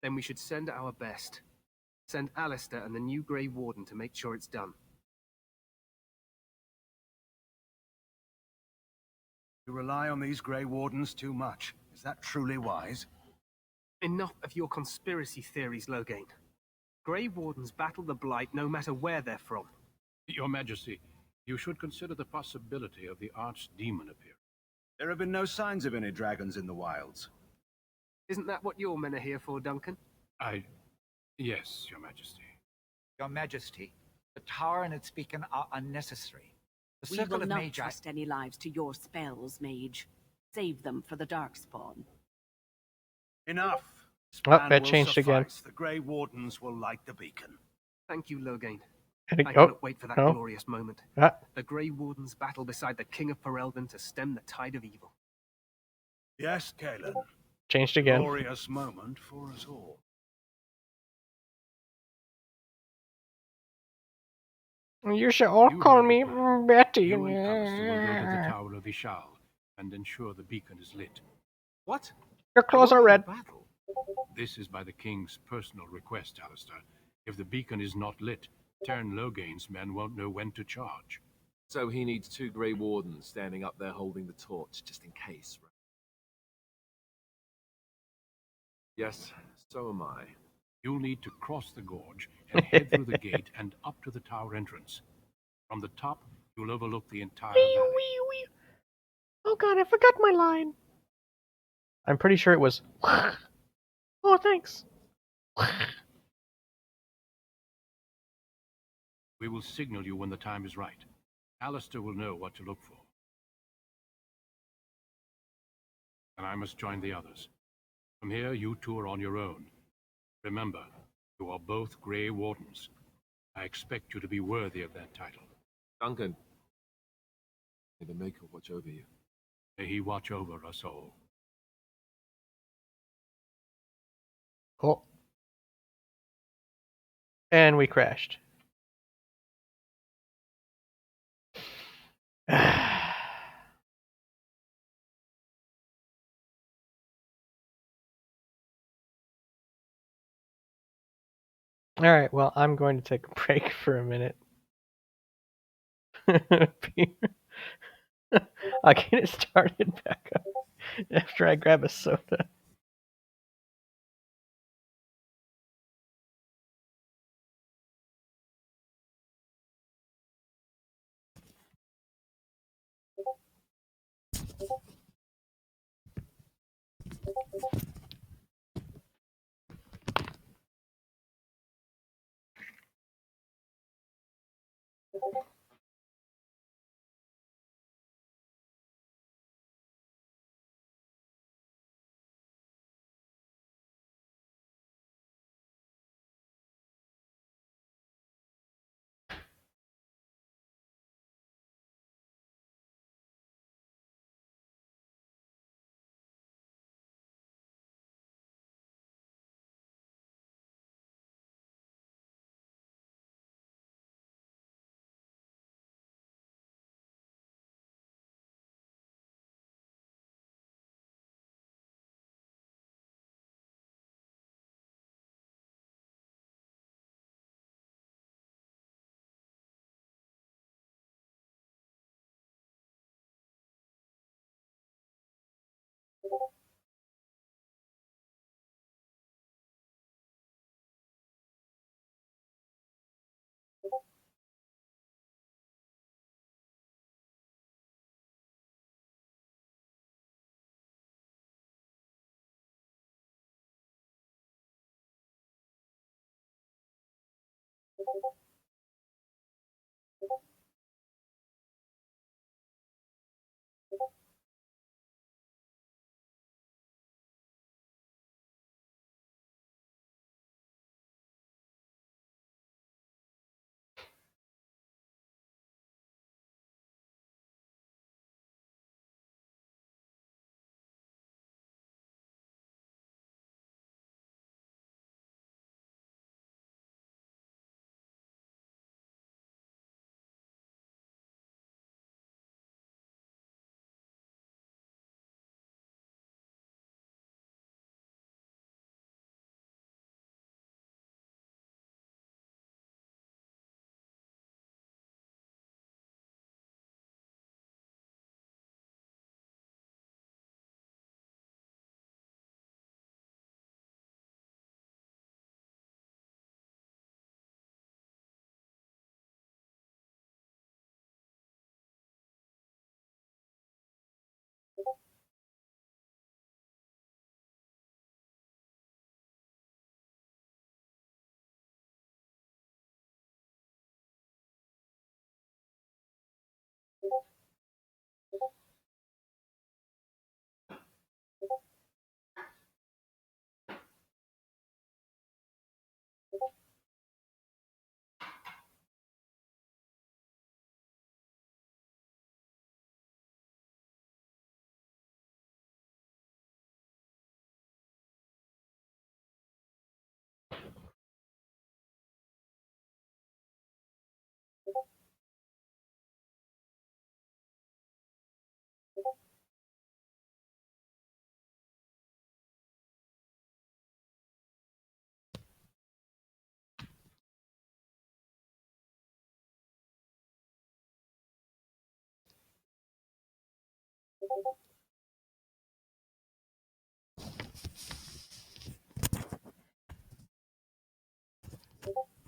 Then we should send our best. Send Alistair and the new Grey Warden to make sure it's done. You rely on these Grey Wardens too much. Is that truly wise? Enough of your conspiracy theories, Loghain. Grey Wardens battle the Blight no matter where they're from. Your Majesty, you should consider the possibility of the Archdemon appearing. There have been no signs of any dragons in the wilds. Isn't that what your men are here for, Duncan? Yes, Your Majesty. Your Majesty, the tower and its beacon are unnecessary. The We circle will of not Magi... trust any lives to your spells, mage. Save them for the Darkspawn. Enough. This Oh, plan that will changed again. suffice. The Grey Wardens will light the beacon. Thank you, Loghain. And I oh, cannot wait for that oh. glorious moment. Ah. The Grey Wardens battle beside the King of Ferelden to stem the tide of evil. Yes, Kalen. Changed again. Glorious moment for us all. You should all You call heard me the Betty. You and Alistair will go to the Tower of Ishal and ensure the beacon is lit. What? Your clothes are red. This is by the King's personal request, Alistair. If the beacon is not lit, Tern Loghain's men won't know when to charge. So he needs 2 Grey Wardens standing up there holding the torch, just in case, right? Yes, so am I. You'll need to cross the gorge and head through the gate and up to the tower entrance. From the top, you'll overlook the entire valley. Oh god, I forgot my line. I'm pretty sure it was. Oh, thanks. We will signal you when the time is right. Alistair will know what to look for. And I must join the others. From here, you two are on your own. Remember, you are both Grey Wardens. I expect you to be worthy of that title. Duncan, may the Maker watch over you. May he watch over us all. Oh. And we crashed. Alright, well, I'm going to take a break for a minute. I'll get it started back up after I grab a soda.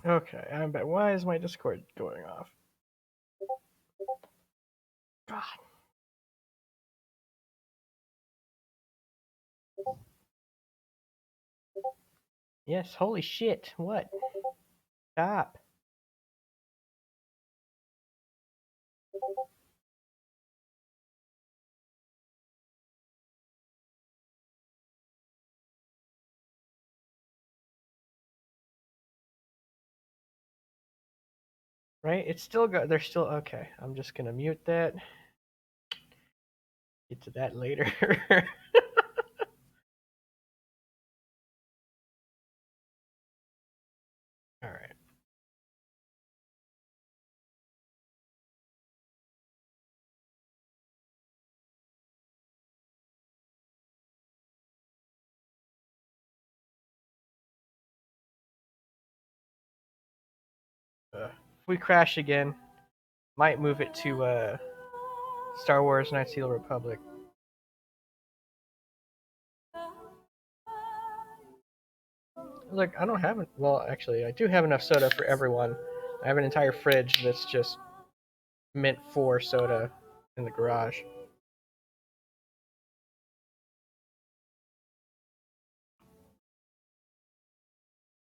Okay, I'm back. Why is my Discord going off? God. Yes, holy shit. What? Stop. Right? It's still they're still okay. I'm just gonna mute that. Get to that later. Alright. If we crash again, Might move it to Star Wars Knights of the Old Republic. Like, I don't have it. Well, actually, I do have enough soda for everyone. I have an entire fridge that's just meant for soda in the garage.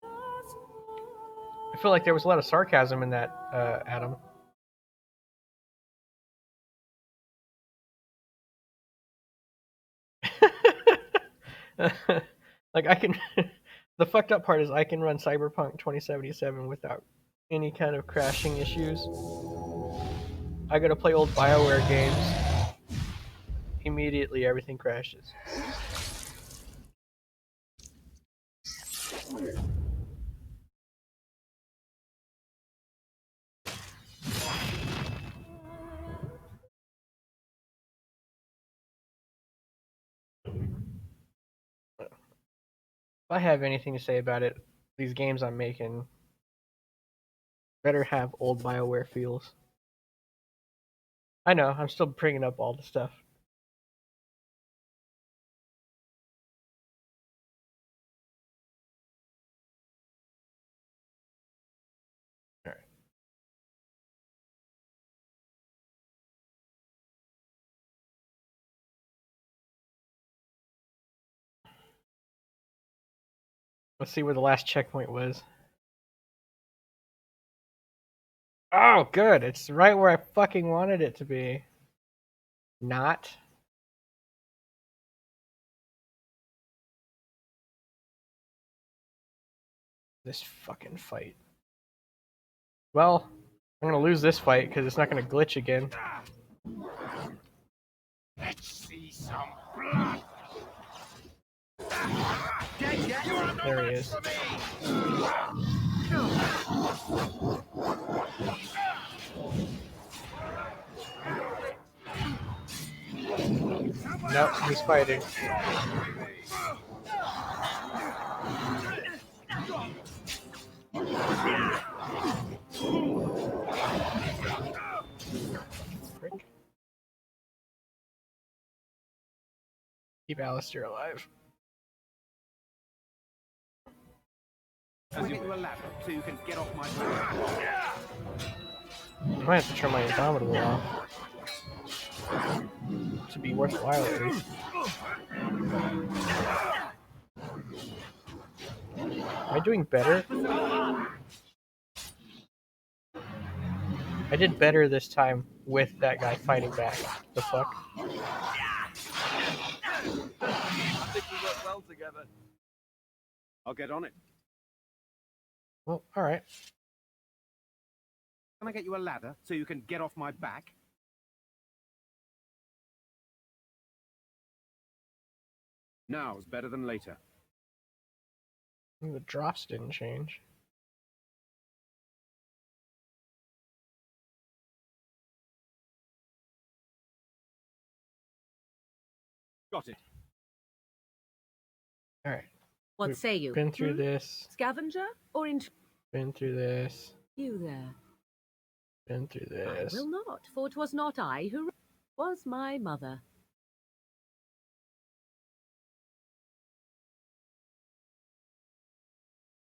I feel like there was a lot of sarcasm in that, Adam. Like, I can. The fucked up part is I can run Cyberpunk 2077 without any kind of crashing issues. I gotta play old BioWare games. Immediately, everything crashes. If I have anything to say about it, these games I'm making better have old BioWare feels. I know, I'm still bringing up all the stuff. Alright. Let's see where the last checkpoint was. Oh, good. It's right where I fucking wanted it to be. Not. This fucking fight. Well, I'm gonna lose this fight because it's not gonna glitch again. Let's see some blood. There he is. Nope, he's fighting. Frick. Keep Alistair alive. I'll get you a ladder so you can get off my back. I might have to turn my Indomitable off. To be worthwhile at least. Am I doing better? I did better this time with that guy fighting back. The fuck? I think we work well together. I'll get on it. Well, alright. Can I get you a ladder so you can get off my back? Now's better than later. The drops didn't change. Got it. Alright. What We've say you? Been through this. Scavenger or Been through this. you there? Been through I this. will not, for it was not I who was my mother.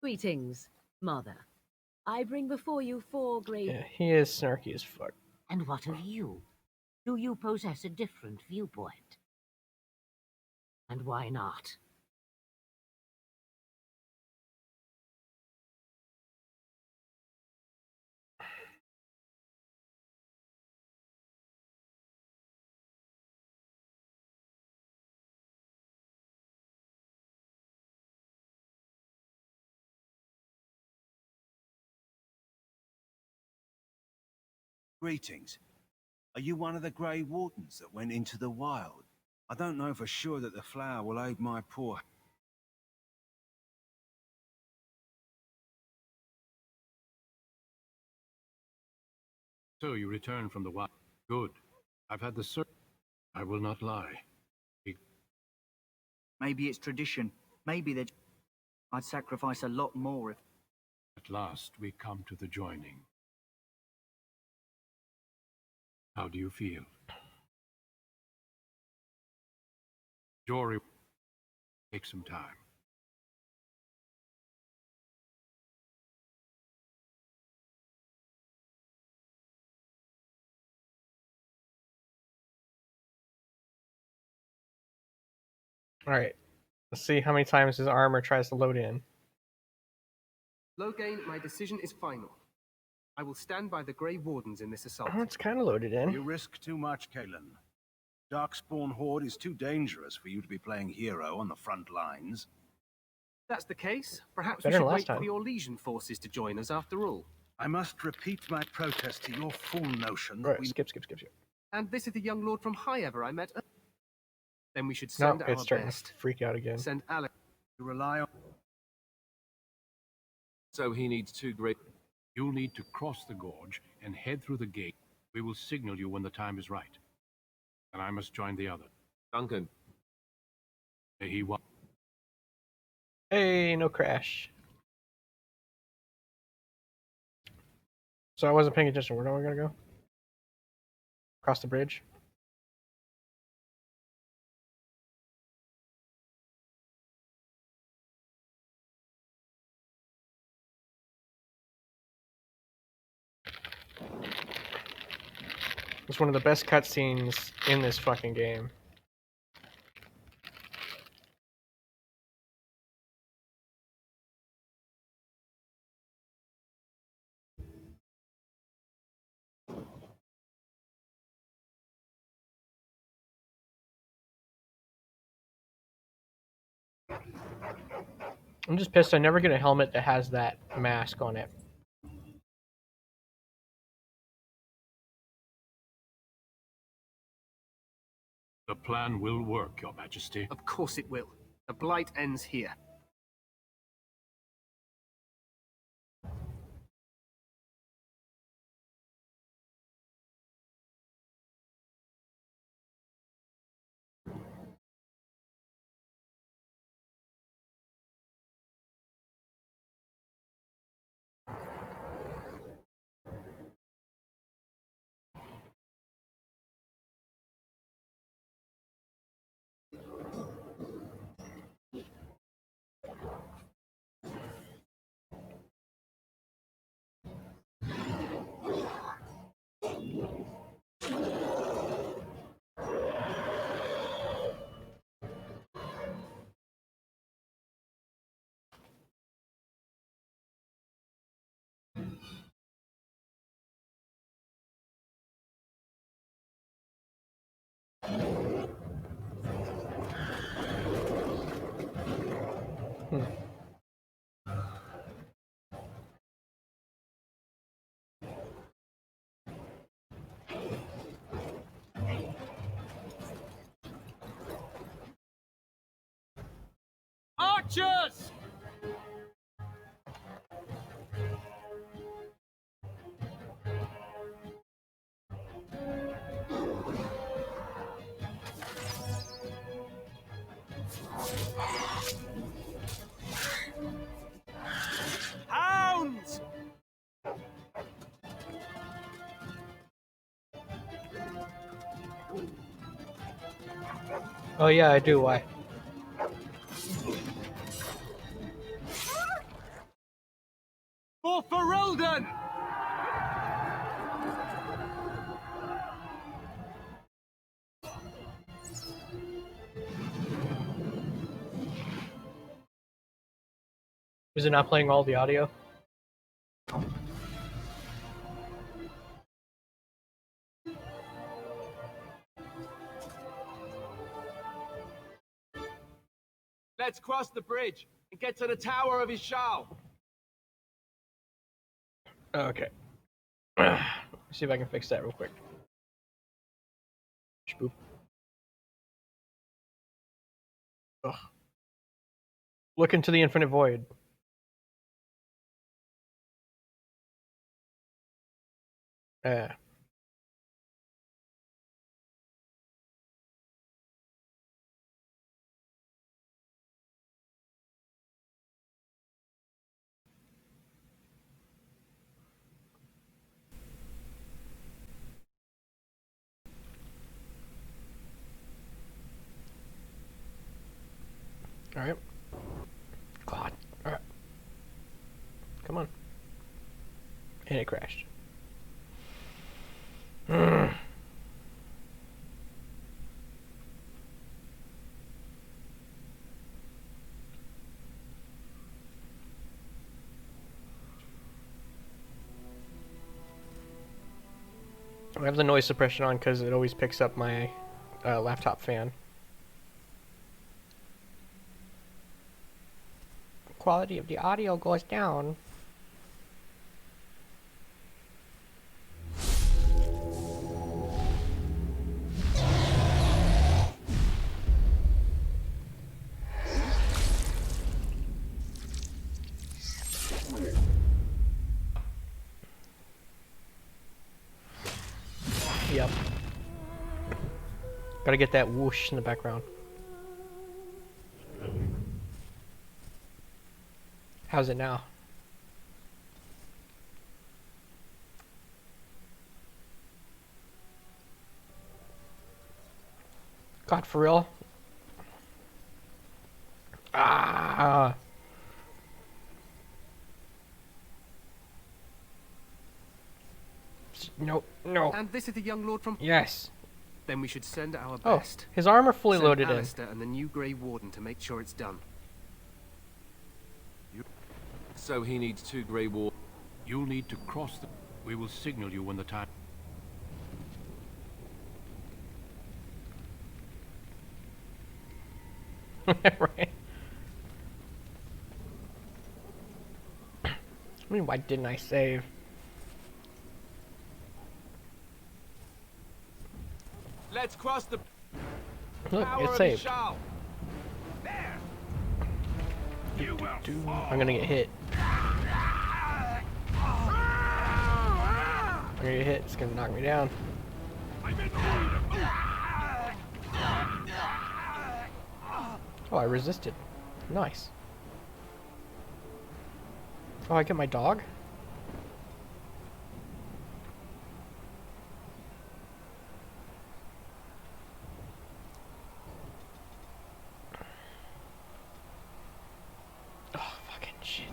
Greetings, mother. I bring before you 4 great... Yeah, he is snarky as fuck. And what of you? Do you possess a different viewpoint? And why not? Greetings. Are you one of the Grey Wardens that went into the wild? I don't know for sure that the flower will aid my poor... So you return from the wild. Good. I've had the search. I will not lie. Maybe it's tradition. Maybe that I'd sacrifice a lot more if... At last we come to the joining. How do you feel? Jory, take some time. Alright. Let's see how many times his armor tries to load in. Loghain, my decision is final. I will stand by the Grey Wardens in this assault. Oh, it's kind of loaded in. You risk too much, Kalen. Darkspawn Horde is too dangerous for you to be playing hero on the front lines. If that's the case, perhaps Better we than should last wait time. for the Orlesian forces to join us after all. I must repeat my protest to your fool notion that Right, skip. And this is the young lord from Highever I met. Then we should No, send our it's starting best. to freak out again. Send Alex. to rely on. So he needs 2 great... You'll need to cross the gorge and head through the gate. We will signal you when the time is right. And I must join the other. Duncan. May he wa- Hey, no crash. So I wasn't paying attention. Where am I gonna go? Across the bridge? It's one of the best cutscenes in this fucking game. I'm just pissed I never get a helmet that has that mask on it. The plan will work, Your Majesty. Of course it will. The blight ends here. Archers! Hounds! Oh yeah, I do. Why? For Ferelden! Is it not playing all the audio? Let's cross the bridge and get to the Tower of Ishal. Okay. Let's see if I can fix that real quick. Spoop. Ugh. Look into the infinite void. Alright. God. Alright. Come on. And it crashed. I have the noise suppression on because it always picks up my laptop fan. Quality of the audio goes down. Yep. Gotta get that whoosh in the background. How's it now? God, for real? Ah! No, no. And this is the young lord from... Yes. Then we should send our Oh, best. his armor fully Send loaded in. Alistair and the new Grey Warden to make sure it's done. So he needs 2 Grey Wardens. You'll need to cross them. We will signal you when the time... Right. I mean, why didn't I save? Let's cross the Look, power it's of saved. Ishal. I'm gonna get hit. I'm gonna get hit. It's gonna knock me down. Oh, I resisted. Nice. Oh, I get my dog? Oh, fucking shit.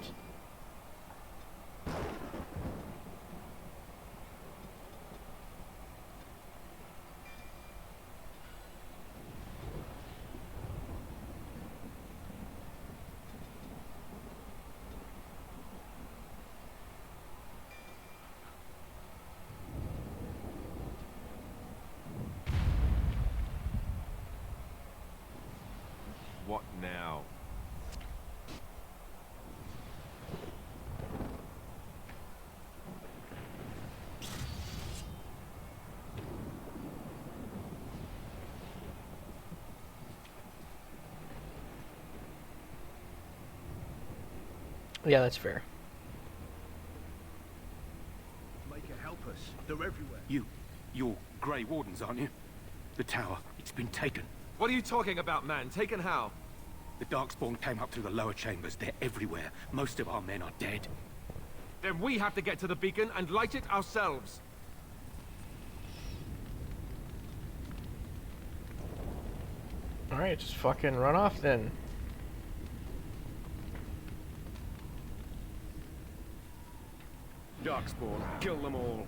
What now? Yeah, that's fair. Make it help us. They're everywhere. You're Grey Wardens, aren't you? The tower, it's been taken. What are you talking about, man? Taken how? The Darkspawn came up through the lower chambers. They're everywhere. Most of our men are dead. Then we have to get to the beacon and light it ourselves. Alright, just fucking run off then. Darkspawn, kill them all.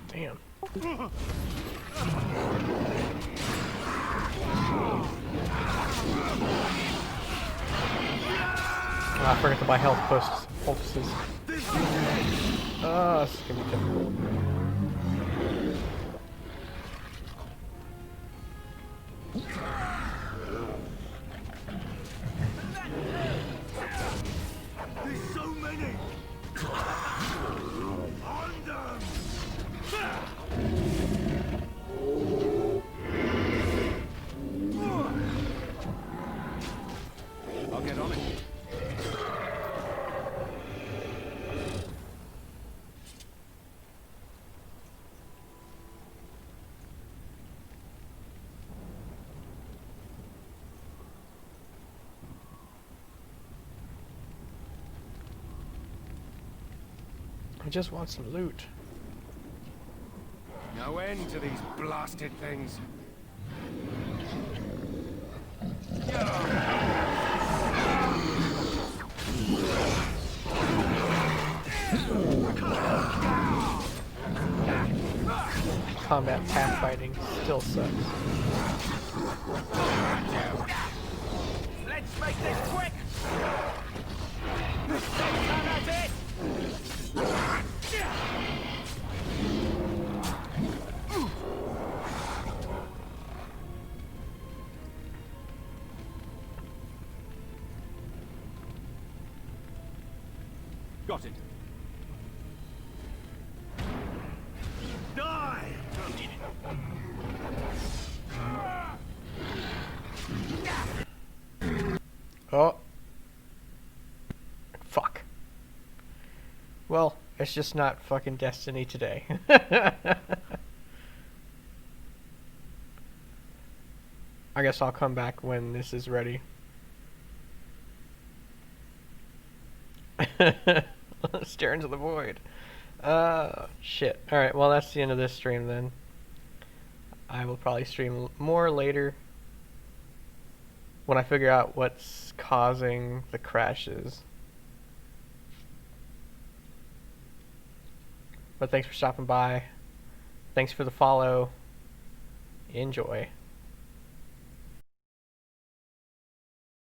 Damn. Oh, I forgot to buy health poultices. Oh, this is gonna be difficult. There's so many! On them! I'll get on it. I just want some loot. No end to these blasted things. Combat pathfinding still sucks. Let's make this quick! Come at it! Got it. Die! Oh. Fuck. Well, it's just not fucking Destiny today. I guess I'll come back when this is ready. Stare into the void. Shit. Alright, well that's the end of this stream then. I will probably stream more later when I figure out what's causing the crashes. But thanks for stopping by. Thanks for the follow. Enjoy.